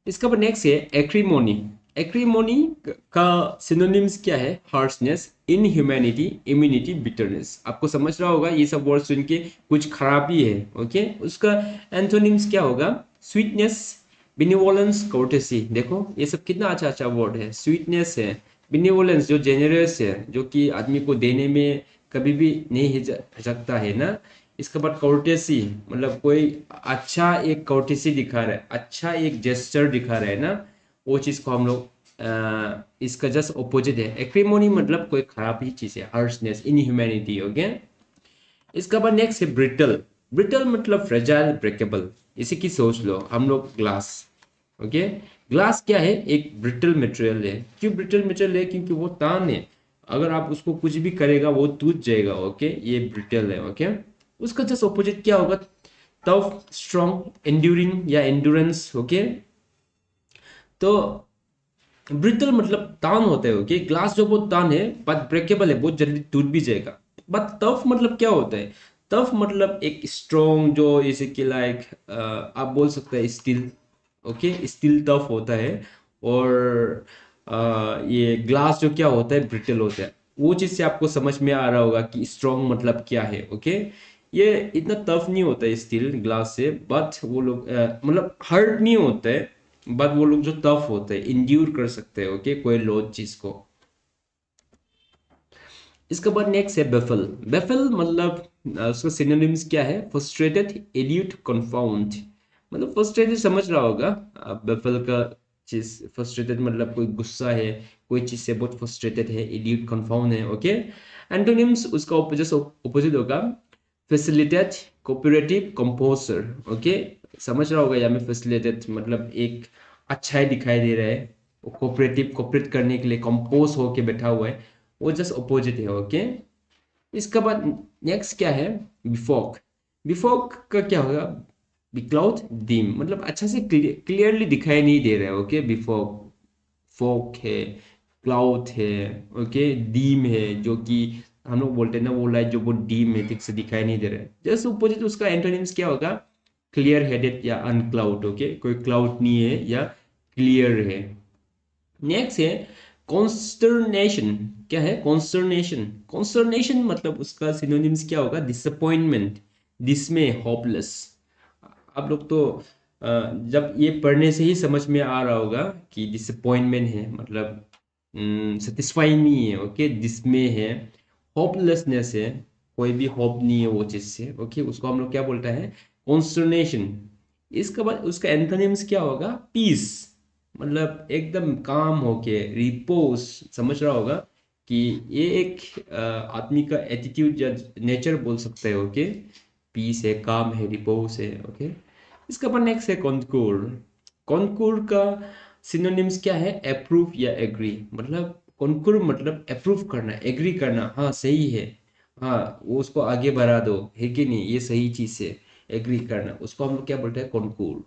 इसका बाद नेक्स्ट है एक्रीमोनी। एक्रीमोनी का सिनोनिम्स क्या है, हार्शनेस, इनह्यूमैनिटी, इम्यूनिटी, बिटरनेस। आपको समझ रहा होगा, ये सब वर्ड सुन के कुछ खराबी है, ओके? उसका एंथोनिम्स क्या होगा, स्वीटनेस, बिनिवोलेंस, कोर्टेसी। देखो ये सब कितना अच्छा अच्छा वर्ड है, स्वीटनेस है, बिनिवोलेंस जो जेनरस है, जो कि आदमी को देने में कभी भी नहीं हिचकता है ना। इसके बाद कोर्टेसी मतलब कोई अच्छा एक कोर्टेसी दिखा रहा है, अच्छा एक जेस्चर दिखा रहा है ना, वो चीज को हम लोग इसका जस्ट ऑपोजिट है। एक्रीमोनी मतलब कोई खराब ही चीज है, हार्शनेस, इनह्यूमैनिटी, ओके? इसका बाद नेक्स्ट है ब्रिटल। ब्रिटल मतलब फ्रेजाइल, ब्रेकेबल। इसी की सोच लो, हम लोग ग्लास, ओके? ग्लास क्या है, एक ब्रिटल मटेरियल है। क्यों ब्रिटल मटेरियल है? क्योंकि वो तान है, अगर आप उसको कुछ भी करेगा वो टूट जाएगा, ओके? ये ब्रिटल है, ओके? उसका जस्ट ऑपोजिट क्या होगा, टफ, स्ट्रॉन्ग, एंड्यूरिंग या एंड्योरेंस, ओके? तो ब्रिटल मतलब तान होता है, ओके? ग्लास जो बहुत तान है बट ब्रेकेबल है, बहुत जल्दी टूट भी जाएगा। बट टफ मतलब क्या होता है, टफ मतलब एक स्ट्रॉन्ग, जो जैसे कि लाइक आप बोल सकते हैं स्टील, ओके? स्टील टफ होता है। और ये ग्लास जो क्या होता है, ब्रिटल होता है। वो चीज से आपको समझ में आ रहा होगा कि स्ट्रॉन्ग मतलब क्या है, ओके? ये इतना टफ नहीं होता है स्टील ग्लास से, बट वो लोग मतलब हर्ट नहीं होते हैं, बट वो लोग जो टफ होते हैं इंड्यूर कर सकते हैं, ओके, कोई लोड चीज को। इसके बाद नेक्स्ट है बेफल। बेफल मतलब उसका सिनोनिम्स क्या है? Frustrated, elude, confound. मतलब फ्रस्ट्रेटेड समझ रहा होगा बेफल का चीज। फ्रस्ट्रेटेड मतलब कोई गुस्सा है, कोई चीज से बहुत फ्रस्ट्रेटेड है। एल्यूट कंफाउंड है, ओके। एंटोनिम्स उसका ऑपोजिट होगा फैसिलिटेट, कोऑपरेटिव, कंपोजर, ओके। समझ रहा होगा या मैं फैसिलिटेट मतलब एक अच्छा ही दिखाई दे रहा है, कोऑपरेटिव कोऑपरेट करने के लिए कंपोज होके बैठा हुआ है, वो जस्ट अपोजिट है, ओके। इसके बाद नेक्स्ट क्या है? बिफोक। बिफोक का क्या होगा? बिक्लाउड, डीम, मतलब अच्छा से क्लियरली दिखाई नहीं दे रहा है, ओके। बिफोक, फोक है, क्लाउड है, ओके। डीम है, जो कि हम लोग बोलते हैं ना, वो लाइट जो बहुत डीम है, ठीक से दिखाई नहीं दे रहा है। जस्ट अपोजिट उसका एंटोनिम्स क्या होगा? क्लियर हेडेड या अनक्लाउड, ओके। कोई क्लाउड नहीं है या क्लियर है। नेक्स्ट है कॉन्स्टर्नेशन। क्या है कॉन्स्टर्नेशन? कॉन्स्टर्नेशन मतलब उसका सिनोनिम्स क्या होगा? Disappointment, डिसमे, hopeless. आप लोग तो जब ये पढ़ने से ही समझ में आ रहा होगा कि डिसअपॉइंटमेंट है, मतलब सेटिस्फाइंग नहीं है, ओके। डिसमे है, होपलेसनेस है, कोई भी होप नहीं है वो चीज से, ओके। उसको हम लोग क्या बोलता है? कॉन्स्टर्नेशन। इसके बाद उसका एंथोनिम्स क्या होगा? पीस, मतलब एकदम काम होके, रिपोज। समझ रहा होगा कि ये एक आदमी का एटीट्यूड या नेचर बोल सकते हो, ओके। पीस है, काम है, रिपोज है, ओके। इसके बाद नेक्स्ट है कॉन्कूर। कॉन्कूर का सिनोनिम्स क्या है? अप्रूव या एग्री। मतलब कॉन्कूर मतलब अप्रूव करना, एग्री करना, हाँ सही है, हाँ वो उसको आगे बढ़ा दो, है कि नहीं, ये सही चीज है। एग्री करना, उसको हम लोग क्या बोलते हैं? कॉन्कूर।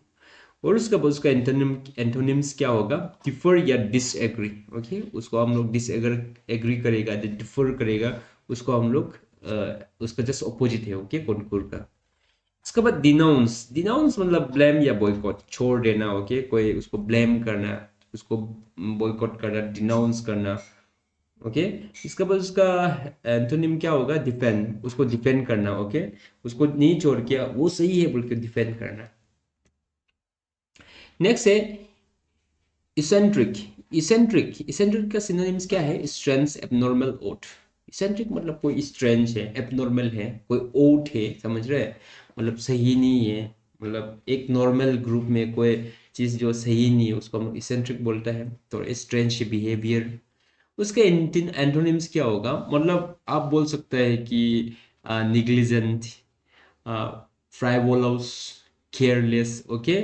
और उसका बाद उसका एंटोनिम्स क्या होगा? डिफर या डिसएग्री, ओके। उसको हम लोग डिसएग्री, एग्री करेगा, डिफर करेगा, उसको हम लोग उसका जस्ट ऑपोजिट है, ओके, कॉन्कूर का। इसके बाद डिनाउंस। डिनाउंस मतलब ब्लेम या बॉयकॉट, छोड़ देना, ओके। कोई उसको ब्लेम करना, उसको बॉयकॉट करना, डिनाउंस करना, ओके। इसके बाद उसका एंटोनिम क्या होगा? डिफेंड, उसको डिफेंड करना, ओके। उसको नहीं छोड़ के वो सही है बोल के डिफेंड करना। नेक्स्ट है इसेंट्रिक। इसेंट्रिक, इसेंट्रिक का सिनोनिम्स क्या है? स्ट्रेंथ, एबनॉर्मल, ओट। इसेंट्रिक मतलब कोई स्ट्रेंज है, एबनॉर्मल है, कोई ओट है, समझ रहे हैं? मतलब सही नहीं है, मतलब एक नॉर्मल ग्रुप में कोई चीज जो सही नहीं है उसको हम इसेंट्रिक बोलता है। तो स्ट्रेंज बिहेवियर। उसके एंटोनिम्स क्या होगा? मतलब आप बोल सकते हैं कि निग्लिजेंट, फ्राइवोलस, केयरलेस, ओके।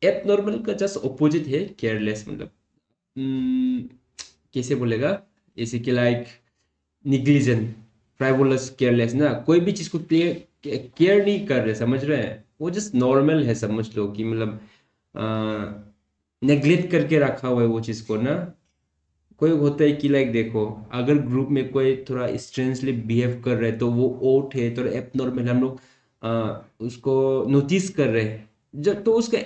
एबनॉर्मल का जस्ट ऑपोजिट है केयरलेस, मतलब हम्म, कैसे बोलेगा? जैसे कि लाइक निग्लिजेंट, फ्राइवोलस, केयरलेस ना, कोई भी चीज को केयर नहीं कर रहे, समझ रहे हैं? वो जस्ट नॉर्मल है, समझ लो कि मतलब नेग्लेक्ट करके रखा हुआ है वो चीज को ना। कोई होता है कि लाइक देखो, अगर ग्रुप में कोई थोड़ा स्ट्रेंजली बिहेव कर रहा है तो वो ओट है, थोड़ा एबनॉर्मल, हम लोग उसको नोटिस कर रहे हैं। जब तो उसका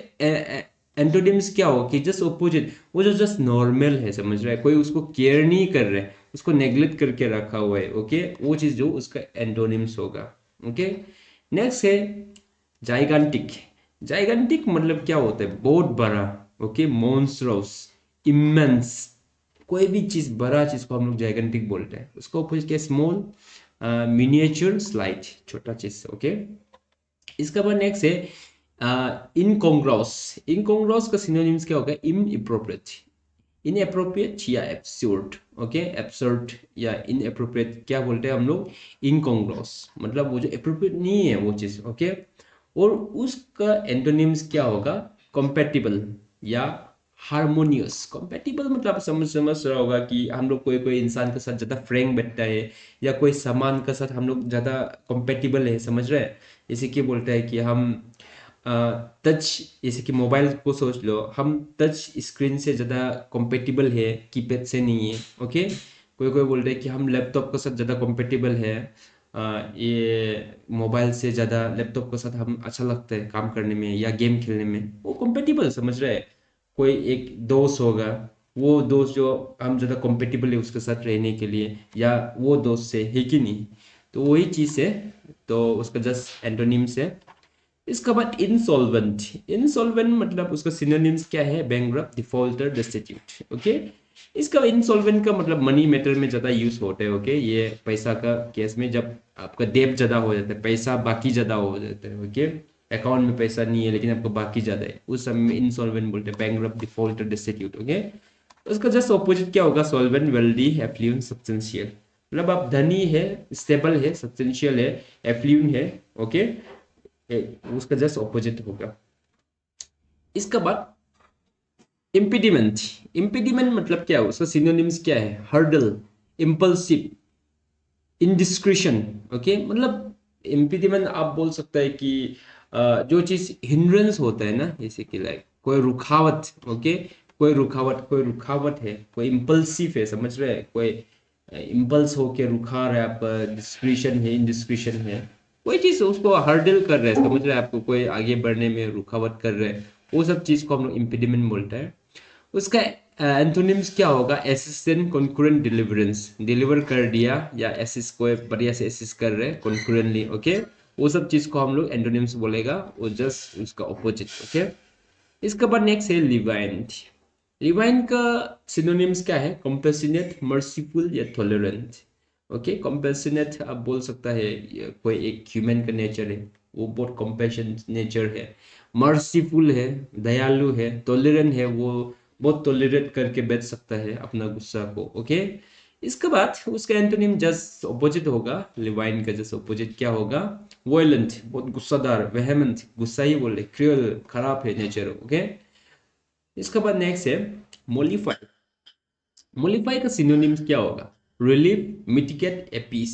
एंटोनिम्स क्या हो कि जस्ट ऑपोजिट, वो जो जस्ट नॉर्मल है, समझ रहा है? कोई उसको केयर नहीं कर रहा है, उसको नेग्लेक्ट करके रखा हुआ है, ओके। वो चीज जो उसका एंटोनिम्स होगा, ओके। नेक्स्ट है जाइगेंटिक। जाइगेंटिक मतलब क्या होता है? बहुत बड़ा, ओके। मॉन्स्ट्रस, इमेंस, कोई भी चीज, बड़ा चीज को हम लोग जाइगेंटिक बोलते हैं। उसको ऑपोजिट क्या? स्मॉल, मिनिएचर, स्लाइट, छोटा चीज, ओके। इसका बाद नेक्स्ट है इनकॉन्ग्रुअस। इनकॉन्ग्रुअस का सिनोनिम्स क्या होगा? इनएप्रोप्रिएट, इनएप्रोप्रिएट या एब्सर्ड, ओके। एब्सर्ड या इनएप्रोप्रिएट क्या बोलते हैं हम लोग? इनकॉन्ग्रुअस, मतलब वो जो एप्रोप्रिएट नहीं है वो चीज, ओके। और उसका एंटोनिम्स क्या होगा? कंपैटिबल या हारमोनियस। कंपैटिबल मतलब आप समझ रहा होगा कि हम लोग कोई कोई इंसान के साथ ज्यादा फ्रैंक बैठता है, या कोई सामान के साथ हम लोग ज्यादा कंपैटिबल है, समझ रहे हैं? जैसे कि बोलता है कि हम टच, जैसे कि मोबाइल को सोच लो, हम टच स्क्रीन से ज़्यादा compatible है, कीपैड से नहीं है, ओके। कोई कोई बोल रहे हैं कि हम लैपटॉप के साथ ज़्यादा compatible है, ये मोबाइल से ज़्यादा लैपटॉप के साथ हम अच्छा लगता है काम करने में या गेम खेलने में, वो compatible, समझ रहे हैं? कोई एक दोस्त होगा, वो दोस्त जो हम ज़्यादा compatible है उसके साथ रहने के लिए, या वो दोस्त से, है कि नहीं? तो वही चीज़ है। तो उसका जस्ट एंटोनिम्स है। इसके बाद इंसॉल्वेंट। इंसॉल्वेंट मतलब उसका सिनोनिम्स क्या है? Bankrupt, defaulter, destitute. ओके, इसका इंसॉल्वेंट का मतलब मनी मैटर में ज्यादा यूज होता है। ओके, ये पैसा का केस में जब आपका डेब्ट ज्यादा हो जाता है, पैसा बाकी ज्यादा हो जाता है। ओके, अकाउंट में पैसा नहीं है लेकिन आपको बाकी ज्यादा है, उस समय में इंसॉल्वेंट बोलते हैं, बैंकरप्ट, डिफॉल्टर, डेस्टिट्यूट। ओके, उसका जस्ट ऑपोजिट क्या होगा? Solvent, wealthy, affluent, substantial. मतलब आप धनी है, स्टेबल है, सब्सटेंशियल है, एफ्लुएंट है। ओके, उसका जस्ट ऑपोजिट होगा। इसके बाद इम्पीडिमेंट। इम्पीडिमेंट मतलब क्या है? उसका सिनोनिम्स क्या है? Hurdle, impulsive, indiscretion. ओके, मतलब इम्पीडिमेंट आप बोल सकते हैं कि जो चीज हिंड्रेंस होता है ना, जैसे कि लाइक कोई रुकावट। ओके, कोई रुकावट है, कोई इम्पल्सिव है, समझ रहे हैं? कोई इम्पल्स होके रुका रहा है, आप डिस्क्रिशन है, इनडिस्क्रिशन है, कोई चीज उसको हर्डल कर रहे हैं, समझ रहे हैं? आपको कोई आगे बढ़ने में रुकावट कर रहे हैं, वो सब चीज को हम लोग इम्पीडिमेंट बोलते हैं। उसका एंटोनिम्स क्या होगा? Assistant, concurrent, deliverance. डिलीवर कर दिया या असिस्ट, कोई बढ़िया से असिस्ट कर रहे हैं कॉन्करेंटली। ओके, वो सब चीज को हम लोग एंटोनिम्स बोलेगा, वो जस्ट उसका ऑपोजिट। ओके, इसके बाद नेक्स्ट है लिवाइंट। लिवाइंट का सिनोनिम्स क्या है? कंपैशनेट, मर्सीफुल या टॉलरेंट। ओके, कंपैशनेट आप बोल सकता है कोई एक ह्यूमन का नेचर है, वो बहुत कंपैशन नेचर है। मर्सीफुल है, दयालु है। टॉलरेंट है, वो बहुत टॉलरेट करके बैठ सकता है अपना गुस्सा को। ओके, इसके बाद उसका एंटोनिम जस्ट ऑपोजिट होगा। लिवाइन का जस्ट ऑपोजिट क्या होगा? वायलेंट, बहुत गुस्सादार, वेहेमेंट, गुस्सा ही बोले, क्रूअल, खराब है नेचर। ओके, इसके बाद नेक्स्ट है मोलिफाई। मोलिफाई का सिनोनिम्स क्या होगा? Relief, mitigate, apis.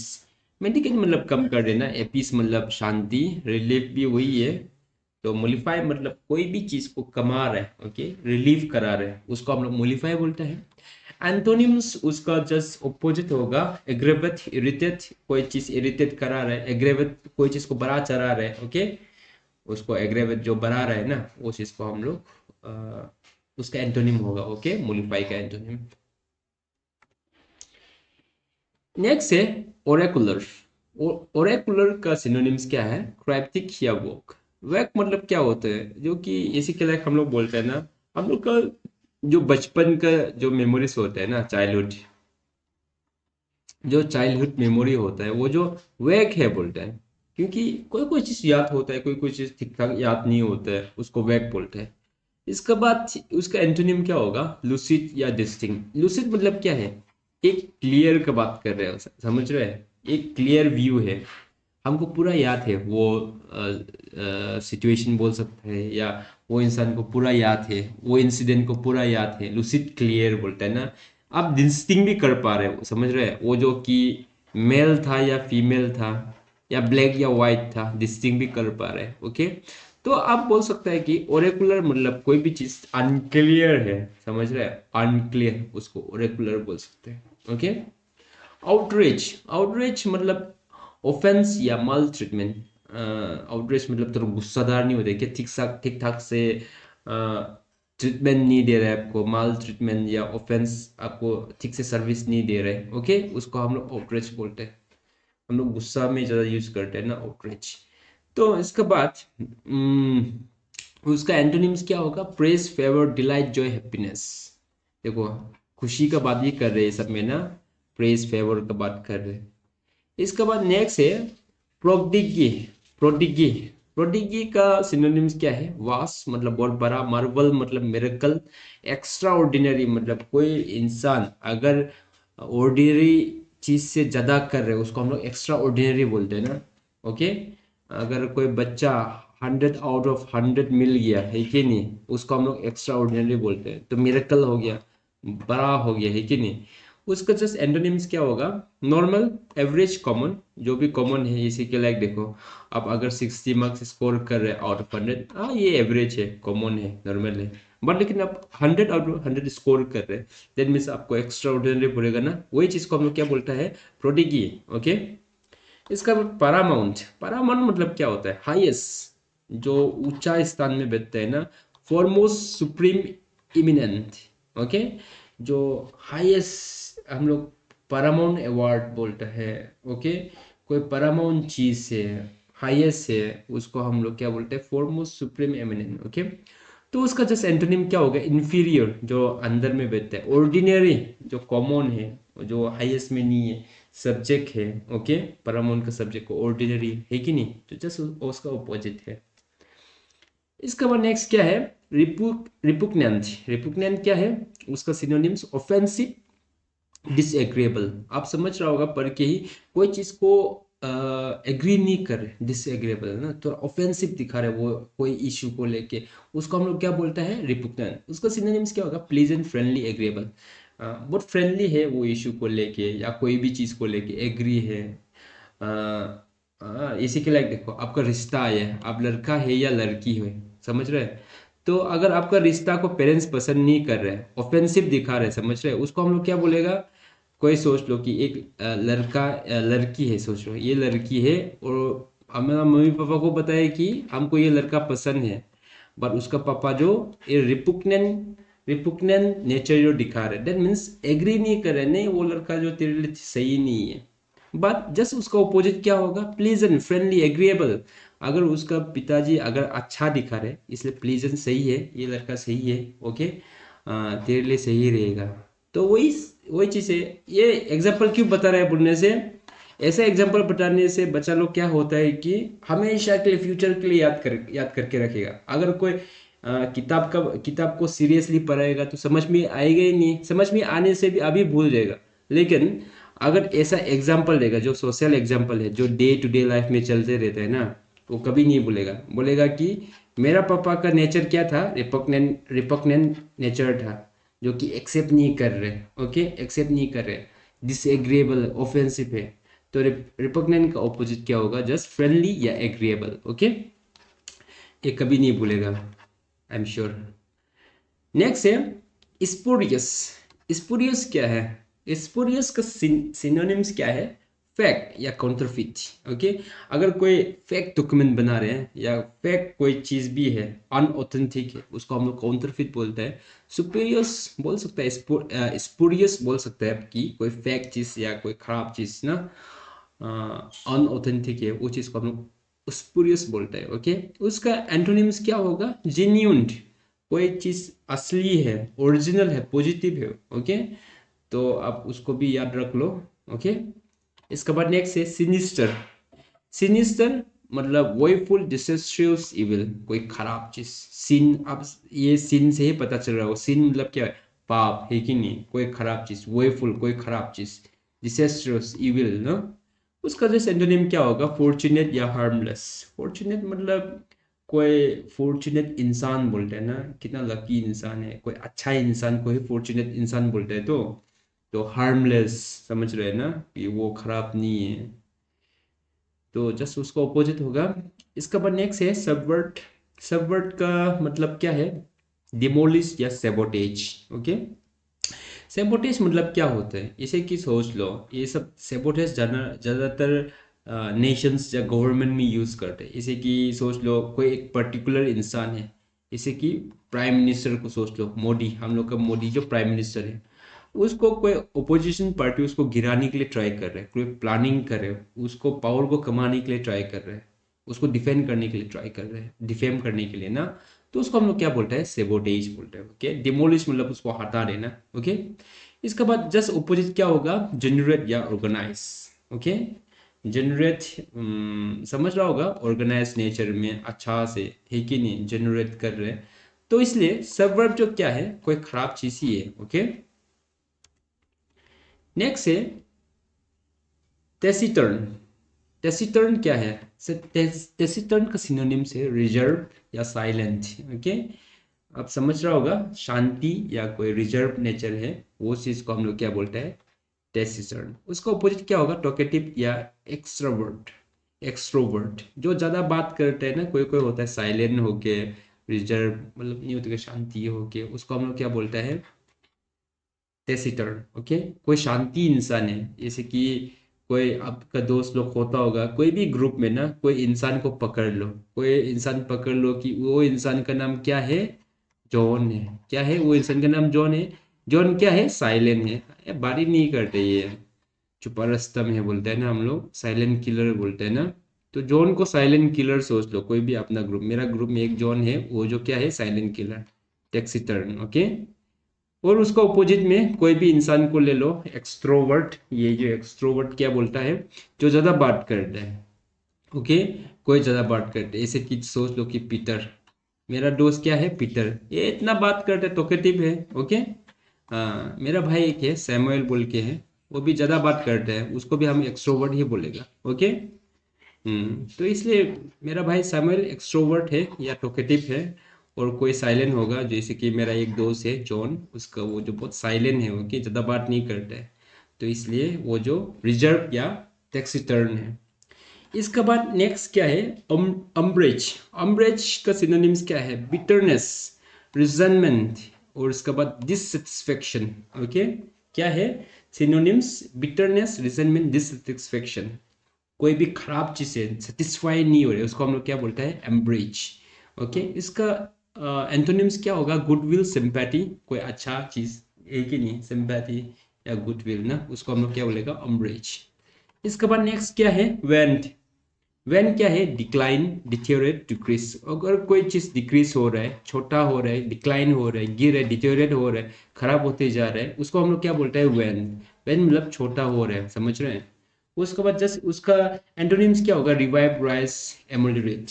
मिटिगेट मतलब कम कर देना, एपीस मतलब शांति, रिलीफ भी वही है। तो मोलिफाई मतलब कोई भी चीज को कमा रहा है। ओके, रिलीव करा रहा है, उसको हम लोग मोलिफाई बोलते हैं। एंटोनिम्स उसका जस्ट ऑपोजिट होगा। एग्रेवेट, इरिटेट, कोई चीज इरिटेट करा रहा है। एग्रेवेट कोई चीज को बड़ा चढ़ा रहा है। ओके, उसको एग्रेवेट जो बढ़ा रहा है ना, वो चीज को हम लोग उसका एंटोनिम होगा। ओके, मोलिफाई का एंटोनिम। नेक्स्ट है ओरेकुलर। ओरेकुलर का सिनोनिम्स क्या है? क्राइप्टिक या वोक। वैक मतलब क्या होता है? जो कि इसी के लायक हम लोग बोलते हैं ना, हम लोग का जो बचपन का जो मेमोरीज होता है ना, चाइल्डहुड, जो चाइल्डहुड मेमोरी होता है, वो जो वैक है बोलते हैं। क्योंकि कोई कोई चीज याद होता है, कोई कोई चीज ठीक ठाक याद नहीं होता है, उसको वैक बोलते हैं। इसके बाद उसका एंटोनिम क्या होगा? लूसिड या डिस्टिंक्ट। लूसिड मतलब क्या है? एक क्लियर का बात कर रहे हो, समझ रहे हैं? एक क्लियर व्यू है, हमको पूरा याद है वो सिचुएशन बोल सकते हैं, या वो इंसान को पूरा याद है, वो इंसिडेंट को पूरा याद है, लूसिड क्लियर बोलते हैं ना। आप डिस्टिंग भी कर पा रहे हो, समझ रहे हैं? वो जो कि मेल था या फीमेल था, या ब्लैक या व्हाइट था, डिस्टिंग भी कर पा रहे हैं। ओके, तो आप बोल सकते हैं कि ओरेकुलर मतलब कोई भी चीज अनक्लियर है, समझ रहे हैं? अनक्लियर, उसको ओरेकुलर बोल सकते हैं। Okay, outreach. आउटरीच मतलब ऑफेंस या माल ट्रीटमेंट। आउटरीच मतलब तो गुस्सादार नहीं होते कि ठीक ठाक से ट्रीटमेंट नहीं दे रहा है आपको, माल ट्रीटमेंट या ऑफेंस, आपको ठीक से सर्विस नहीं दे रहे। ओके, उसको हम लोग आउटरीच बोलते हैं। हम लोग गुस्सा में ज़्यादा यूज करते हैं ना, आउटरीच। तो इसके बाद उसका एंटोनिम्स क्या होगा? Praise, favour, delight, Joy, happiness. देखो, खुशी का बात ही कर रहे हैं सब में ना, प्रेज फेवर का बात कर रहे हैं। इसके बाद नेक्स्ट है प्रोडिगी। प्रोडिगी। प्रोडिगी का सिनोनिम्स क्या है? वास मतलब बहुत बड़ा, मार्वल मतलब मिरेकल, एक्स्ट्रा ऑर्डिनरी मतलब कोई इंसान अगर ऑर्डिनरी चीज से ज्यादा कर रहे हैं, उसको हम लोग एक्स्ट्रा ऑर्डिनरी बोलते हैं ना। ओके, अगर कोई बच्चा 100 आउट ऑफ 100 मिल गया है कि नहीं, उसको हम लोग एक्स्ट्रा ऑर्डिनरी बोलते हैं, तो मिरेकल हो गया, बड़ा हो गया है कि नहीं। उसका जस्ट एंटोनिम्स क्या होगा? Normal, average, common. जो भी कॉमन है, इसी के लायक देखो, आप अगर 60 मार्क्स स्कोर कर रहे हैं आउट ऑफ 100, हाँ ये एवरेज है, कॉमन है, नॉर्मल है। बट लेकिन आप 100 आउट ऑफ 100 स्कोर कर रहे हैं, दैट मीन्स आपको एक्स्ट्रा ऑर्डिनरी बोलेगा ना, वही चीज को हम लोग क्या बोलता है? प्रोडिगी। ओके, इसका पैरामाउंट। पैरामाउंट मतलब क्या होता है? हाईएस्ट, जो ऊंचा स्थान में बैठते हैं ना, फॉरमोस्ट, सुप्रीम, इमिनेंट। ओके, जो हाईएस्ट हम लोग पैरामाउंट अवार्ड बोलते हैं। ओके, कोई परमाउंट चीज है, हाईएस्ट है, उसको हम लोग क्या बोलते हैं, फॉरमोस्ट सुप्रीम एमिनेंट। ओके, तो उसका जस्ट एंटोनिम क्या होगा, इंफीरियर जो अंदर में बैठता है, ऑर्डिनरी जो कॉमन है, जो हाईएस्ट में नहीं है, सब्जेक्ट है। ओके, परमाउंट का सब्जेक्ट को ऑर्डिनरी है कि नहीं, तो जस्ट उसका ऑपोजिट है। इसका बाद नेक्स्ट क्या है, रिपुगनेंट। रिपुगनेंट क्या है, उसका सिनोनिम्स ऑफेंसिव, डिसएग्रीएबल। आप समझ रहा होगा पढ़ के ही, कोई चीज को एग्री नहीं कर रहे, डिसएग्रीएबल है ना, तो ऑफेंसिव दिखा रहे वो कोई इश्यू को लेके, उसको हम लोग क्या बोलता है, रिपुगनेंट। उसका सिनोनिम्स क्या होगा, प्लीजेंट, फ्रेंडली, एग्रीएबल। बहुत फ्रेंडली है वो इश्यू को लेके या कोई भी चीज को लेके, एग्री है। इसी के लायक देखो, आपका रिश्ता आया, आप लड़का है या लड़की है, समझ रहे हैं, तो अगर आपका रिश्ता को पेरेंट्स पसंद नहीं कर रहे, ऑफेंसिव दिखा रहे, समझ रहे हैं, उसको हम लोग क्या बोलेगा, कोई सोच लो कि एक लड़का लड़की है, सोच लो ये लड़की है और हमारा मम्मी पापा को बताया कि हमको ये लड़का पसंद है, बट उसका पापा जो ये रिपुगनेंट नेचर जो दिखा रहे, दैट मीन्स एग्री नहीं कर रहे, नहीं वो लड़का जो तेरे लिए सही नहीं है, बट जस्ट उसका ऑपोजिट क्या होगा, प्लीजेंट, फ्रेंडली, एग्रीएबल। अगर उसका पिताजी अगर अच्छा दिखा रहे, इसलिए प्लीजेंट सही है, ये लड़का सही है, ओके, तेरे लिए सही रहेगा। तो वही वही चीज़ है। ये एग्जाम्पल क्यों बता रहा है बोलने से, ऐसे एग्जाम्पल बताने से बच्चा लोग क्या होता है कि हमेशा के लिए, फ्यूचर के लिए याद करके रखेगा। अगर कोई किताब को सीरियसली पढ़ेगा तो समझ में आएगा ही नहीं, समझ में आने से भी अभी भूल जाएगा। लेकिन अगर ऐसा एग्जाम्पल देगा जो सोशल एग्जाम्पल है, जो डे टू डे लाइफ में चलते रहते हैं ना, तो कभी नहीं भूलेगा, बोलेगा कि मेरा पापा का नेचर क्या था, रिपकनेंट नेचर था, जो कि एक्सेप्ट नहीं कर रहे, ओके, एक्सेप्ट नहीं कर रहे, डिसएग्रीएबल, ऑफेंसिव है। तो रिपकनेंट का ऑपोजिट क्या होगा, जस्ट फ्रेंडली या एग्रीएबल। ओके, ये कभी नहीं भूलेगा, आई एम श्योर। नेक्स्ट है स्पूरियस। स्पूरियस क्या है, स्पूरियस का सिनोनिम्स क्या है, फैक्ट या काउंटरफिट। ओके, अगर कोई फेक डॉक्यूमेंट बना रहे हैं या फेक कोई चीज भी है, अनऑथेंटिक है, उसको हम लोग काउंटरफिट बोलते हैं। सुपेरियस बोल सकता है, स्पूरियस बोल सकता है कि कोई फेक चीज या कोई खराब चीज ना, अनऑथेंटिक है, वो चीज को हम लोग स्पूरियस बोलते हैं। ओके, उसका एंटोनिम्स क्या होगा, जेन्यून, कोई चीज असली है, ओरिजिनल है, पॉजिटिव है। ओके, तो आप उसको भी याद रख लो। ओके, इसके बाद नेक्स्ट है सिनिस्टर। सिनिस्टर मतलब वोफुल, डिसएस्ट्रियस, इविल, कोई खराब चीज, सिन। अब ये सिन से ही पता चल रहा हो, सिन मतलब क्या है, पाप है कि नहीं, कोई खराब चीज, वोफुल कोई खराब चीज, डिसएस्ट्रियस, इविल ना। उसका जो एंटोनिम क्या होगा, फॉर्चुनेट या हार्मलेस। फॉर्चुनेट मतलब कोई फॉर्चुनेट इंसान बोलते हैं ना, कितना लकी इंसान है, कोई अच्छा इंसान को ही फॉर्चुनेट इंसान बोलते हैं। तो हार्मलेस, समझ रहे हैं ना कि वो खराब नहीं है, तो जस्ट उसका ऑपोजिट होगा। इसका बाद नेक्स्ट है सबवर्ट। सबवर्ट का मतलब क्या है, डिमोलिश या सेबोटेज। ओके, सेबोटेज मतलब क्या होता है, इसे की सोच लो, ये सब सेबोटेज ज़्यादातर नेशंस या गवर्नमेंट में यूज़ करते हैं। इसे कि सोच लो कोई एक पर्टिकुलर इंसान है, इसे कि प्राइम मिनिस्टर को सोच लो, मोदी, हम लोग का मोदी जो प्राइम मिनिस्टर है, उसको कोई ओपोजिशन पार्टी उसको गिराने के लिए ट्राई कर रहे हैं, कोई प्लानिंग कर रहे हैं, उसको पावर को कमाने के लिए ट्राई कर रहे हैं, उसको डिफेंड करने के लिए ट्राई कर रहे हैं, डिफेम करने के लिए ना, तो उसको हम लोग क्या बोलते हैं, सेबोटेज बोलते हैं। ओके, डिमोलिश मतलब उसको हटा देना। ओके, इसके बाद जस्ट ऑपोजिट क्या होगा, जनरेट या ऑर्गेनाइज। ओके, जनरेट समझ रहा होगा, ऑर्गेनाइज नेचर में अच्छा से है कि नहीं, जनरेट कर रहे हैं, तो इसलिए सबवर्ब जो क्या है, कोई खराब चीज ही है। ओके, नेक्स्ट है टेसिटर्न। टेसिटर्न क्या है, टेसिटर्न का सिनोनिम्स है रिजर्व या साइलेंट। ओके, आप समझ रहा होगा, शांति या कोई रिजर्व नेचर है, वो चीज को हम लोग क्या बोलते हैं, टेसिटर्न। उसका अपोजिट क्या होगा, टॉकेटिव या एक्सट्रोवर्ट। एक्सट्रोवर्ट जो ज्यादा बात करते हैं ना, कोई कोई होता है साइलेंट होके, रिजर्व मतलब ये होता है शांति होके, उसको हम लोग क्या बोलते हैं, टेसिटर्न। ओके, कोई शांति इंसान है, जैसे कि कोई आपका दोस्त लोग होता होगा, कोई भी ग्रुप में ना, कोई इंसान को पकड़ लो, कोई इंसान पकड़ लो कि वो इंसान का नाम क्या है, जॉन है। क्या है वो इंसान का नाम, जॉन है। जॉन क्या है, साइलेंट है, बारी नहीं करते ये, जो परस्तम है बोलते हैं ना हम लोग, साइलेंट किलर बोलते हैं ना। तो जॉन को साइलेंट किलर सोच लो, कोई भी अपना ग्रुप, मेरा ग्रुप में एक जॉन है, वो जो क्या है, साइलेंट किलर, टैक्सीटर्न, ओके। और उसका ऑपोजिट में कोई भी इंसान को ले लो, एक्सट्रोवर्ट। ये जो एक्सट्रोवर्ट क्या बोलता है, जो ज्यादा बात करता है, ओके। कोई ज्यादा बात करते, ऐसे कि सोच लो कि पीटर, मेरा दोस्त क्या है, पीटर, ये इतना बात करते, टॉकेटिव है, ओके। हाँ, मेरा भाई एक है सैमुअल बोल के है, वो भी ज्यादा बात करता है, उसको भी हम एक्सट्रोवर्ट ही बोलेगा, ओके। तो इसलिए मेरा भाई सैमुअल एक्सट्रोवर्ट है या टॉकेटिव है, और कोई साइलेंट होगा, जैसे कि मेरा एक दोस्त है जॉन, उसका वो जो बहुत साइलेंट है, ओके, ज्यादा बात नहीं करता है, तो इसलिए वो जो रिजर्व या टैक्सीटर्न है। इसके बाद नेक्स्ट क्या है, अम्ब्रेज। अम्ब्रेज का सिनोनिम्स क्या है, बिटरनेस, रिजनमेंट, और इसके बाद डिससेटिस्फेक्शन, ओके। क्या है सिनोनिम्स, बिटरनेस, रिजनमेंट, डिससेटिस्फेक्शन। कोई भी खराब चीज से सेटिस्फाई नहीं हो रहे, उसको हम लोग क्या बोलते हैं, एम्ब्रेज, ओके। इसका एंटोनिम्स क्या होगा, गुडविल, सिंपैथी, कोई अच्छा चीज, एक ही नहीं, सिंपैथी या गुडविल ना, उसको हम लोग क्या बोलेगा, अम्ब्रेज। इसके बाद नेक्स्ट क्या है, वेंट। वेन क्या है, डिक्लाइन, डिटेरियोरेट, डिक्रीज। अगर कोई चीज डिक्रीज हो रहा है, छोटा हो रहा है, डिक्लाइन हो रहा है, गिर रहा है, डिटेरियोरेट हो रहा है, खराब होते जा रहा है, उसको हम लोग क्या बोलते हैं, वेन। वेन मतलब छोटा हो रहा है, समझ रहे हैं। उसके बाद जस्ट उसका एंटोनिम्स क्या होगा, रिवाइव, राइज, एमोलरेट।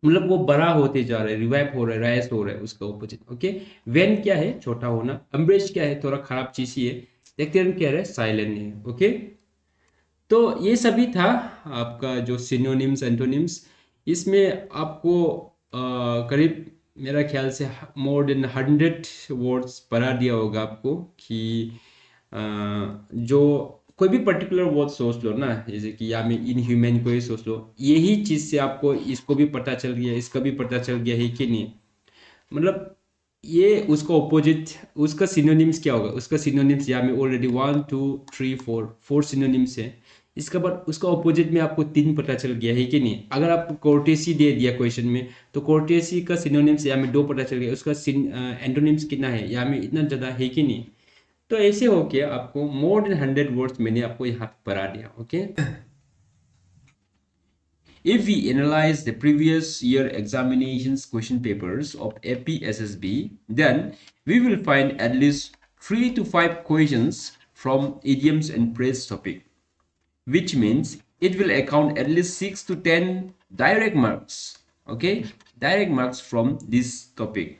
मतलब वो बड़ा होते जा रहा है, रिवाइव हो रहा है, राइज हो रहा है, उसका ऑपोजिट, ओके। वेन क्या है, छोटा होना। अम्ब्रेज क्या है, थोड़ा खराब चीज ही है। देखते हैं क्या है, साइलेंट है, ओके। तो ये सभी था आपका जो सिनोनिम्स एंटोनिम्स। इसमें आपको करीब मेरा ख्याल से मोर देन 100 वर्ड्स पढ़ा दिया होगा आपको, कि जो कोई भी पर्टिकुलर वर्ड सोच लो ना, जैसे कि या में इनह्यूमन को ही सोच लो, यही चीज से आपको इसको भी पता चल गया, इसका भी पता चल गया है कि नहीं। मतलब ये उसका ऑपोजिट, उसका सिनोनिम्स क्या होगा, उसका सिनोनिम्स यहाँ में ऑलरेडी 1 2 3 4 सिनोनिम्स है। इसके बाद उसका ऑपोजिट में आपको 3 पता चल गया है कि नहीं। अगर आपको कोर्टेसी दे दिया क्वेश्चन में, तो कोर्टेसी का सिनोनिम्स यहाँ में 2 पता चल गया, उसका एंटोनिम्स कितना है, यहाँ में इतना ज़्यादा है कि नहीं। तो ऐसे होके आपको मोर देन 100 वर्ड्स मैंने आपको यहाँ पे पढ़ा दिया, okay. If we analyze the previous year examinations question papers of APSSB, then we will find at least 3 to 5 questions from idioms and phrase topic, which means it will account at least 6 to 10 direct marks, okay, direct marks from this topic.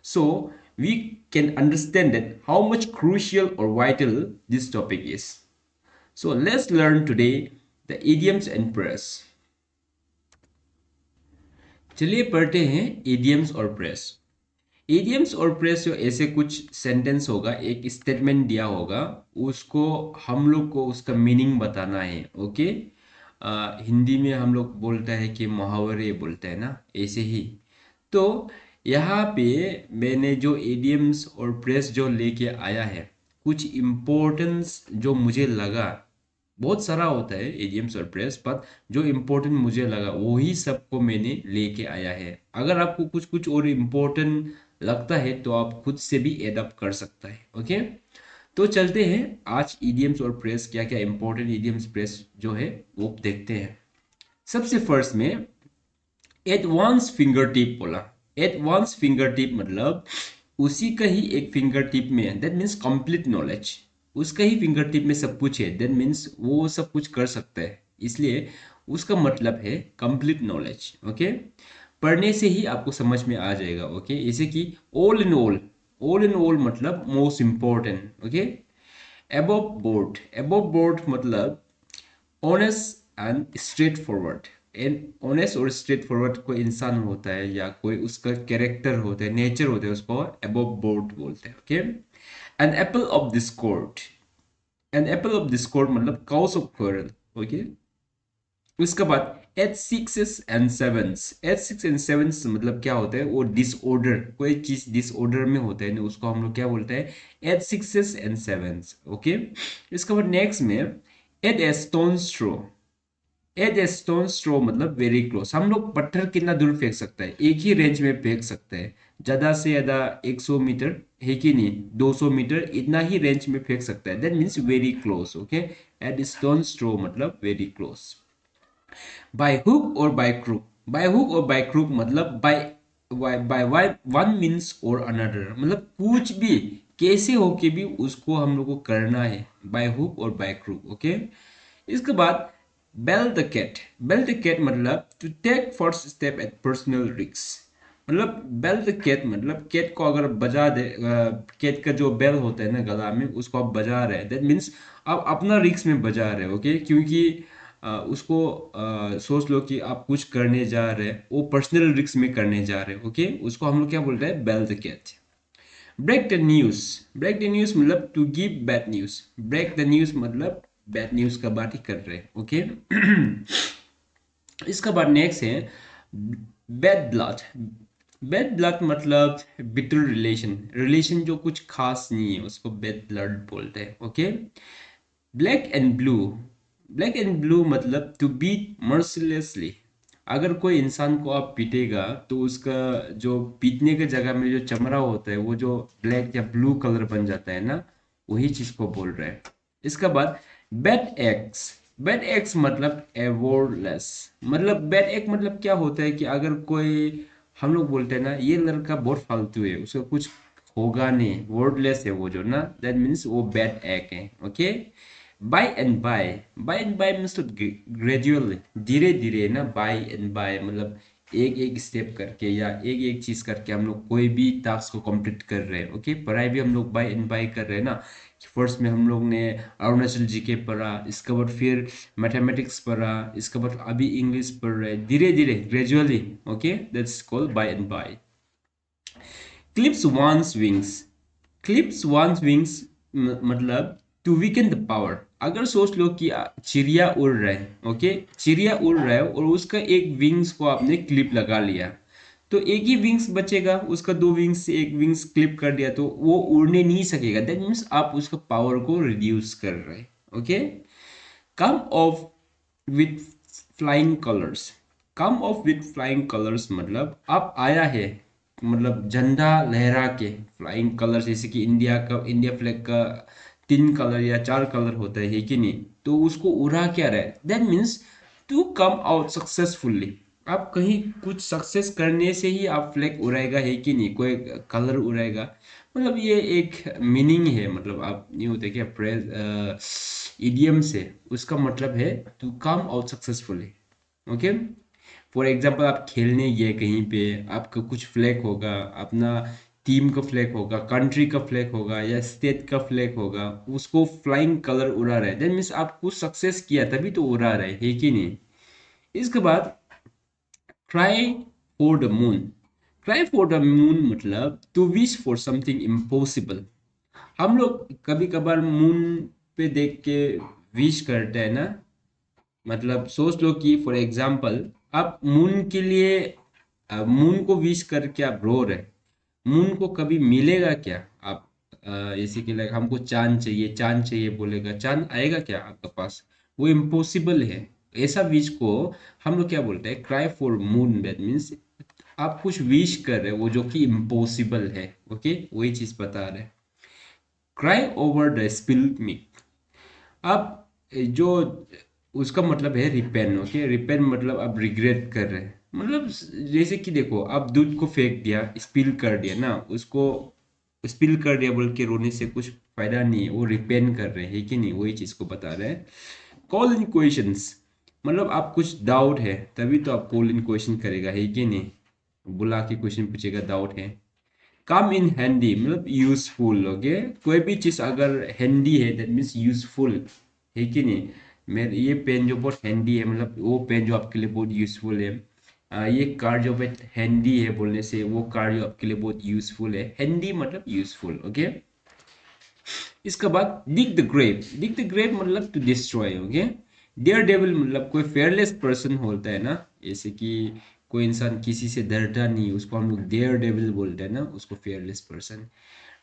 So we can understand that how much crucial or vital this topic is. So let's learn today the idioms and phrase. चलिए पढ़ते हैं idioms और press. Idioms और press जो ऐसे कुछ sentence होगा, एक स्टेटमेंट दिया होगा, उसको हम लोग को उसका मीनिंग बताना है, ओके। हिंदी में हम लोग बोलता है कि मुहावरे बोलते हैं ना, ऐसे ही। तो यहाँ पे मैंने जो इडियम्स और प्रेस जो लेके आया है, कुछ इम्पोर्टेंस जो मुझे लगा, बहुत सारा होता है इडियम्स और प्रेस, पर जो इम्पोर्टेंट मुझे लगा वही सबको मैंने लेके आया है। अगर आपको कुछ कुछ और इम्पोर्टेंट लगता है तो आप खुद से भी एड अप कर सकता है, ओके। तो चलते हैं आज इडियम्स और प्रेस, क्या क्या इम्पोर्टेंट इडियम्स प्रेस जो है वो देखते हैं। सबसे फर्स्ट में एट वंस फिंगर टिप बोला। एट वंस फिंगर टिप मतलब उसी का ही एक फिंगर टिप में, दैट मीन्स कंप्लीट नॉलेज। उसका ही फिंगर टिप में सब कुछ है, दैट मीन्स वो सब कुछ कर सकता है, इसलिए उसका मतलब है कंप्लीट नॉलेज, ओके। पढ़ने से ही आपको समझ में आ जाएगा, ओके। जैसे कि all in all, all in all मतलब most important, okay. Above board, above board मतलब honest and straight forward. And honest और स्ट्रेट फॉरवर्ड कोई इंसान होता है या कोई उसका कैरेक्टर होता है, नेचर होता है, उसको अबव बोर्ड बोलते हैं, okay. An apple of discord, an apple of discord मतलब काउस ऑफ क्वारल, ओके। उसके बाद at six and sevens, at six and sevens मतलब क्या होता है, वो डिसऑर्डर, कोई चीज डिसऑर्डर में होता है ना, उसको हम लोग क्या बोलते हैं, at six and sevens, okay. इसके बाद नेक्स्ट में at a stone throw, as a stone throw मतलब वेरी क्लोज। हम लोग पत्थर कितना दूर फेंक सकते हैं, एक ही रेंज में फेंक सकते हैं, ज्यादा से ज्यादा 100 मीटर है कि नहीं, 200 मीटर इतना ही रेंज में फेंक सकता है, that means very close. Okay, at stone throw मतलब वेरी क्लोज। बाय हुक और बाय क्रूक, बाय हुक और बाय क्रूक मतलब बाय वन मीन्स और अनदर, मतलब कुछ भी कैसे होके भी उसको हम लोग को करना है, बाय हुक और बाय क्रूक। ओके, इसके बाद bell the cat, bell the cat मतलब to take first step at personal risk. मतलब बेल द कैट मतलब कैट को अगर बजा दे, कैट का जो बेल होता है ना गला में, उसको आप बजा रहे हैं, दैट मीन्स आप अपना रिस्क में बजा रहे हो। ओके, क्योंकि उसको सोच लो कि आप कुछ करने जा रहे हैं, वो पर्सनल रिस्क में करने जा रहे हैं। ओके, उसको हम लोग क्या बोल रहे हैं, bell the cat. Break the news, break the news मतलब to give bad news, break the news मतलब बैड न्यूज का बात ही कर रहे हैं। ओके इसका बाद नेक्स्ट है बैड ब्लड, बैड ब्लड मतलब बिटर रिलेशन, रिलेशन जो कुछ खास नहीं है उसको बैड ब्लड बोलते हैं। Okay, black and blue, black and blue मतलब टू बीट मर्सिलेसली। अगर कोई इंसान को आप पीटेगा तो उसका जो पीटने के जगह में जो चमड़ा होता है वो जो ब्लैक या ब्लू कलर बन जाता है ना, वही चीज को बोल रहे हैं। इसके बाद बैड एक्स, बैड एक्स मतलब एवोरलेस, मतलब बैड एक्ट मतलब क्या होता है कि अगर कोई, हम लोग बोलते हैं ना ये लड़का बहुत फालतू है, उसका कुछ होगा नहीं, वर्डलेस है वो जो ना, दैट मीन्स वो बैड एक्ट है। Okay, by and by and by means to gradually, धीरे धीरे ना, बाय एंड बाय मतलब एक एक स्टेप करके या एक एक चीज करके हम लोग कोई भी टास्क को कंप्लीट कर रहे हैं। ओके, पढ़ाई भी हम लोग बाय एंड बाय कर रहे हैं ना, फर्स्ट में हम लोग ने अरुणाचल जीके पढ़ा, इसके बाद फिर मैथमेटिक्स पढ़ा, इसके बाद अभी इंग्लिश पढ़ रहे हैं, धीरे धीरे gradually. Okay, that's called by and by. Clips one's wings, clips one's wings मतलब टू वीकन द पावर। अगर सोच लो कि चिड़िया उड़ रहा है, ओके, चिड़िया उड़ रहा है और उसका एक विंग्स को आपने क्लिप लगा लिया, तो एक ही विंग्स बचेगा, उसका दो विंग्स से एक विंग्स क्लिप कर दिया तो वो उड़ने नहीं सकेगा, दैट मीन्स आप उसका पावर को रिड्यूस कर रहे हैं। Okay, come of with flying colours, come of with flying colours मतलब आप आया है, मतलब झंडा लहरा के, फ्लाइंग कलर्स जैसे कि इंडिया का, इंडिया फ्लैग का 3 कलर या 4 कलर होता है कि नहीं, तो उसको उड़ा क्या रहा है, that means to come out successfully. आप कहीं कुछ सक्सेस करने से ही आप फ्लैग उड़ाएगा है कि नहीं, कोई कलर उड़ाएगा, मतलब ये एक मीनिंग है, मतलब आप नहीं होते क्या प्रेज इडियम से, उसका मतलब है to come out successfully. Okay, for example आप खेलने गए कहीं पे, आपका कुछ फ्लैग होगा, अपना टीम का फ्लैग होगा, कंट्री का फ्लैग होगा या स्टेट का फ्लैग होगा, उसको फ्लाइंग कलर उड़ा रहे हैं, दैट मीन्स आप कुछ सक्सेस किया तभी तो उड़ा रहे है कि नहीं। इसके बाद try for the moon, try for the moon मतलब to wish for something impossible. हम लोग कभी कभार मून पे देख के विश करते हैं ना, मतलब सोच लो कि फॉर एग्जाम्पल आप मून के लिए, मून को विश करके आप रो रहे, मून को कभी मिलेगा क्या, आप इसी के लिए हमको चांद चाहिए, चांद चाहिए बोलेगा, चांद आएगा क्या आपके पास, वो इम्पॉसिबल है। ऐसा विश को हम लोग क्या बोलते हैं, cry for moon, that means आप कुछ विश कर रहे हो वो जो कि इम्पॉसिबल है। ओके, वही चीज बता रहे हैं। Cry over the spilled milk, आप जो उसका मतलब है रिपेन। ओके, रिपेन मतलब आप रिग्रेट कर रहे हैं, मतलब जैसे कि देखो आप दूध को फेंक दिया, स्पिल कर दिया ना, उसको स्पिल कर दिया बोल के रोने से कुछ फायदा नहीं है, वो रिपेन कर रहे हैं कि नहीं, वही चीज को बता रहे हैं। कॉल इन क्वेश्चंस मतलब आप कुछ डाउट है तभी तो आप कॉल इन क्वेश्चन करेगा है कि नहीं, बुला के क्वेश्चन पूछेगा, डाउट है। कम इन हैंडी मतलब यूजफुल। ओके, कोई भी चीज अगर हैंडी है दैट मीन्स यूजफुल है कि नहीं, मेरे ये पेन जो बहुत हैंडी है मतलब वो पेन जो आपके लिए बहुत यूजफुल है। ये कार जो बहुत हैंडी है बोलने से वो कार जो आपके लिए बहुत यूजफुल है, हैंडी मतलब यूजफुल। ओके, इसके बाद dig the grave, dig the grave मतलब to destroy. Okay, daredevil मतलब कोई फेयरलेस पर्सन होता है ना, जैसे कि कोई इंसान किसी से डरता नहीं, उसको हम लोग डेयर डेविल बोलते हैं ना, उसको fearless person.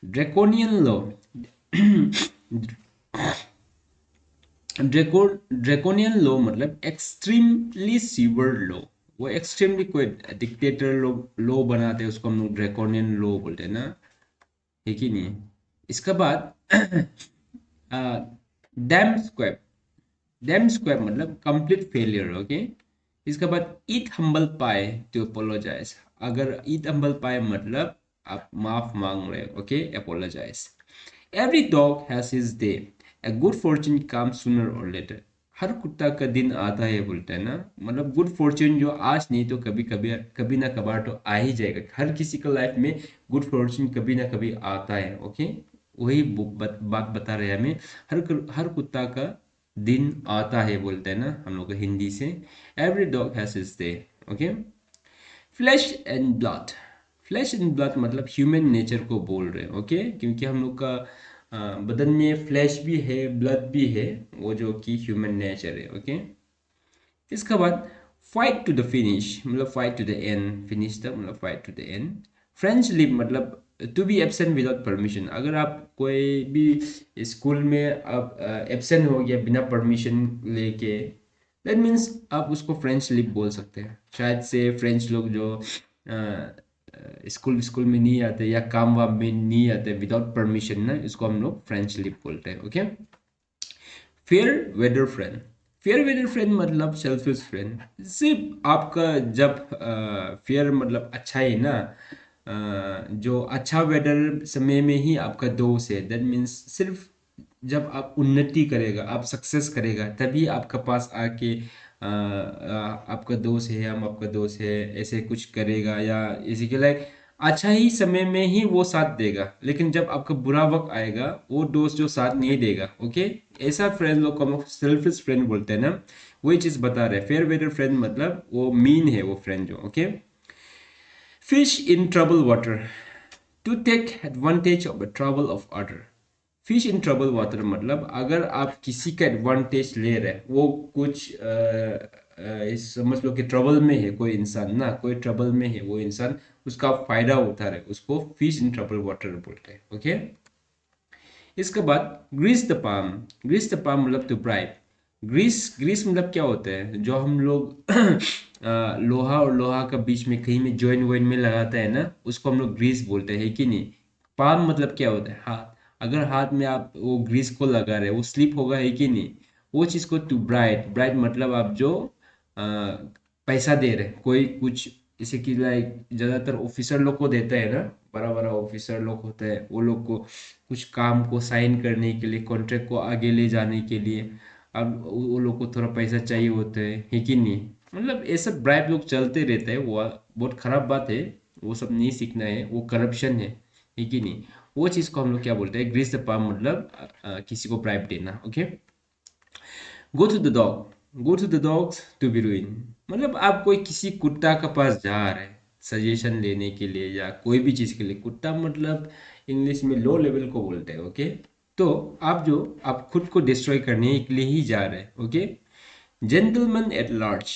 Draconian law, draconian law मतलब एक्सट्रीमली सीवर लॉ। वो एक्सट्रीमली कोई डिक्टेटर लॉ बनाते हैं उसको हम लोग ड्रेकोनियन लॉ बोलते हैं ना, है कि नहीं। इसके बाद डैम स्क्वायर। डैम स्क्वायर मतलब कंप्लीट फेलियर, ओके। इसके बाद ईट हम्बल पाए टू अपोलोजाइज। अगर ईट हम्बल पाए मतलब आप माफ मांग रहे हो, okay, apologize. Every dog has his day, a good fortune come sooner और लेटर। हर कुत्ता का दिन आता है बोलते हैं ना, मतलब गुड फॉर्चून जो आज नहीं तो कभी कभी, कभी ना कभार तो आ ही जाएगा। हर किसी का लाइफ में गुड फॉर्चून कभी ना कभी आता है, ओके। वही बात बता रहे हैं हमें। हर कुत्ता का दिन आता है बोलते हैं ना हम लोग हिंदी से। Every dog has his day, okay. Flash and blood. Flash and blood मतलब ह्यूमन नेचर को बोल रहे हैं, ओके। क्योंकि हम लोग का बदन में फ्लैश भी है, ब्लड भी है, वो जो कि ह्यूमन नेचर है, ओके। इसके बाद फाइट टू द फिनिश मतलब fight to the end, finish तक मतलब fight to the end. French leave मतलब to be absent without permission. अगर आप कोई भी स्कूल में आप एब्सेंट हो गया बिना परमिशन लेके, दैट मीन्स आप उसको फ्रेंच लिप बोल सकते हैं। शायद से फ्रेंच लोग जो स्कूल स्कूल में नहीं आते या काम वाम में नहीं आते विदाउट परमिशन ना, इसको हम लोग फ्रेंच लिप बोलते हैं, okay. Fair weather friend. Fair weather friend मतलब सेल्फिश फ्रेंड। सिर्फ आपका जब फेयर मतलब अच्छा ही ना, जो अच्छा वेदर समय में ही आपका दोस्त है, दैट मीन्स सिर्फ जब आप उन्नति करेगा, आप सक्सेस करेगा, तभी आपका पास आके आपका दोस्त है, हम आपका दोस्त है, ऐसे कुछ करेगा या इसी के लाइक अच्छा ही समय में ही वो साथ देगा। लेकिन जब आपका बुरा वक्त आएगा वो दोस्त जो साथ नहीं देगा, ओके। ऐसा फ्रेंड लोग को हम सेल्फिश फ्रेंड बोलते हैं ना, वही चीज बता रहे हैं। फेयर वेदर फ्रेंड मतलब वो मीन है वो फ्रेंड जो, okay. Fish in trouble water, to take advantage of the trouble of other. Fish in trouble water मतलब अगर आप किसी का एडवांटेज ले रहे हैं, वो कुछ समझ लो कि ट्रबल में है कोई इंसान ना, कोई ट्रबल में है वो इंसान, उसका आप फायदा उठा रहे, उसको फिश इन ट्रबल वाटर बोलते हैं, ओके। इसके बाद grease the palm. Grease the palm मतलब टू ब्राइब। ग्रीस ग्रीस मतलब क्या होता है, जो हम लोग लोहा और लोहा का बीच में कहीं में जॉइन वॉइन में लगाता है ना, उसको हम लोग ग्रीस बोलते हैं कि नहीं। पाम मतलब क्या होता है, हाथ। अगर हाथ में आप वो ग्रीस को लगा रहे, वो स्लिप होगा है कि नहीं, वो चीज को टू ब्राइट। ब्राइट मतलब आप जो अ, पैसा दे रहे, कोई कुछ जैसे कि लाइक ज्यादातर ऑफिसर लोग को देता है ना, बड़ा बड़ा ऑफिसर लोग होते हैं, वो लोग को कुछ काम को साइन करने के लिए, कॉन्ट्रैक्ट को आगे ले जाने के लिए, अब वो लोग को थोड़ा पैसा चाहिए होता है कि नहीं। मतलब ये सब ब्राइब लोग चलते रहते हैं, वो बहुत खराब बात है, वो सब नहीं सीखना है, वो करप्शन है कि नहीं। वो चीज़ को हम लोग क्या बोलते हैं, ग्रीस द पाम मतलब किसी को ब्राइब देना, okay. Go to the dog. Go to the dogs to be ruin मतलब आप कोई किसी कुत्ता के पास जा रहे हैं सजेशन लेने के लिए या कोई भी चीज़ के लिए। कुत्ता मतलब इंग्लिश में लो लेवल को बोलते हैं, ओके। तो आप खुद को डिस्ट्रॉय करने के लिए ही जा रहे हैं, ओके। जेंटलमैन एट लार्ज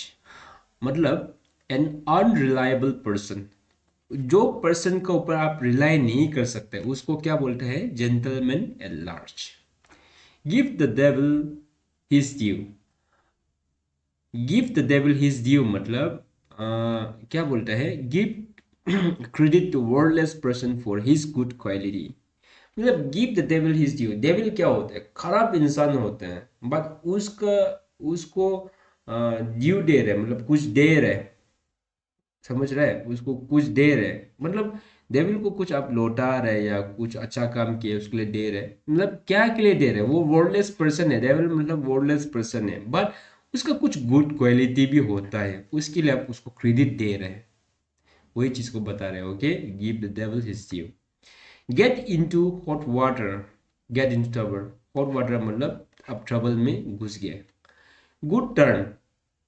मतलब एन अनरिलायबल पर्सन। जो पर्सन के ऊपर आप रिलाई नहीं कर सकते उसको क्या बोलते हैं, gentleman at large. Give the devil his due. Give the devil his due मतलब क्या बोलता है, give credit to worthless person for his good quality. मतलब give the devil his due. Devil क्या होता है, खराब इंसान होते हैं, बट उसका उसको ड्यू दे रहे, मतलब कुछ दे रहे, समझ रहे हैं, उसको कुछ दे रहे, मतलब डेविल को कुछ आप लौटा रहे या कुछ अच्छा काम किए उसके लिए दे रहे, मतलब क्या के लिए दे रहे, वो वर्डलेस पर्सन है, डेविल मतलब वर्डलेस पर्सन है, बट उसका कुछ गुड क्वालिटी भी होता है, उसके लिए आप उसको क्रेडिट दे रहे हैं। वही चीज को बता रहे हैं, okay. Give the devil his due. Get into hot water. Get into trouble. Hot water मतलब आप ट्रबल में घुस गए। Good turn,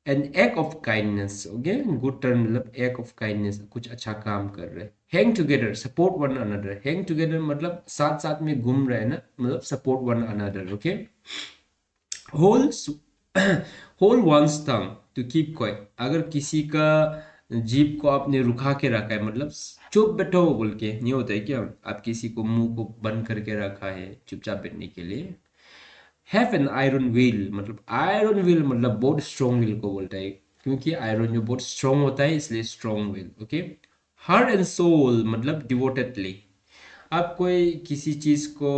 an act of kindness, okay. Good turn मतलब एक्ट ऑफ काइंडनेस, कुछ अच्छा काम कर रहे हैं। Hang together, support one another. Hang together मतलब साथ साथ में घूम रहे हैं ना, मतलब support one another, okay. Hold hold one's tongue to keep quiet. अगर किसी का जीभ को आपने रुका के रखा है, मतलब चुप बैठो बोल के नहीं होता है क्या, आप किसी को मुंह को बंद करके रखा है चुपचाप बैठने के लिए, हैव एन आयरन विल, मतलब आयरन विल मतलब बहुत स्ट्रॉन्ग विल को बोलता है, क्योंकि आयरन जो बहुत स्ट्रॉन्ग होता है इसलिए strong will. Okay, heart and soul मतलब डिवोटेडली। आप कोई किसी चीज़ को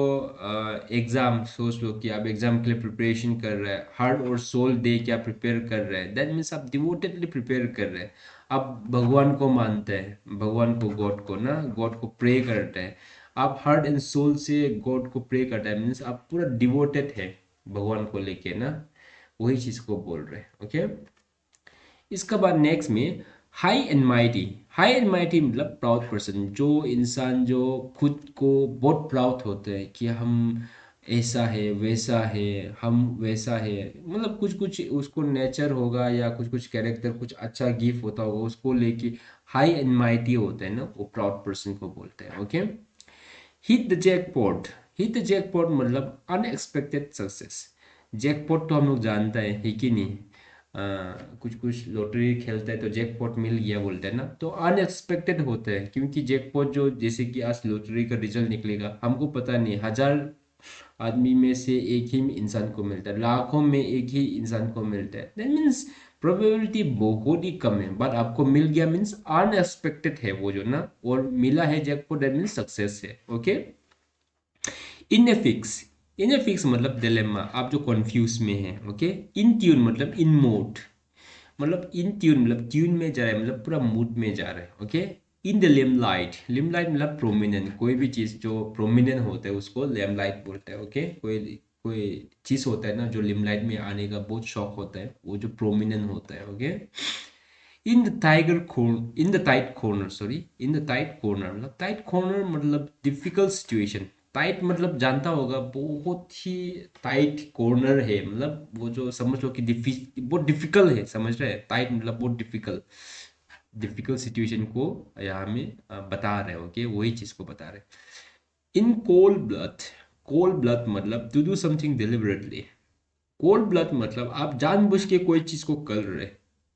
एग्ज़ाम सोच लो कि आप एग्ज़ाम के लिए प्रिपरेशन कर रहे हैं, हार्ट और सोल दे के आप प्रिपेयर कर रहे हैं, दैट मीन्स आप डिवोटेडली प्रिपेयर कर रहे हैं। आप भगवान को मानते हैं, भगवान को, गॉड को ना, गॉड को प्रे करते हैं। आप हार्ट एंड सोल से गॉड को प्रे करते हैं, मीन्स आप पूरा डिवोटेड है भगवान को लेके ना, वही चीज़ को बोल रहे हैं। ओके, इसका बाद नेक्स्ट में high and mighty. High and mighty मतलब प्राउड पर्सन, जो इंसान जो खुद को बहुत प्राउड होते हैं कि हम ऐसा है वैसा है, हम वैसा है, मतलब कुछ कुछ उसको नेचर होगा या कुछ कुछ कैरेक्टर कुछ अच्छा गिफ्ट होता होगा उसको लेके हाई एंड माइटी होते हैं ना, वो प्राउड पर्सन को बोलते हैं। Okay, hit the jackpot. Hit the jackpot मतलब अनएक्सपेक्टेड सक्सेस। जैकपॉट तो हम लोग जानते हैं, है कि नहीं? कुछ कुछ लॉटरी खेलते हैं तो जैकपॉट मिल गया बोलते हैं ना, तो अनएक्सपेक्टेड होते हैं, क्योंकि जैकपॉट जो, जैसे कि आज लॉटरी का रिजल्ट निकलेगा, हमको पता नहीं, 1000 आदमी में से एक ही इंसान को मिलता है, लाखों में एक ही इंसान को मिलता है, दैट मीन्स प्रोबेबिलिटी बहुत ही कम है, बट आपको मिल गया मीन्स अनएक्सपेक्टेड है वो जो ना, और मिला है जैकपॉट, दैट मीन्स सक्सेस है। ओके, इनएफिक्स। इनएफिक्स मतलब डिलेमा, आप जो कंफ्यूज में हैं। ओके, इन ट्यून मतलब इन मोड, मतलब इन ट्यून मतलब ट्यून में जा रहा है, मतलब पूरा मूड में जा रहा है। Okay, in the लिमलाइट। लिमलाइट मतलब प्रोमिनेंट, कोई भी चीज़ जो प्रोमिनेंट होता है उसको लिमलाइट बोलते हैं। ओके, कोई कोई चीज़ होता है ना जो लिमलाइट में आने का बहुत शौक होता है, वो जो प्रोमिनेंट होता है। Okay, in the tiger corner, in the tight corner, sorry, in the tight corner मतलब, टाइट कॉर्नर मतलब डिफिकल्ट सिचुएशन। टाइट मतलब जानता होगा, बहुत ही टाइट कॉर्नर है, मतलब वो जो समझ लो कि बहुत डिफिकल्ट है, समझ रहे हैं? टाइट मतलब बहुत डिफिकल्ट, डिफिकल्ट सिचुएशन को यहाँ में बता रहे हो, ओके, वही चीज़ को बता रहे हैं। In cold blood. Cold blood मतलब to do something deliberately. Cold blood मतलब आप जानबूझ के कोई चीज को कर रहे,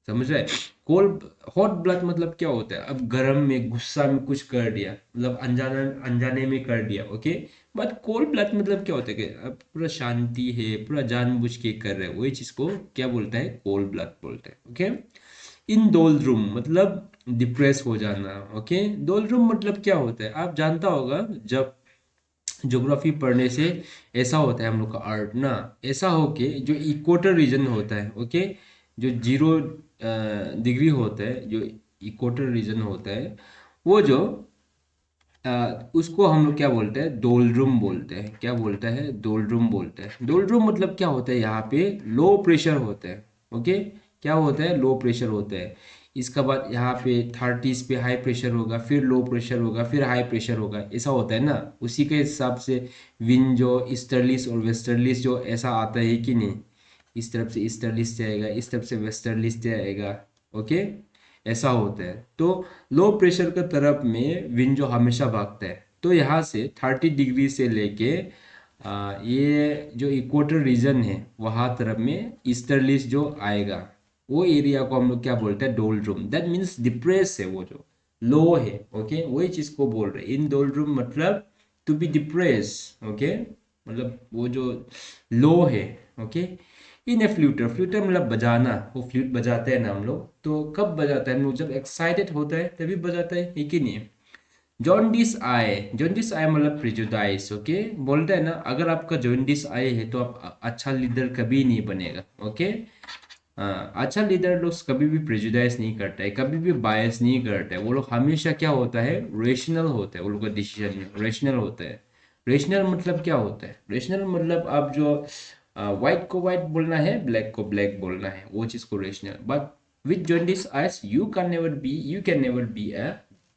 समझ रहे? कोल्ड, हॉट ब्लड मतलब क्या होता है, अब गर्म में गुस्सा में कुछ कर दिया, मतलब अनजाना अनजाने में कर दिया। ओके, बट कोल्ड ब्लड मतलब क्या होता है कि अब पूरा शांति है, पूरा जानबूझ के कर रहे हैं, वही चीज को क्या बोलता है, कोल्ड ब्लड बोलते हैं। ओके, इन डोलरूम मतलब डिप्रेस हो जाना। ओके, डोलरूम मतलब क्या होता है, आप जानता होगा, जब ज्योग्राफी पढ़ने से ऐसा होता है हम लोग का अर्थ ना, ऐसा हो के जो इक्वेटर रीजन होता है, ओके, जो 0 डिग्री होता है, जो इक्वेटर रीजन होता है, वो जो उसको हम लोग क्या बोलते हैं, डोलड्रुम बोलते हैं। क्या बोलते हैं, डोलड्रुम बोलते हैं। डोलड्रुम मतलब क्या होता है, यहाँ पे लो प्रेशर होता है। ओके, क्या होता है, लो प्रेशर होता है। इसका बाद यहाँ पे 30s पे हाई प्रेशर होगा, फिर लो प्रेशर होगा, फिर हाई प्रेशर होगा, ऐसा होता है ना। उसी के हिसाब से विंड जो ईस्टर्लीस और वेस्टर्लीस जो ऐसा आता है कि नहीं, इस तरफ से ईस्टर्लीस से आएगा, इस तरफ से वेस्टर्लीस से आएगा। ओके, ऐसा होता है। तो लो प्रेशर का तरफ में विंड जो हमेशा भागता है, तो यहाँ से 30 डिग्री से लेके ये जो इक्वेटर रीजन है वहाँ तरफ में ईस्टर्लीस जो आएगा, वो एरिया को हम लोग क्या बोलते हैं, डोलड्रुम। दैट मीन्स डिप्रेस है, वो जो लो है। ओके, वही चीज को बोल रहे हैं इन डोलड्रुम मतलब टू बी डिप्रेस। ओके, मतलब वो जो लो है। ओके, इन ए फ्लूटर, फ्लूटर मतलब बजाना, वो फ्लूट बजाते हैं ना हम लोग, तो कब बजाता है हम लोग, जब एक्साइटेड होता है तभी बजाता है कि नहीं? जॉन्डिस आए, जॉन्डिस आए मतलब प्रिजुडाइस। ओके, बोलते हैं ना, अगर आपका जॉन्डिस आए है तो आप अच्छा लीडर कभी नहीं बनेगा। ओके, हाँ, अच्छा लीडर लोग कभी भी प्रेजुडाइज नहीं करता है, कभी भी बायस नहीं करता है, वो लोग हमेशा क्या होता है, रेशनल होता है, वो लोग का डिसीजन में रेशनल होता है। रेशनल मतलब क्या होता है, रेशनल मतलब आप जो व्हाइट को व्हाइट बोलना है, ब्लैक को ब्लैक बोलना है, वो चीज को rational. But with jaundice eyes you can never be a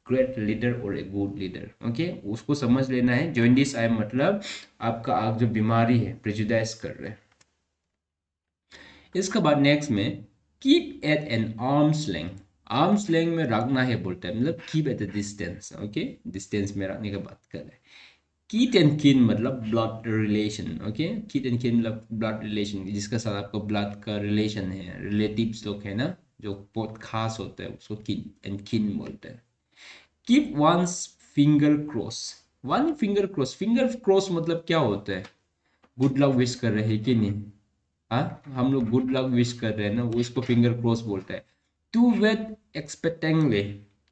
great leader और ए गुड लीडर। ओके, उसको समझ लेना है, जॉन्डिस आई मतलब आपका आग जो बीमारी है, प्रेजुडाइज कर रहे हैं। इसके बाद नेक्स्ट में keep at an arms length. Arms length में रखना है बोलते हैं, मतलब keep at the distance. Okay, distance में रखने का बात कर रहे हैं। कीट एंड किन मतलब ब्लड रिलेशन। ओके, कीट एंड किन मतलब ब्लड रिलेशन, जिसके साथ आपको ब्लड का रिलेशन है, रिलेटिव्स लोग है ना, जो बहुत खास होता है, उसको कीट एंड किन बोलते हैं। Keep once finger cross. One finger cross, finger cross मतलब क्या होता है, गुड लक विश कर रहे हैं कि नहीं? हाँ, हम लोग गुड लक विश कर रहे हैं ना, वो इसको फिंगर क्रॉस बोलता है। टू वेट एक्सपेक्टेंटली,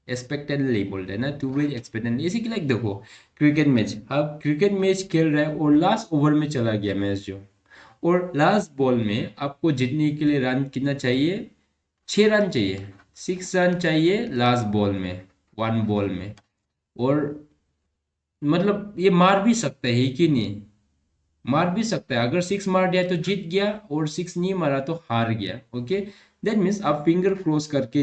एक्सपेक्टेंटली बोलते हैं ना, टू वेट एक्सपेक्टेंटली। इसी के लाइक देखो, क्रिकेट मैच, आप क्रिकेट मैच खेल रहे हैं और लास्ट ओवर में चला गया मैच जो, और लास्ट बॉल में आपको जीतने के लिए रन कितना चाहिए? 6 रन चाहिए, 6 रन चाहिए लास्ट बॉल में, वन बॉल में। और मतलब ये मार भी सकता है कि नहीं? मार भी सकता है, अगर 6 मार दिया तो जीत गया, और 6 नहीं मारा तो हार गया। ओके, दैट मीन्स आप फिंगर क्रॉस करके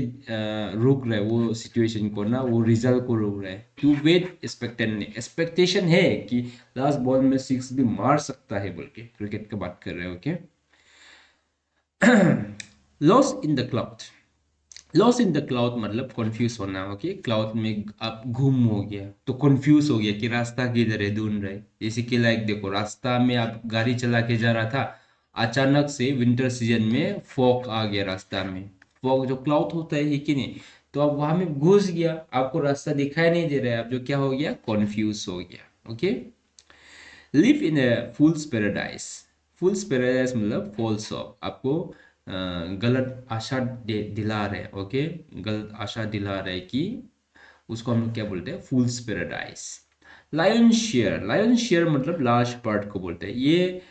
रोक रहे वो सिचुएशन को ना, वो रिजल्ट को रोक रहे हैं। टू वेट एक्सपेक्टेंटली, एक्सपेक्टेशन है कि लास्ट बॉल में 6 भी मार सकता है बोल के, क्रिकेट का बात कर रहे हैं। Okay, loss in the cloud, loss in the cloud मतलब कंफ्यूज होना। ओके, क्लाउड में आप गुम हो गया तो कंफ्यूज हो गया कि रास्ता किधर है, ढूंढ रहे। जैसे कि लाइक देखो, रास्ता में आप गाड़ी चला के जा रहा था, अचानक से विंटर सीजन में फॉग आ गया रास्ता में। फॉग जो क्लाउड होता है कि नहीं, तो आप वहां में घुस गया, आपको रास्ता दिखाई नहीं दे रहा है, आप जो क्या हो गया, कंफ्यूज हो गया। Okay, live in A fools paradise, fools paradise मतलब फॉल्स ऑफ, आपको गलत आशा दिला रहे। ओके, गलत आशा दिला रहे कि, उसको हम लोग क्या बोलते हैं, fool's paradise. Lion share, lion share मतलब लार्ज पार्ट को बोलते हैं। ये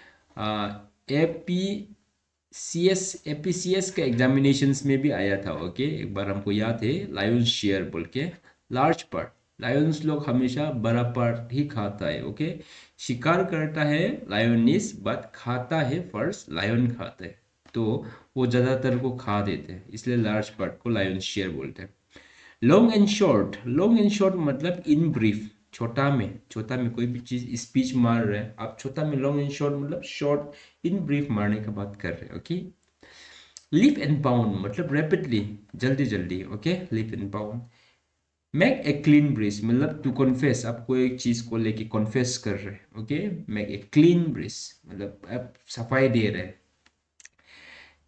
एपीसीएस का एग्जामिनेशंस में भी आया था। ओके, एक बार हमको याद है, लायन शेयर बोल के, लार्ज पार्ट। लायंस लोग हमेशा बड़ा पार्ट ही खाता है। ओके, शिकार करता है लायनिस, बट खाता है फर्स्ट लायन खाता है, तो वो ज्यादातर को खा देते हैं, इसलिए लार्ज पार्ट को लायन शेयर बोलते हैं। Long and short, long and short मतलब इन ब्रीफ, छोटा में, छोटा में कोई भी चीज स्पीच मार रहे हैं आप, छोटा में लॉन्ग एंड शॉर्ट मतलब शॉर्ट इन ब्रीफ मारने का बात कर रहे हैं। ओके, लीप एंड बाउंड मतलब रैपिडली, जल्दी जल्दी। Okay, leap and bound. Make a clean bridge मतलब टू कॉन्फेस, आपको एक चीज को लेके कॉन्फेस कर रहे हैं। Okay, make a clean bridge मतलब आप सफाई दे रहे हैं।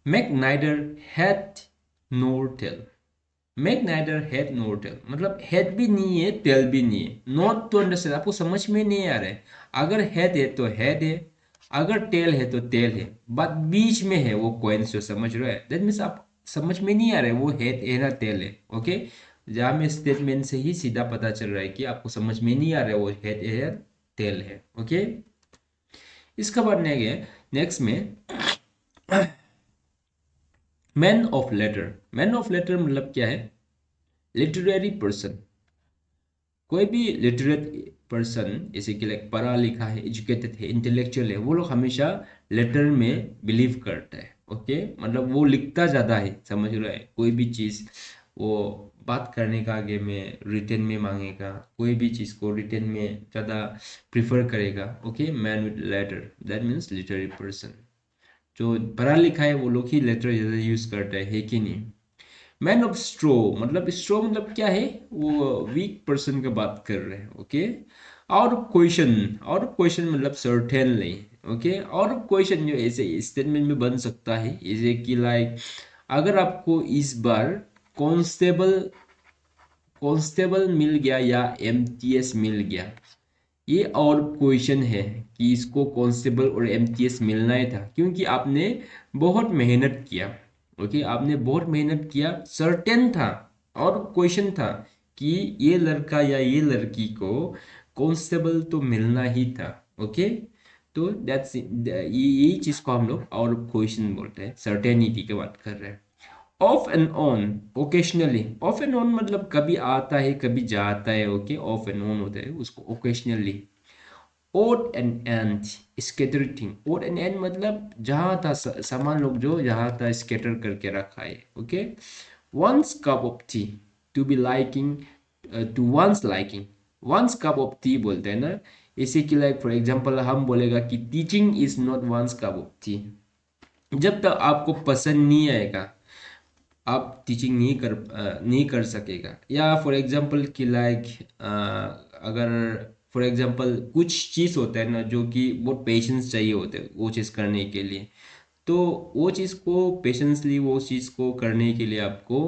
Make neither head nor tail, make neither head nor tail मतलब हेड भी नहीं है, टेल भी नहीं है। नॉट टू अंडरस्टैंड, आपको समझ में नहीं आ रहा है। अगर हेड है तो हेड है, अगर टेल है तो टेल है, बट बीच में है वो कॉइन्स जो, समझ रहे हैं? दैट मीन्स आप समझ में नहीं आ रहा है वो हेड है ना टेल है। ओके, जहाँ में स्टेटमेंट से ही सीधा पता चल रहा है कि आपको समझ में नहीं आ रहा है वो हेड है या टेल है। ओके, इसका बाद नेक्स्ट में man of letter, man of letter मतलब क्या है? लिटरेरी पर्सन, कोई भी लिटरेट पर्सन, जैसे कि लाइक पढ़ा लिखा है, एजुकेटेड है, इंटेलेक्चुअल है, वो लोग हमेशा लेटर में बिलीव करता है। ओके, मतलब वो लिखता ज़्यादा है, समझ रहा है? कोई भी चीज़ वो बात करने का आगे में रिटन में मांगेगा, कोई भी चीज़ को रिटन में ज़्यादा प्रिफर करेगा। Okay, man with letter, that means literary person. जो पढ़ा लिखा है वो लोग ही लेटर ज़्यादा यूज़ करता है कि नहीं? मैन ऑफ स्ट्रो मतलब, स्ट्रो मतलब क्या है, वो वीक पर्सन का बात कर रहे हैं। Okay, out of question, out of question मतलब certainly. Okay, out of question जो ऐसे स्टेटमेंट में बन सकता है, जैसे कि लाइक अगर आपको इस बार कांस्टेबल, कांस्टेबल मिल गया या एमटीएस मिल गया, ये और क्वेश्चन है कि इसको कांस्टेबल और एमटीएस मिलना ही था, क्योंकि आपने बहुत मेहनत किया। ओके, आपने बहुत मेहनत किया, सर्टेन था, और क्वेश्चन था कि ये लड़का या ये लड़की को कांस्टेबल तो मिलना ही था। ओके, तो दैट्स यही चीज को हम लोग और क्वेश्चन बोलते हैं, सर्टेनिटी की बात कर रहे हैं। Of and on, occasionally, of and on मतलब कभी आता है कभी जाता है। ओके, ऑफ एंड ऑन होता है, उसको occasionally. Odd and end, scattering, odd and end मतलब जहाँ था सामान लोग जो जहाँ था स्केटर करके रखा है। Okay, one's cup of tea, to be liking, to one's liking, one's cup of tea बोलते हैं ना। इसी के लाइक फॉर एग्जांपल हम बोलेगा कि teaching is not one's cup of tea, जब तक आपको पसंद नहीं आएगा आप टीचिंग नहीं कर सकेगा। या फॉर एग्जांपल कि लाइक अगर फॉर एग्जांपल कुछ चीज़ होता है ना जो कि बहुत पेशेंस चाहिए होते हैं वो चीज़ करने के लिए, तो वो चीज़ को पेशेंसली वो चीज़ को करने के लिए आपको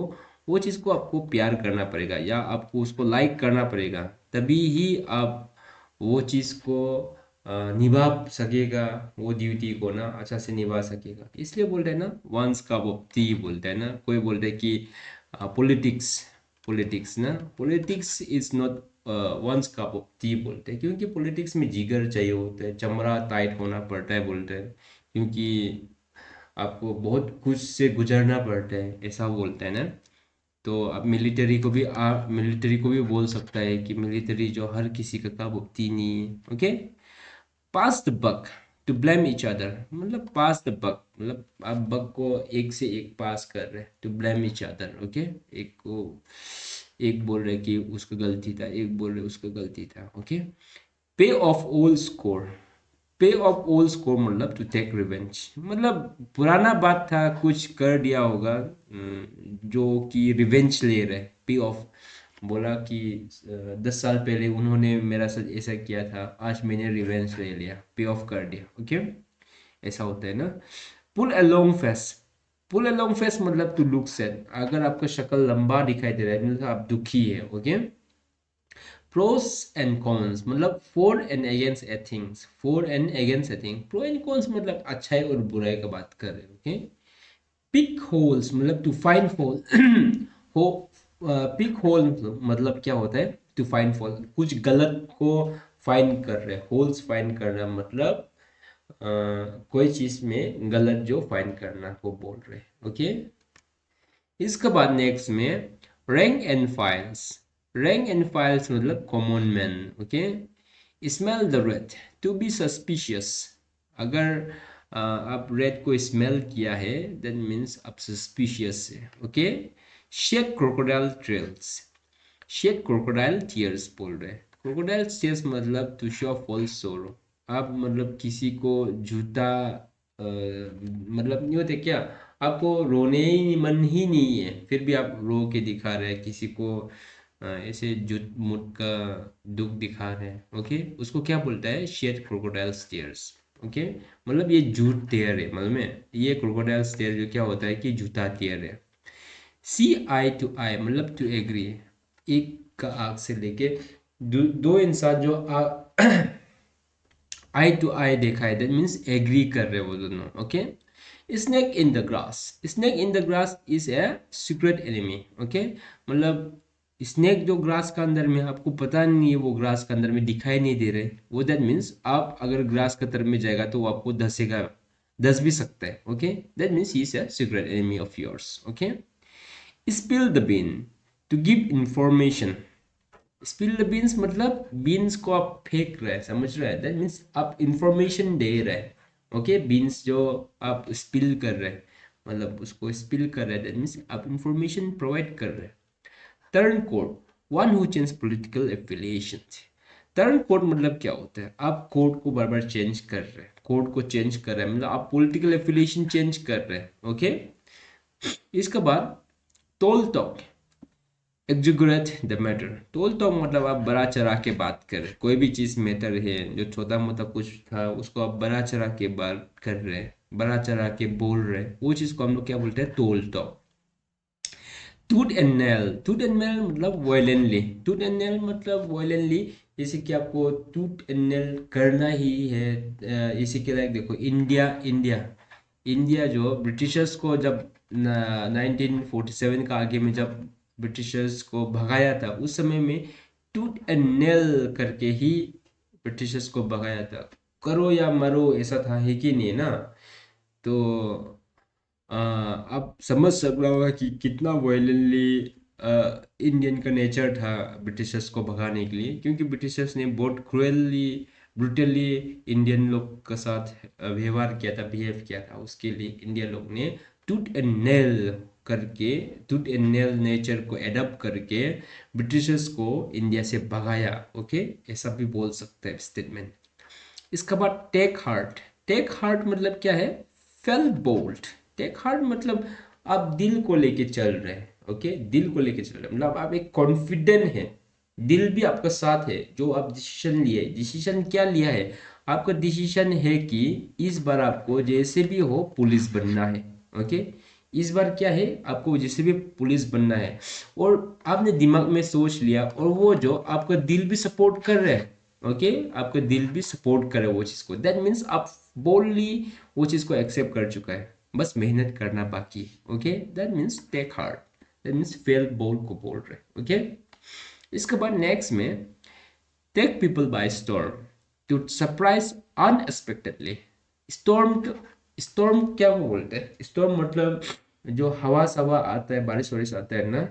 वो चीज़ को आपको प्यार करना पड़ेगा या आपको उसको लाइक करना पड़ेगा, तभी ही आप वो चीज़ को निभा सकेगा, वो ड्यूटी को ना अच्छा से निभा सकेगा, इसलिए बोलते हैं ना वंस कप ऑफ टी बोलते हैं ना। कोई बोलते हैं कि पॉलिटिक्स, पॉलिटिक्स ना, politics is not one's cup of tea बोलते हैं, क्योंकि पॉलिटिक्स में जिगर चाहिए होता है, चमड़ा टाइट होना पड़ता है बोलते हैं, क्योंकि आपको बहुत कुछ से गुजरना पड़ता है, ऐसा बोलते हैं ना। तो अब मिलिट्री को भी बोल सकता है कि मिलिट्री जो हर किसी का कप ऑफ टी नहीं है। Okay, pass the buck, to blame each other, मतलब पास द बक मतलब आप बक को एक से एक पास कर रहे हैं, to blame each other. Okay, एक को एक बोल रहे कि उसका गलती था, एक बोल रहे उसका गलती था। ओके, पे ऑफ ओल्ड स्कोर, पे ऑफ ओल्ड स्कोर मतलब टू टेक रिवेंज, मतलब पुराना बात था, कुछ कर दिया होगा जो कि रिवेंज ले रहे। पे ऑफ बोला कि 10 साल पहले उन्होंने मेरा साथ ऐसा किया था, आज मैंने रिवेंज ले लिया, पे ऑफ कर दिया। ओके, ऐसा होता है ना। पुल अलोंग फेस, पुल अलोंग फेस मतलब टू लुक सैड, अगर आपका शक्ल लंबा दिखाई दे रहा है मतलब आप दुखी है। ओके, प्रोस एंड कॉन्स मतलब four and against A things, four and against a thing, pro and cons मतलब अच्छाई और बुराई का बात कर रहे हैं। ओके, पिक होल्स मतलब टू फाइंड होल हो, पिक होल मतलब क्या होता है, टू फाइंड फॉल्ट, कुछ गलत को फाइंड कर रहे, होल्स फाइंड करना मतलब कोई चीज में गलत जो फाइंड करना को बोल रहे। ओके, इसके बाद नेक्स्ट में rank and files, rank and files मतलब common man. Okay, smell the rat, to be suspicious, अगर आप रेड को स्मेल किया है दैट मीन्स आप सस्पिशियस है। Okay, shed crocodile trails, shed crocodile tears बोल रहे हैं, क्रोकोडाइल टीयर्स मतलब टू शो फॉल्स सोरो, आप मतलब किसी को झूठा मतलब नहीं होते क्या, आपको रोने ही मन ही नहीं है फिर भी आप रो के दिखा रहे हैं किसी को, ऐसे झूठ मूठ का दुख दिखा रहे हैं। ओके, उसको क्या बोलता है, शेड क्रोकोडाइल टीयर्स। ओके, मतलब ये झूठ टेयर है, मतलब में ये क्रोकोडाइल टीयर जो क्या होता है कि झूठा टेयर है। सी आई टू आई मतलब टू एग्री, एक का आग से लेके दो इंसान जो आई टू आई देखा है दैट मीन्स एग्री कर रहे वो दोनों। Okay, snake in the grass, snake in the grass is a secret enemy. Okay, मतलब स्नेक जो ग्रास का अंदर में आपको पता नहीं है, वो ग्रास के अंदर में दिखाई नहीं दे रहे, वो दैट मीन्स आप अगर ग्रास के तरफ में जाएगा तो वो आपको धसेगा, धस भी सकता है। Okay, that means he is a secret enemy of yours. Okay, spill the bean to give information, spill the beans मतलब बीन्स को आप फेंक रहे हैं, समझ रहे हैं, दैट मीन्स आप इंफॉर्मेशन दे रहे हैं। ओके, बीन्स जो आप स्पिल कर रहे हैं मतलब उसको स्पिल कर रहे हैं, दैट मीन्स आप इंफॉर्मेशन प्रोवाइड कर रहे हैं। Turn code, one who change political affiliation, turn code मतलब क्या होता है, आप कोड को बार बार चेंज कर रहे हैं, कोड को चेंज कर रहे हैं मतलब आप पॉलिटिकल एफिलिएशन चेंज कर रहे हैं। ओके, इसके बाद tall talk, exaggerate the matter, tall talk मतलब आप बड़ा चढ़ा के बात करें, कोई भी चीज मैटर है जो छोटा मोटा कुछ था उसको आप बड़ा चढ़ा के बात कर रहे हैं, बड़ा चढ़ा के बोल रहे हैं, वो चीज को हम लोग क्या बोलते हैं, टोल टॉक। टूट एंड नेल, टूट एंड नेल मतलब वायलेंटली, टूट एंड नेल मतलब वायलेंटली, जैसे कि आपको टूट एंड नेल करना ही है। इसी के लाइक देखो इंडिया, इंडिया जो ब्रिटिशर्स को जब 1947 का आगे में जब ब्रिटिशर्स को भगाया था उस समय में टूट एंड नेल करके ही ब्रिटिशर्स को भगाया था, करो या मरो ऐसा था, है कि नहीं ना। तो आप समझ सक रहा होगा कि कितना वायलेंटली इंडियन का नेचर था ब्रिटिशर्स को भगाने के लिए, क्योंकि ब्रिटिशर्स ने बहुत क्रूएली ब्रुटली इंडियन लोग के साथ व्यवहार किया था, बिहेव किया था, उसके लिए इंडियन लोग ने टूट एंड नेल करके, टूट एंड नेल नेचर को एडप्ट करके ब्रिटिशर्स को इंडिया से भगाया। ओके, ऐसा भी बोल सकते हैं स्टेटमेंट। इसके बाद टेक हार्ट, टेक हार्ट मतलब क्या है, फेल बोल्ट, टेक हार्ट मतलब आप दिल को लेके चल रहे हैं। ओके, दिल को लेके चल रहे हैं मतलब आप एक कॉन्फिडेंट है, दिल भी आपका साथ है, जो आप डिसीजन लिए, डिसीजन क्या लिया है, आपका डिसीजन है कि इस बार आपको जैसे भी हो पुलिस बनना है। ओके, इस बार क्या है, आपको जैसे भी पुलिस बनना है, और आपने दिमाग में सोच लिया और वो जो आपका दिल भी सपोर्ट कर रहा है, ओके, आपका दिल भी सपोर्ट करे वो चीज़ को, दैट मीन्स आप बोल्डली वो चीज़ को एक्सेप्ट कर चुका है, बस मेहनत करना बाकी है। Okay, that means take hard, that means fail बोल को बोल रहे। ओके, इसके बाद नेक्स्ट में take people by storm to surprise unexpectedly. Storm, storm क्या वो बोलते हैं, स्टॉर्म मतलब जो हवा सवा आता है, बारिश वारिश आता है ना,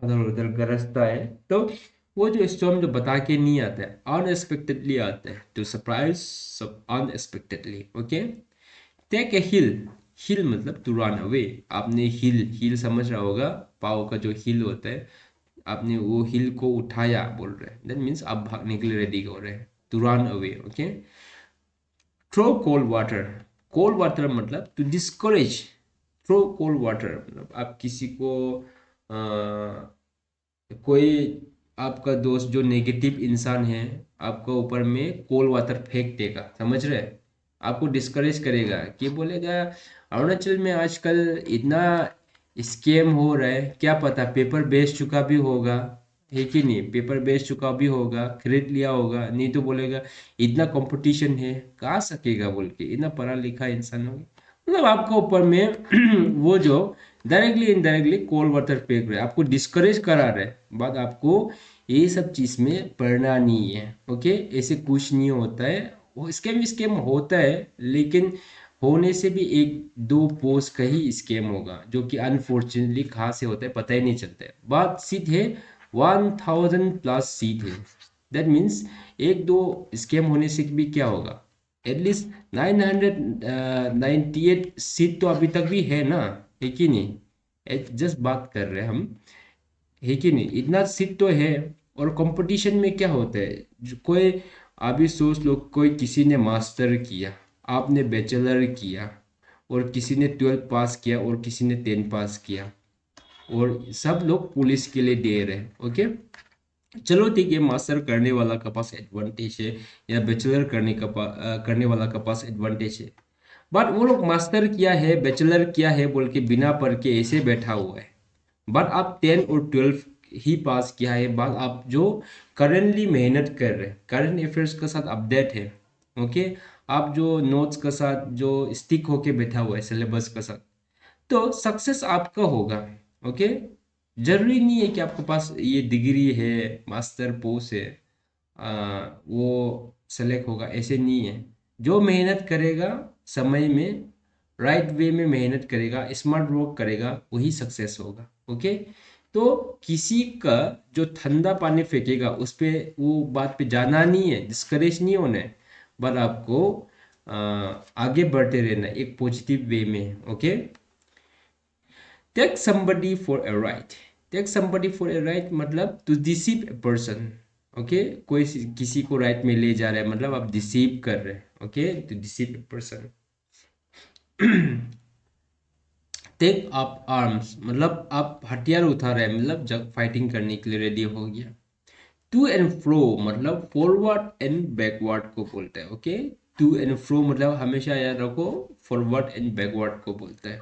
उधर उधर गरजता है, तो वो जो स्टॉर्म जो बता के नहीं आता है, अनएक्सपेक्टेडली आता है, टू सरप्राइज सब अनएक्सपेक्टेडली। ओके, टेक ए हिल, हिल मतलब टू रन अवे। आपने हिल, हिल समझ रहा होगा, पाव का जो हिल होता है, आपने वो हिल को उठाया बोल रहे हैं, दैट मीन्स आप भागने के लिए रेडी हो रहे हैं, to run away. Okay, throw cold water, cold water मतलब to discourage, throw cold water मतलब आप किसी को कोई आपका दोस्त जो नेगेटिव इंसान है आपका ऊपर में कोल वाटर फेंक देगा, समझ रहे हैं, आपको डिस्करेज करेगा, कि बोलेगा अरुणाचल में आजकल इतना स्कैम हो रहा है, क्या पता पेपर बेच चुका भी होगा, है कि नहीं, पेपर बेच चुका भी होगा, खरीद लिया होगा, नहीं तो बोलेगा इतना कंपटीशन है कहाँ सकेगा बोल के, इतना पढ़ा लिखा इंसान हो, मतलब आपको ऊपर में वो जो डायरेक्टली इनडायरेक्टली कोल्ड वाटर फेंक रहे हैं, आपको डिस्करेज करा रहे हैं, बात आपको ये सब चीज में पढ़ना नहीं है। ओके, ऐसे कुछ नहीं होता है, वो स्कैम स्कैम होता है, लेकिन होने से भी एक दो पोस्ट का ही स्कैम होगा, जो कि अनफॉर्चुनेटली कहाँ से होता है पता ही नहीं चलता है। बात सीट है 1000+ सीट है, दैट मीन्स एक दो स्कैम होने से भी क्या होगा, एटलीस्ट 998 सीट तो अभी तक भी है ना, है कि नहीं, जस्ट बात कर रहे हैं हम, है कि नहीं, इतना सीट तो है। और कंपटीशन में क्या होता है, कोई अभी सोच लो, कोई किसी ने मास्टर किया, आपने बैचलर किया, और किसी ने 12 पास किया, और किसी ने 10 पास किया, और सब लोग पुलिस के लिए दे रहे हैं। ओके, चलो ठीक है, मास्टर करने वाला का पास एडवांटेज है, या बैचलर करने वाला का पास एडवांटेज है, बट वो लोग मास्टर किया है, बैचलर किया है बोल के बिना पढ़ के ऐसे बैठा हुआ है, बट आप 10 और 12 ही पास किया है, बट आप जो करेंटली मेहनत कर रहे हैं, करंट अफेयर्स के साथ अपडेट है। ओके, आप जो नोट्स के साथ जो स्टिक होके बैठा हुआ है सिलेबस के साथ, तो सक्सेस आपका होगा। ओके, जरूरी नहीं है कि आपके पास ये डिग्री है, मास्टर पोस्ट है, वो सेलेक्ट होगा, ऐसे नहीं है। जो मेहनत करेगा समय में, राइट वे में मेहनत करेगा, स्मार्ट वर्क करेगा, वही सक्सेस होगा। ओके, तो किसी का जो ठंडा पानी फेंकेगा उस पे, वो बात पे जाना नहीं है, डिस्करेज नहीं होना है, बट आपको आगे बढ़ते रहना है एक पॉजिटिव वे में। Okay, take somebody for a ride, take somebody for a ride मतलब to deceive a person. Okay, कोई किसी को राइट में ले जा रहा है, मतलब आप डिसीव कर रहे हैं। Okay, to deceive a person. Take up arms मतलब आप हथियार उठा रहे हैं, मतलब जब फाइटिंग करने के लिए रेडी हो गया। टू एंड फ्रो मतलब फॉरवर्ड एंड बैकवर्ड को बोलता है। ओके, टू एंड फ्रो मतलब हमेशा याद रखो, फॉरवर्ड एंड बैकवर्ड को बोलता है।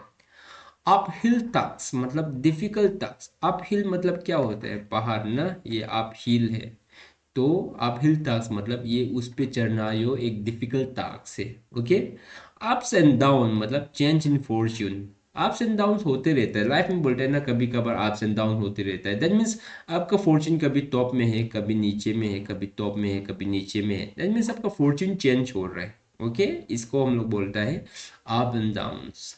अपहिल टास्क मतलब डिफिकल्ट टास्क, अपहिल मतलब क्या होता है, पहाड़ ना, ये अपहिल है, तो अपहिल टास्क मतलब ये उस पे चढ़ना जो एक डिफिकल्ट टास्क है। ओके, अप्स एंड डाउन मतलब change in Fortune, ups and down होते रहता है लाइफ में, बोलते हैं ना, कभी कभार अप्स एंड डाउन होते रहता है, दैट मीन्स आपका फॉर्च्यून कभी टॉप में है, कभी नीचे में है, कभी टॉप में है, कभी नीचे में है, दैट मीन्स आपका फॉर्च्यून चेंज हो रहा है। ओके, इसको हम लोग बोलता है अप एंड डाउन्स।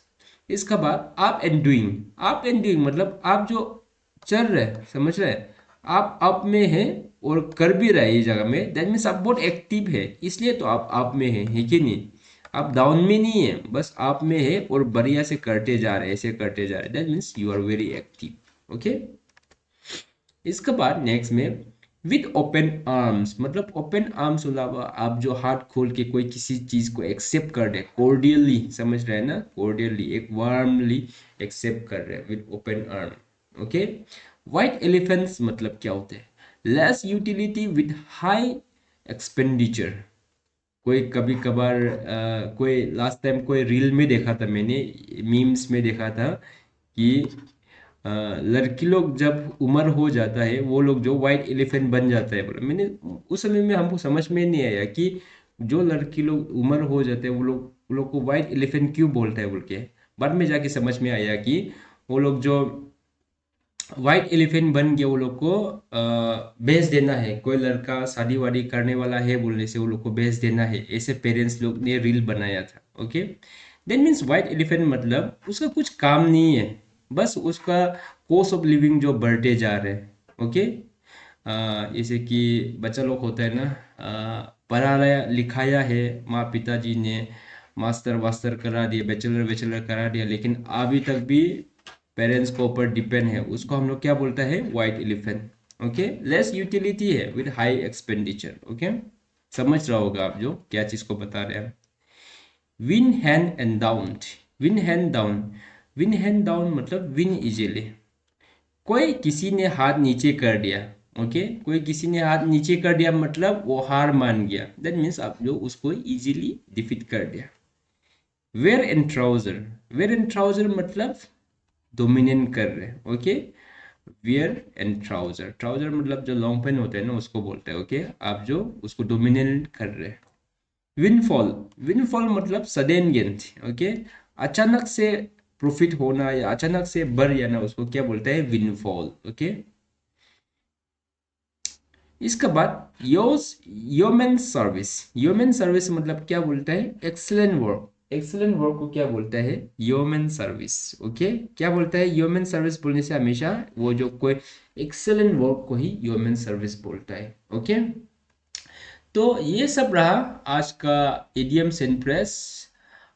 इसका बाद आप एंड डूइंग, आप एंड डूइंग मतलब आप जो चल रहे हैं, समझ रहे हैं, आप अप में है और कर भी रहे हैं ये जगह में, दैट मीन्स आप बहुत एक्टिव है, इसलिए तो आप अप में है कि नहीं, आप डाउन में नहीं है, बस आप में है और बढ़िया से करते जा रहे हैं, ऐसे करते जा रहे हैं, that means you are very active. Okay, इसके बाद नेक्स्ट में विद ओपन आर्म्स मतलब ओपन आर्म्स अलावा आप जो हाथ खोल के कोई किसी चीज को एक्सेप्ट कर रहे हैं, कोर्डियली, समझ रहे हैं ना, कोर्डियली एक वार्मली एक्सेप्ट कर रहे हैं with open arm. Okay, white elephants मतलब क्या होते हैं, less utility with high expenditure. कोई कभी कभार कोई लास्ट टाइम कोई रील में देखा था मैंने, मीम्स में देखा था कि लड़की लोग जब उम्र हो जाता है वो लोग जो वाइट एलिफेंट बन जाता है बोला। मैंने उस समय में हमको समझ में नहीं आया कि जो लड़की लोग उम्र हो जाते हैं वो लोग को वाइट एलिफेंट क्यों बोलता है बोल के। बाद में जाके समझ में आया कि वो लोग जो व्हाइट एलिफेंट बन के वो लोग को बेच देना है, कोई लड़का शादी वादी करने वाला है बोलने से वो लोग को बेच देना है, ऐसे पेरेंट्स लोग ने रील बनाया था। Okay, that means white elephant मतलब उसका कुछ काम नहीं है, बस उसका कोर्स ऑफ लिविंग जो बढ़ते जा रहे हैं। ओके, जैसे कि बच्चा लोग होता है ना, पढ़ाया लिखाया है, माँ पिताजी ने मास्टर वास्टर करा दिया, बैचलर बैचलर करा दिया, लेकिन अभी तक भी पेरेंट्स के ऊपर डिपेंड है, उसको हम लोग क्या बोलता है, white elephant. Okay, less utility है विद हाई एक्सपेंडिचर। ओके, समझ रहा होगा आप जो क्या चीज को बता रहे हैं। Win hand and down, win hand down, win hand down मतलब विन इजीली, कोई किसी ने हाथ नीचे कर दिया। ओके, कोई किसी ने हाथ नीचे कर दिया मतलब वो हार मान गया, दैट मीन्स आप जो उसको इजीली डिफीट कर दिया। Wear and trouser, wear and trouser मतलब डोमिनेट कर रहे हैं। Okay, wear and trouser, trouser मतलब जो लॉन्ग पेन होते हैं ना उसको बोलते हैं। ओके, आप जो उसको डोमिनेट कर रहे हैं। विनफॉल, विनफॉल मतलब सडन गेन। ओके, अचानक से प्रॉफिट होना या अचानक से बढ़ जाना उसको क्या बोलते हैं, विनफॉल। ओके, इसके बाद योस, योमेन सर्विस, योमेन सर्विस मतलब क्या बोलता है, एक्सलेंट वर्क, एक्सलेंट वर्क को क्या बोलता है, योमेन सर्विस। ओके, क्या बोलता है, योमेन सर्विस बोलने से हमेशा वो जो कोई एक्सलेंट वर्क को ही योमेन सर्विस बोलता है। ओके, तो ये सब रहा आज का इडियम सेंप्रेस।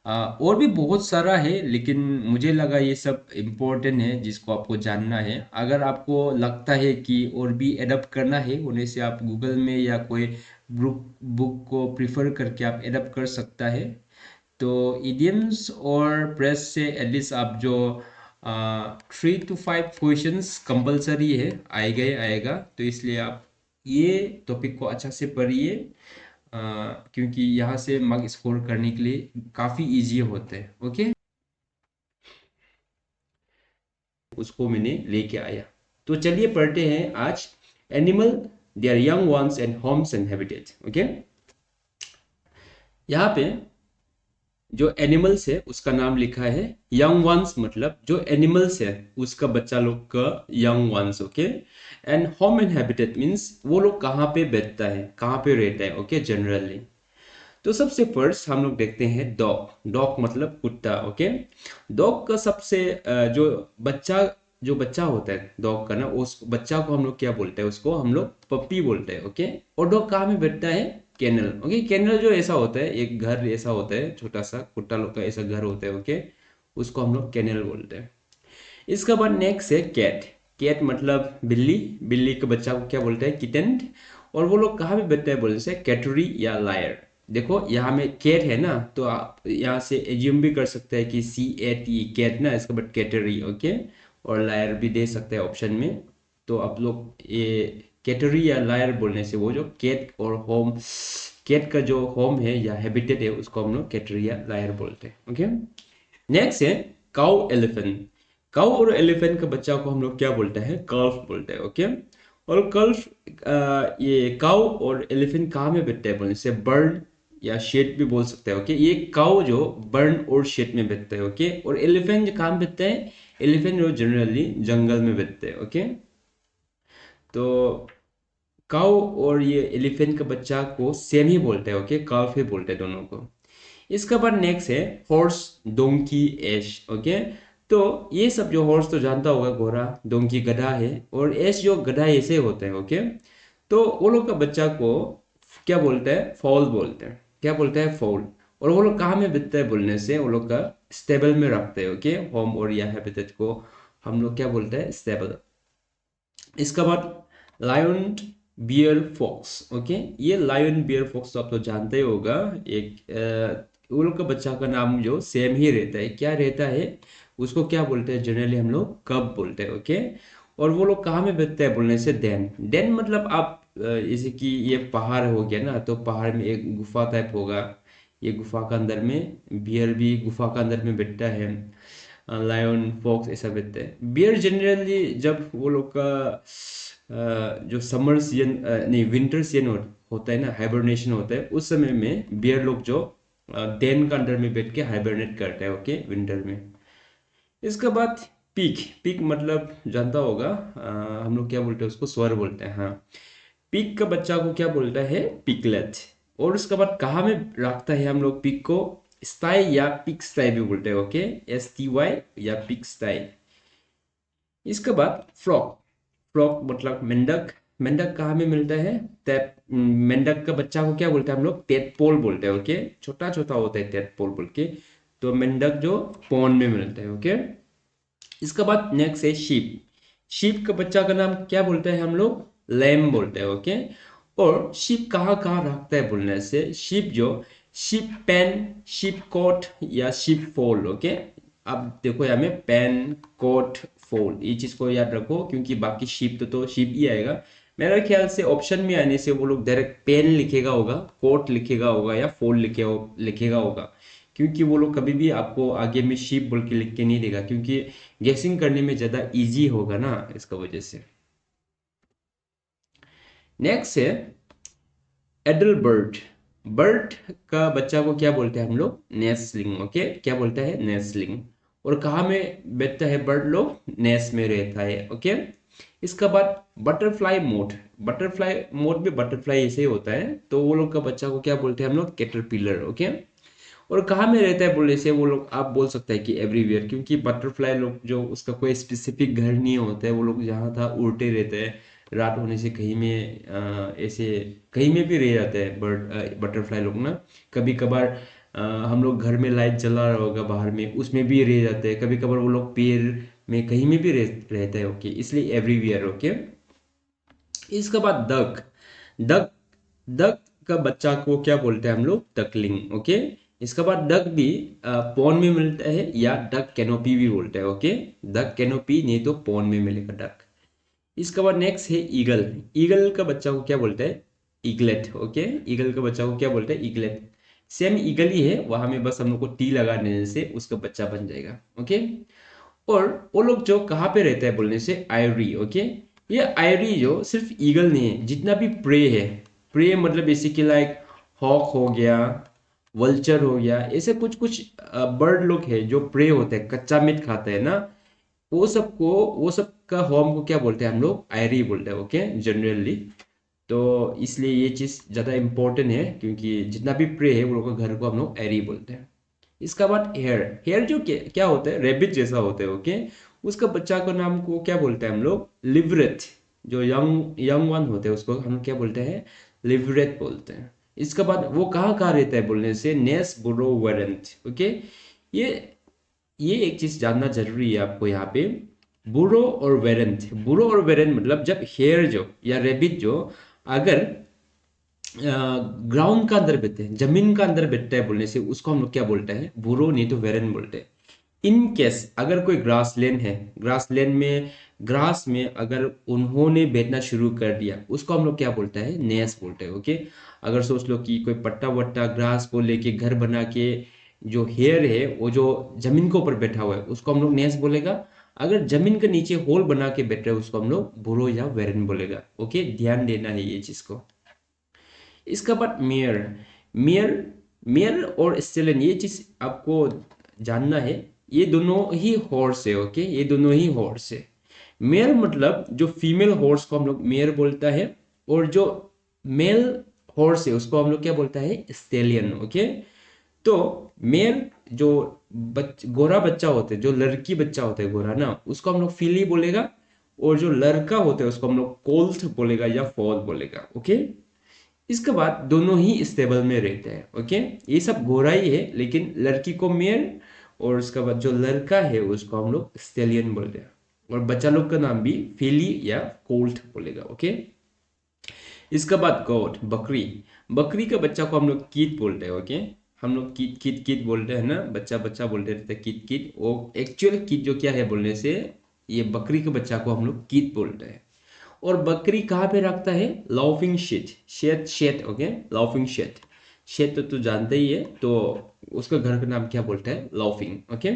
और भी बहुत सारा है, लेकिन मुझे लगा ये सब इम्पोर्टेंट है जिसको आपको जानना है। अगर आपको लगता है कि और भी एडप्ट करना है होने से आप गूगल में या कोई बुक बुक को प्रिफर करके आप एडप्ट कर सकता है। तो इडियम्स और प्रेस से एटलीस्ट आप जो 3 to 5 क्वेश्चंस कंपलसरी है, आएगा ही आएगा, तो इसलिए आप ये टॉपिक को अच्छा से पढ़िए। क्योंकि यहाँ से मार्क स्कोर करने के लिए काफ़ी इजी होते हैं। ओके, उसको मैंने लेके आया। तो चलिए पढ़ते हैं आज। Animal, there young ones and homes and habitat. Okay, यहाँ पे जो एनिमल्स है उसका नाम लिखा है यंग वंस, मतलब जो एनिमल्स है उसका बच्चा लोग का young ones. Okay, and home and habitat means वो लोग कहाँ पे बैठता है, कहाँ पे रहता है। ओके, जनरली तो सबसे फर्स्ट हम लोग देखते हैं डॉग, डॉग मतलब कुत्ता। ओके, डॉग का सबसे जो बच्चा होता है डॉग का ना, उस बच्चा को हम लोग क्या बोलते हैं, उसको हम लोग पप्पी बोलते हैं। ओके, और डॉग कहाँ में बैठता है, केनल। ओके, केनल जो ऐसा होता है, एक घर ऐसा होता है, छोटा सा कुत्ता लोग का ऐसा घर होता है। ओके, उसको हम लोग केनल बोलते हैं। इसके बाद नेक्स्ट है कैट, कैट मतलब बिल्ली, बिल्ली के बच्चा को क्या बोलते हैं, किटेंट। और वो लोग कहाँ पे बैठते हैं बोलने से कैटरी या लायर। देखो यहाँ में कैट है ना, तो आप यहाँ से एज्यूम भी कर सकते हैं कि CAT कैट ना, इसके बाद कैटरी। ओके, और लायर भी दे सकते हैं ऑप्शन में। तो आप लोग ये कैटरी या लायर बोलने से वो जो कैट और होम, कैट का जो होम है या हैबिटेट है उसको हम लोग कैटरी या लायर बोलते हैं। ओके, नेक्स्ट है काउ एलिफेंट, काउ और एलिफेंट के बच्चा को हम लोग क्या बोलते हैं, कल्फ बोलते हैं। ओके, और कल्फ, ये काउ और एलिफेंट कहाँ में बैठते हैं बोलने से बर्न या शेड भी बोल सकते हैं। ओके, ये काउ जो बर्न और शेड में बैठते हैं। ओके, और एलिफेंट जो कहाँ में बैठते हैं, एलिफेंट जो जनरली जंगल में बैठते हैं। ओके, तो काउ और ये एलिफेंट का बच्चा को सेम ही बोलते हैं। ओके, काल्फ ही बोलते हैं दोनों को। इसका बाद नेक्स्ट है हॉर्स, डोंकी, एश। ओके, तो ये सब जो हॉर्स तो जानता होगा, घोड़ा, डोंकी गधा है, और एश जो गधा ऐसे होते हैं। ओके, तो वो लोग का बच्चा को क्या बोलते हैं, फॉल बोलते हैं। क्या बोलते हैं, फॉल। और वो लोग कहाँ में बिकते हैं बोलने से वो लोग का स्टेबल में रखते हैं। ओके, होम और या हैबिटेट को हम लोग क्या बोलते हैं, स्टेबल। इसका बाद लायन, बियर, फॉक्स। ओके, ये लायन बियर फॉक्स तो आप तो जानते ही होगा। एक वो लोग का बच्चा का नाम जो सेम ही रहता है, क्या रहता है, उसको क्या बोलते हैं, जनरली हम लोग कब बोलते हैं। ओके, और वो लोग कहाँ में बैठते हैं बोलने से डेन, डेन मतलब आप जैसे कि ये पहाड़ हो गया ना, तो पहाड़ में एक गुफा टाइप होगा, ये गुफा का अंदर में बियर भी गुफा का अंदर में बैठता है। लायन, फॉक्स ऐसा बोलते हैं। बियर जनरली जब वो लोग का जो समर सीजन नहीं विंटर सीजन होता है ना, हाइबरनेशन होता है, उस समय में बियर लोग जो डेन का अंदर में बैठ के हाइबरनेट करता है, ओके, विंटर में। इसके बाद पीक, पीक मतलब जानता होगा, हम लोग क्या बोलते हैं उसको, स्वर बोलते हैं, हाँ। पिग का बच्चा को क्या बोलता है, पिगलेट। और उसके बाद कहाँ में रखता है हम लोग पिग को, स्टाई या पिग स्टाई भी बोलते हैं, ओके, STY या पिग स्टाई। इसके बाद फ्रॉक, फ्रॉक मतलब मेंढक। मेंढक कहाँ में मिलता है, तैप, मेंढक का बच्चा को क्या बोलते हैं हम लोग, टेडपोल बोलते हैं, ओके, छोटा छोटा होता है टेडपोल बोल के। तो मेंढक जो पॉन्ड में मिलता है, ओके। इसके बाद नेक्स्ट है शीप। शीप का बच्चा का नाम क्या बोलते हैं हम लोग, लैम बोलते हैं, ओके। और शीप कहाँ कहाँ रखता है बोलने से, शीप जो, शीप पेन, शीप कोट या शीप फोल, ओके। अब देखो यहाँ में पेन, कोट, फोल, ये चीज को याद रखो, क्योंकि बाकी शीप तो शीप ही आएगा। मेरे ख्याल से ऑप्शन में आने से वो लोग डायरेक्ट पेन लिखेगा होगा, कोट लिखेगा होगा या फोल लिखेगा होगा, क्योंकि वो लोग कभी भी आपको आगे में शीप बोल के लिख के नहीं देगा, क्योंकि गेसिंग करने में ज्यादा इजी होगा ना, इसका वजह से। नेक्स्ट है एडल्ट बर्ड। बर्ड का बच्चा को क्या बोलते हैं हम लोग, नेस्टलिंग, ओके, क्या बोलता है, नेस्टलिंग। और कहाँ में बैठता है बर्ड लोग, नेस्ट में रहता है, ओके। इसका बाद बटरफ्लाई मोड। बटरफ्लाई मोड में बटरफ्लाई ऐसे ही होता है, तो वो लोग का बच्चा को क्या बोलते हैं हम लोग, कैटरपिलर, ओके। और कहाँ में रहता है बोलने से वो लोग, आप बोल सकते हैं कि एवरीवेयर, क्योंकि बटरफ्लाई लोग जो उसका कोई स्पेसिफिक घर नहीं होता है, वो लोग जहाँ था उड़ते रहते हैं, रात होने से कहीं में ऐसे कहीं में भी रह जाते हैं बर्ड, बटरफ्लाई लोग ना। कभी कभार हम लोग घर में लाइट जला रहा होगा बाहर में, उसमें भी रह जाते हैं, कभी कभार वो लोग पेड़ में कहीं में भी रहते हैं, ओके, इसलिए एवरीवेयर, ओके। इसके बाद डक। डक, डक का बच्चा को क्या बोलते हैं हम लोग, डकलिंग, ओके। इसके बाद डक भी पॉन्ड में मिलता है या डक कैनोपी भी बोलते हैं, ओके। डक कैनोपी नहीं तो पॉन्ड में मिलेगा डक। इसके बाद नेक्स्ट है ईगल। ईगल का बच्चा को क्या बोलते हैं, ईगलेट, ओके। ईगल का बच्चा को क्या बोलते हैं, ईगलेट। सेम ईगल ही है, वहां में बस हम लोग को टी लगा देने से उसका बच्चा बन जाएगा, ओके। और वो लोग जो कहाँ पे रहते हैं बोलने से, आयरी, ओके। ये आयरी जो सिर्फ ईगल नहीं है, जितना भी प्रे है, प्रे मतलब बेसिकली लाइक हॉक हो गया, वल्चर हो गया, ऐसे कुछ कुछ बर्ड लोग है जो प्रे होते हैं, कच्चा मीट खाते हैं ना, वो सब का होम को क्या बोलते हैं हम लोग, आयरी बोलते हैं, ओके, जनरली। तो इसलिए ये चीज ज्यादा इंपॉर्टेंट है, क्योंकि जितना भी प्रे है वो लोग का घर को हम लोग एरी बोलते हैं। इसका बाद हेयर। हेयर जो क्या होता है, रेबिट जैसा होता है, ओके। उसका बच्चा का नाम को क्या बोलते हैं हम लोग, लिवरेट। जो यंग यंग वन होते हैं उसको हम क्या बोलते हैं, लिवरेट बोलते हैं। इसके बाद वो कहाँ कहाँ रहता है बोलने से, नेस, बुरो, वेरेंट, ओके। ये ये एक चीज जानना जरूरी है आपको यहाँ पे, बुरो और वेरेंट। बुरो और वेरेंट मतलब जब हेयर जो या रेबिट जो अगर ग्राउंड का अंदर बैठते हैं, जमीन का अंदर बैठता है बोलने से उसको हम लोग क्या बोलते हैं, बुरो नहीं तो वेरन बोलते हैं। इन केस अगर कोई ग्रास लैंड है, ग्रास लैंड में ग्रास में अगर उन्होंने बैठना शुरू कर दिया, उसको हम लोग क्या बोलते हैं, नेस बोलते हैं, ओके। अगर सोच लो कि कोई पट्टा वट्टा ग्रास को लेके घर बना के जो हेयर है वो जो जमीन के ऊपर बैठा हुआ है उसको हम लोग नेस बोलेगा। अगर जमीन के नीचे होल बना के बैठ रहे हैं उसको हम लोग बुरो या वेरन बोलेगा, ओके, ध्यान देना है ये चीज को। इसका बाद मेयर। मेयर, मेयर और स्टेलन, ये चीज आपको जानना है, ये दोनों ही हॉर्स है, ओके, ये दोनों ही हॉर्स है। मेयर मतलब जो फीमेल हॉर्स को हम लोग मेयर बोलता है, और जो मेल हॉर्स है उसको हम लोग क्या बोलता है, स्टेलियन, ओके। तो मेयर जो गोरा बच्चा होता है, जो लड़की बच्चा होता है गोरा ना, उसको हम लोग फिली बोलेगा। और जो लड़का होता है उसको हम लोग कोल्थ बोलेगा या फॉल बोलेगा, ओके। इसके बाद दोनों ही स्टेबल में रहते हैं, ओके। ये सब गोरा ही है, लेकिन लड़की को मेयर और उसके बाद जो लड़का है उसको हम लोग स्टेलियन बोलते हैं। और बच्चा लोग का नाम भी फिली या कोल्ट बोलेगा, ओके। इसके बाद गोट, बकरी। बकरी का बच्चा को हम लोग कीट बोलते हैं, ओके। हम लोग कीट कीट कीट बोलते हैं ना, बच्चा बच्चा बोलते रहते हैं कीट कीट। वो एक्चुअल कीट जो क्या है बोलने से, ये बकरी के बच्चा को हम लोग कीट बोलते हैं। और बकरी कहाँ पे रखता है, लाफिंग शेट, शेट शेट, ओके, लाफिंग शेट। शेट तो तू जानते ही है, तो उसका घर का नाम क्या बोलता है, लाफिंग, ओके।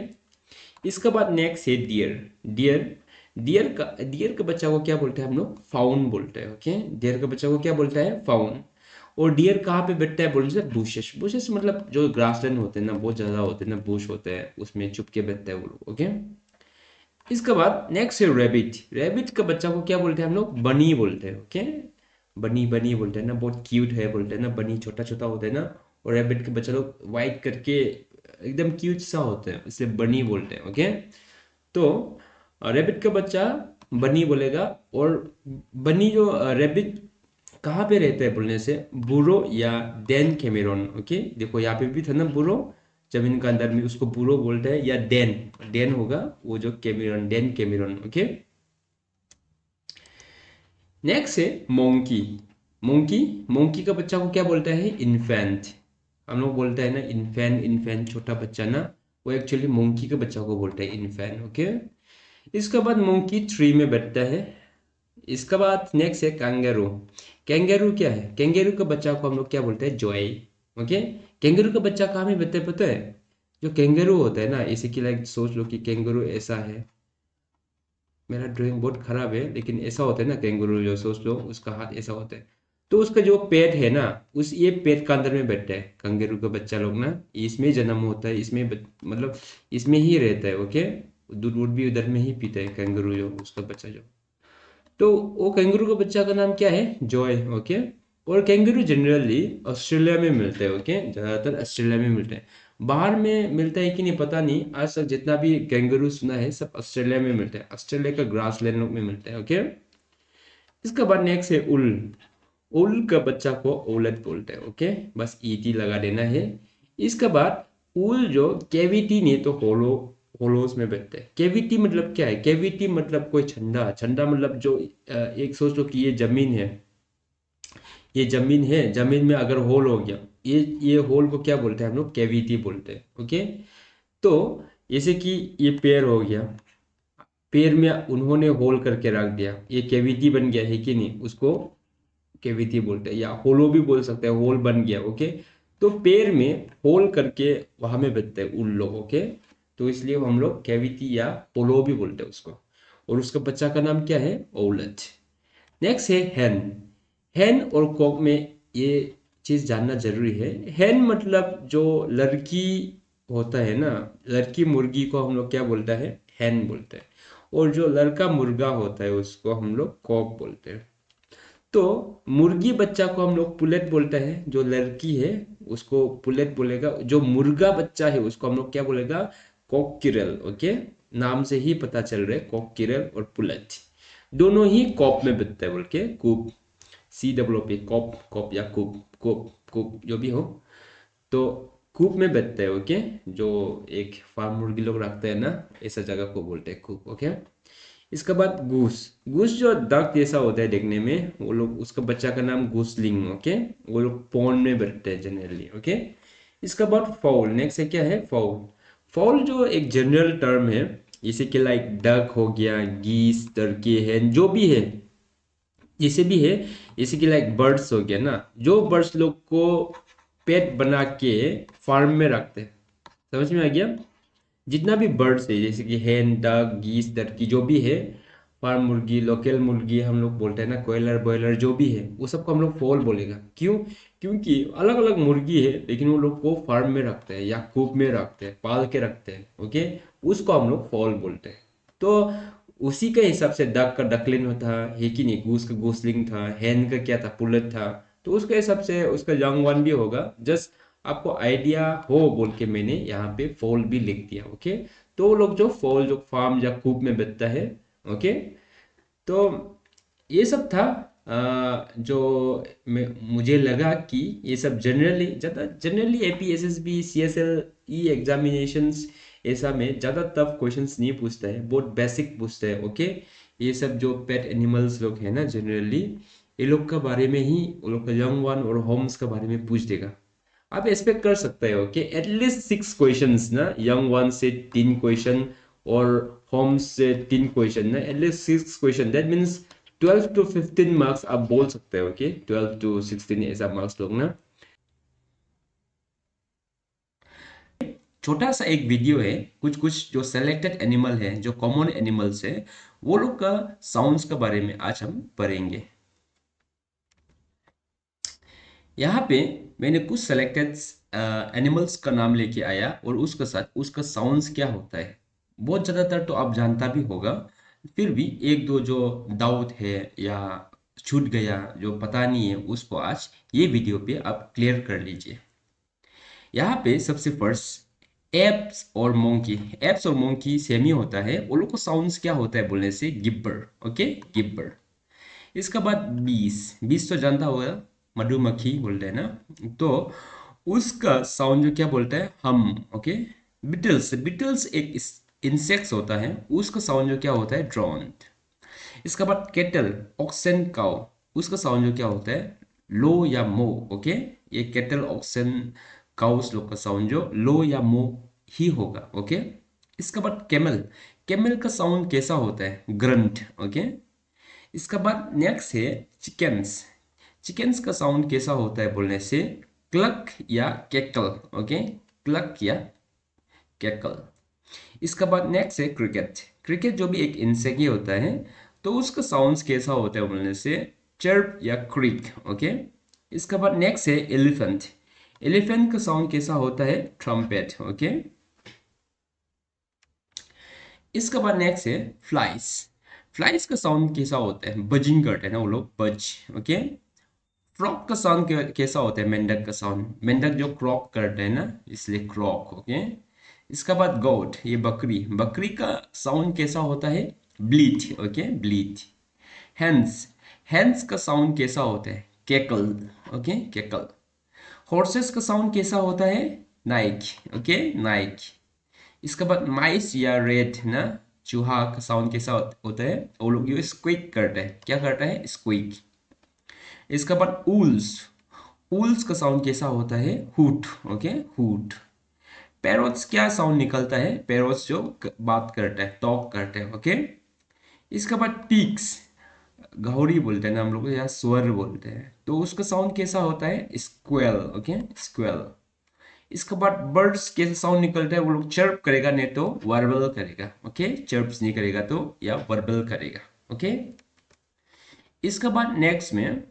इसके बाद नेक्स्ट है डियर। डियर डियर का बच्चा को क्या बोलते हैं हम लोग? फाउन बोलते हैं। ओके, डियर का बच्चा को क्या बोलता है? फाउन। और डियर कहाँ पे बैठता है बोलने से? बुशेस। बुशेस मतलब जो ग्रासलैंड होते हैं ना, बहुत ज्यादा होते हैं ना, बुश होते हैं, उसमें चुप के बैठते हैं वो लोग। ओके, इसके बाद नेक्स्ट है रैबिट। रैबिट का बच्चा को क्या बोलते हैं हम लोग? बनी बोलते हैं। ओके, बनी बनी बोलते हैं ना, बहुत क्यूट है बोलते हैं ना, बनी छोटा छोटा होता है ना। और रैबिट के बच्चा लोग वाइट करके एकदम क्यूट सा होते हैं, इसलिए बनी बोलते हैं। ओके, तो रैबिट का बच्चा बनी बोलेगा। और बनी जो रैबिट कहाँ पे रहता है बोलने से? बुरो या डेन कैमेरन। ओके, देखो यहाँ पे भी था ना बुरो, जमीन का अंदर में, उसको बुरो बोलते हैं, या डेन, डेन होगा वो जो Cameron, Dane Cameron. Okay, next है मोंकी। मोंकी, मोंकी का बच्चा को क्या बोलता है? इन्फेंट। हम लोग बोलते हैं ना इन्फेंट, इन्फेंट छोटा बच्चा ना, वो एक्चुअली मोंकी के बच्चा को बोलते हैं इन्फेंट। ओके, इसके बाद मोंकी ट्री में बैठता है। इसके बाद नेक्स्ट है कैंगरू। कैंगरू क्या है? कैंगरू का बच्चा को हम लोग क्या बोलते हैं? जॉय। ओके, कैंगरू का बच्चा कहाँ में बैठता है पता है? जो कैंगरू होता है ना, इसी की लाइक सोच लो कि कैंगरू ऐसा है। मेरा ड्राइंग बहुत खराब है, लेकिन ऐसा होता है ना कैंगरू, जो सोच लो उसका हाथ ऐसा होता है। तो उसका जो पेट है ना, उस ये पेट का अंदर में बैठता है कैंगरू का बच्चा लोग ना, इसमें जन्म होता है, इसमें मतलब इसमें ही रहता है। ओके, दूध वूध भी उधर में ही पीता है कैंगरू, जो उसका बच्चा जो। तो वो कैंगरू का बच्चा का नाम क्या है? जॉय। ओके, और कैंगरू जनरली ऑस्ट्रेलिया में मिलते हैं। ओके, ज़्यादातर ऑस्ट्रेलिया में मिलते हैं। बाहर में मिलता है कि नहीं पता नहीं, आज तक जितना भी कैंगरू सुना है सब ऑस्ट्रेलिया में मिलते हैं, ऑस्ट्रेलिया का ग्रासलैंड में मिलते हैं। ओके, इसके बाद नेक्स्ट है उल। उल का बच्चा को ओलट बोलते हैं। ओके, बस ईटी लगा देना है। इसके बाद उल जो कैविटी नहीं तो होलो, होलोस में बैठते हैं। कैविटी मतलब क्या है? कैविटी मतलब कोई छंदा, छंदा मतलब जो एक सोच लो कि ये जमीन है, ये जमीन है, जमीन में अगर होल हो गया, ये होल को क्या बोलते हैं हम लोग? कैविटी बोलते हैं। ओके, तो जैसे कि ये पेड़ हो गया, पेड़ में उन्होंने होल करके रख दिया, ये कैविटी बन गया है कि नहीं, उसको कैविटी बोलते हैं, या होलो भी बोल सकते हैं, होल बन गया। ओके, तो पेड़ में होल करके वहां में बैठते हैं उन लोग। ओके, तो इसलिए हम लोग कैविटी या होलो भी बोलते हैं उसको। और उसका बच्चा का नाम क्या है? ओलट। नेक्स्ट है हैन। हैन और कॉक में ये चीज जानना जरूरी है। हैन मतलब जो लड़की होता है ना, लड़की मुर्गी को हम लोग क्या बोलता है? हैन बोलते हैं। और जो लड़का मुर्गा होता है उसको हम लोग कॉक बोलते हैं। तो मुर्गी बच्चा को हम लोग पुलेट बोलते हैं, जो लड़की है उसको पुलेट बोलेगा, जो मुर्गा बच्चा है उसको हम लोग क्या बोलेगा? कॉककिरल। ओके, नाम से ही पता चल रहा है, कॉककिरल और पुलेट दोनों ही कॉप में बिकते हैं बोल के, कूप, COOP, कॉप, कॉप या कूप, कूप कूप जो भी हो, तो कूप में बैठते हैं। ओके, जो एक फार्म मुर्गी लोग रखते हैं ना, ऐसा जगह को बोलते हैं कूप। ओके, इसके बाद गूस। गूस जो डक जैसा होता है देखने में, वो लोग, उसका बच्चा का नाम गूसलिंग। ओके, वो लोग पॉन्ड में बैठते हैं जनरली। ओके, इसके बाद फाउल। नेक्स्ट है क्या है? फाउल। फाउल जो एक जनरल टर्म है, जैसे कि लाइक डक हो गया, गीस, टर्की, हैन, जो भी है, जैसे भी है, जैसे कि लाइक बर्ड्स हो गया ना, जो बर्ड्स लोग को पेट बना के फार्म में रखते हैं। समझ में आ गया? जितना भी बर्ड्स है, जैसे कि हैन, डक, गीस, टर्की, जो भी है, फार्म मुर्गी, लोकल मुर्गी हम लोग बोलते हैं ना, कॉयलर बॉयलर जो भी है, वो सबको हम लोग फॉल बोलेगा। क्यों? क्योंकि अलग अलग मुर्गी है, लेकिन वो लोग को फार्म में रखते हैं या कूप में रखते हैं, पाल के रखते हैं। ओके, उसको हम लोग फॉल बोलते हैं। तो उसी के हिसाब से डक का डकलिन होता है कि नहीं, गूस का गूसलिंग था, हैन का क्या था? पुलेट था। तो उसके हिसाब से उसका यंग वन भी होगा। जस्ट आपको आइडिया हो बोल के मैंने यहाँ पे फॉल भी लिख दिया। ओके, तो वो लोग जो फॉल जो फार्म या कूप में बैठता है। ओके, तो ये सब था जो मुझे लगा कि ये सब जनरली ज़्यादा, जनरली APSSB CSL ई एग्जामिनेशंस ऐसा में ज़्यादा टफ क्वेश्चंस नहीं पूछता है, बहुत बेसिक पूछता है। ओके, ये सब जो पेट एनिमल्स लोग हैं ना जनरली, ये लोग का बारे में ही, वो लोग का यंग वन और होम्स का बारे में पूछ देगा। आप एक्सपेक्ट कर सकते हो कि एटलीस्ट 6 क्वेश्चंस ना, यंग वन से 3 क्वेश्चन और होम्स से 3 क्वेश्चन ना, at least 6 question, that means 12 to 15 marks आप बोल सकते हो। ओके, 12 to 16 ऐसा मार्क्स लोग ना। छोटा सा एक वीडियो है, कुछ कुछ जो सेलेक्टेड एनिमल है, जो कॉमन एनिमल्स है, वो लोग का साउंड्स के बारे में आज हम पढ़ेंगे। यहाँ पे मैंने कुछ सेलेक्टेड एनिमल्स का नाम लेके आया और उसके साथ उसका साउंड्स क्या होता है। बहुत ज़्यादातर तो आप जानता भी होगा, फिर भी एक दो जो डाउट है या छूट गया जो पता नहीं है, उसको आज ये वीडियो पे आप क्लियर कर लीजिए। यहाँ पे सबसे फर्स्ट एप्स और मोंकी। एप्स और मोंकी सेम ही होता है, वो लोग को साउंड्स क्या होता है बोलने से गिब्बर। ओके, गिब्बर। इसका बाद बीस। बीस तो जानता होगा, मधुमक्खी बोलते हैं ना, तो उसका साउंड जो क्या बोलता है हम। Okay, Beatles. बिटल्स एक इंसेक्ट्स होता है, उसका साउंड जो क्या होता है ड्रोन। इसका बाद केटल, ऑक्सन, काउ, उसका साउंड जो क्या होता है लो या मो। ओके, ये केटल, ऑक्सन, काउस लोग का साउंड जो लो या मो ही होगा। ओके, इसका बाद कैमल। कैमल का साउंड कैसा होता है ग्रंट। ओके, इसका बाद नेक्स्ट है चिकन्स। चिकन्स का साउंड कैसा होता है बोलने से क्लक या कैकल। ओके, क्लक या कैकल। इसका बाद नेक्स्ट है क्रिकेट। क्रिकेट जो भी एक इंसेक्ट ही होता है, तो उसका साउंड कैसा होता है बोलने से चर्प या क्रिक। ओके, इसका बाद नेक्स्ट है एलिफेंट। एलिफेंट का साउंड कैसा होता है ट्रम्पेट। ओके, इसका बाद नेक्स्ट है फ्लाइज। फ्लाइज का साउंड कैसा होता है बजिंग करते हैं ना वो लोग, बज। ओके, फ्रॉक का साउंड कैसा होता है मेंढक का साउंड। मेंढक जो क्रॉक करते हैं ना, इसलिए क्रॉक। ओके, इसका बाद गोट, ये बकरी। बकरी का साउंड कैसा होता है ब्लीट। ओके, ब्लीट। हैंस। हैंस का साउंड कैसा होता है केकल। ओके, केकल। हॉर्सेस का साउंड कैसा होता है नाइक। ओके, नाइक। इसके बाद माइस या रेड ना, चूहा का साउंड कैसा होता है, वो लोग ये स्क्विक करते हैं। क्या करता है स्क्विक। इसके बाद ऊल्स। ऊल्स का साउंड कैसा होता है हुट। ओके, हुट। पैरोट्स क्या साउंड निकलता है, पैरोट्स जो बात करता है, टॉक करते हैं। ओके, इसके बाद पीक्स, घोड़ी बोलते हैं ना हम लोग, या स्वर बोलते हैं, तो उसका साउंड कैसा होता है स्क्वेल। ओके, स्क्वेल। इसके बाद बर्ड्स कैसे साउंड निकलता है, वो लोग चर्प करेगा नहीं तो वर्बल करेगा। ओके, चर्प्स नहीं करेगा तो या वर्बल करेगा। ओके, इसके बाद नेक्स्ट में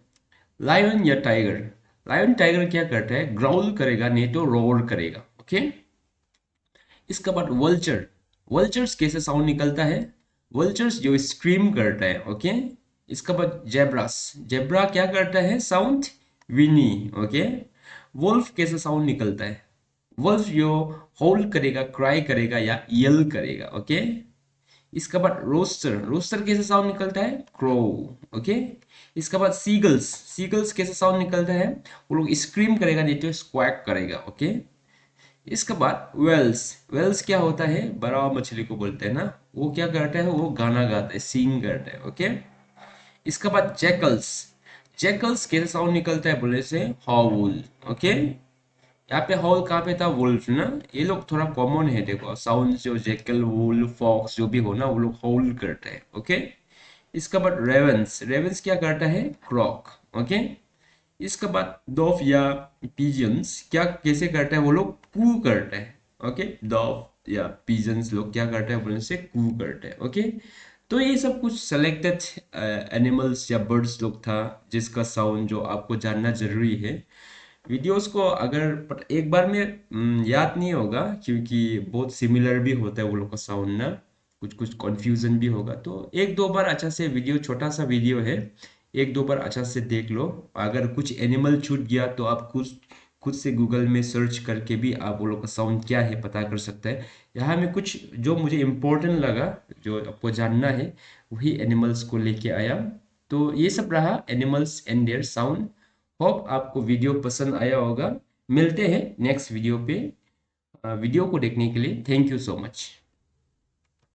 लायन या टाइगर। लायन टाइगर क्या करता है ग्राउल करेगा नहीं तो रोर करेगा। ओके, इसके बाद वल्चर। वल्चर्स कैसे साउंड निकलता है, वल्चर्स जो स्क्रीम करता है। ओके, इसके बाद जेब्रास। जेब्रा क्या करता है साउंड विनी। ओके, वुल्फ कैसे साउंड निकलता है, वुल्फ जो होल्ड करेगा, क्राई करेगा या येल करेगा। ओके, इसके बाद रोस्टर। रोस्टर कैसे साउंड निकलता है क्रो। ओके, इसके बाद सीगल्स। सीगल्स कैसे साउंड निकलता है, वो लोग स्क्रीम करेगा नहीं तो स्क्वैक करेगा। ओके, इसके बाद वेल्स। वेल्स क्या होता है बड़ा मछली को बोलते हैं ना, वो क्या करता है वो गाना गाता है, सिंग करता है। ओके, इसके बाद जैकल्स। जैकल्स कैसे साउंड निकलता है बोले से हॉल। ओके, यहाँ पे हॉल कहाँ पे था वुल्फ ना, ये लोग थोड़ा कॉमन है। देखो साउंड जो जैकल वुल्फ फॉक्स जो भी हो ना, वो लोग हॉल करते हैं। ओके, इसके बाद रेवेंस। रेवेंस क्या करता है क्रॉक। ओके, इसके बाद डॉफ या पिजन्स क्या कैसे करता है, वो लोग कू करते हैं। ओके, डॉफ या पिजन्स लोग क्या करते हैं बोलने से कू करते हैं। ओके, तो ये सब कुछ सेलेक्टेड एनिमल्स या बर्ड्स लोग था जिसका साउंड जो आपको जानना जरूरी है। वीडियोस को अगर एक बार में याद नहीं होगा, क्योंकि बहुत सिमिलर भी होता है वो लोग का साउंड ना, कुछ कुछ कंफ्यूजन भी होगा, तो एक दो बार अच्छा से वीडियो, छोटा सा वीडियो है, एक दो बार अच्छा से देख लो। अगर कुछ एनिमल छूट गया तो आप खुद से गूगल में सर्च करके भी आप वो लोग का साउंड क्या है पता कर सकते हैं। यहाँ में कुछ जो मुझे इम्पोर्टेंट लगा, जो आपको जानना है, वही एनिमल्स को लेके आया। तो ये सब रहा animals and their sound. Hope आपको वीडियो पसंद आया होगा। मिलते हैं नेक्स्ट वीडियो पे। वीडियो को देखने के लिए थैंक यू सो मच।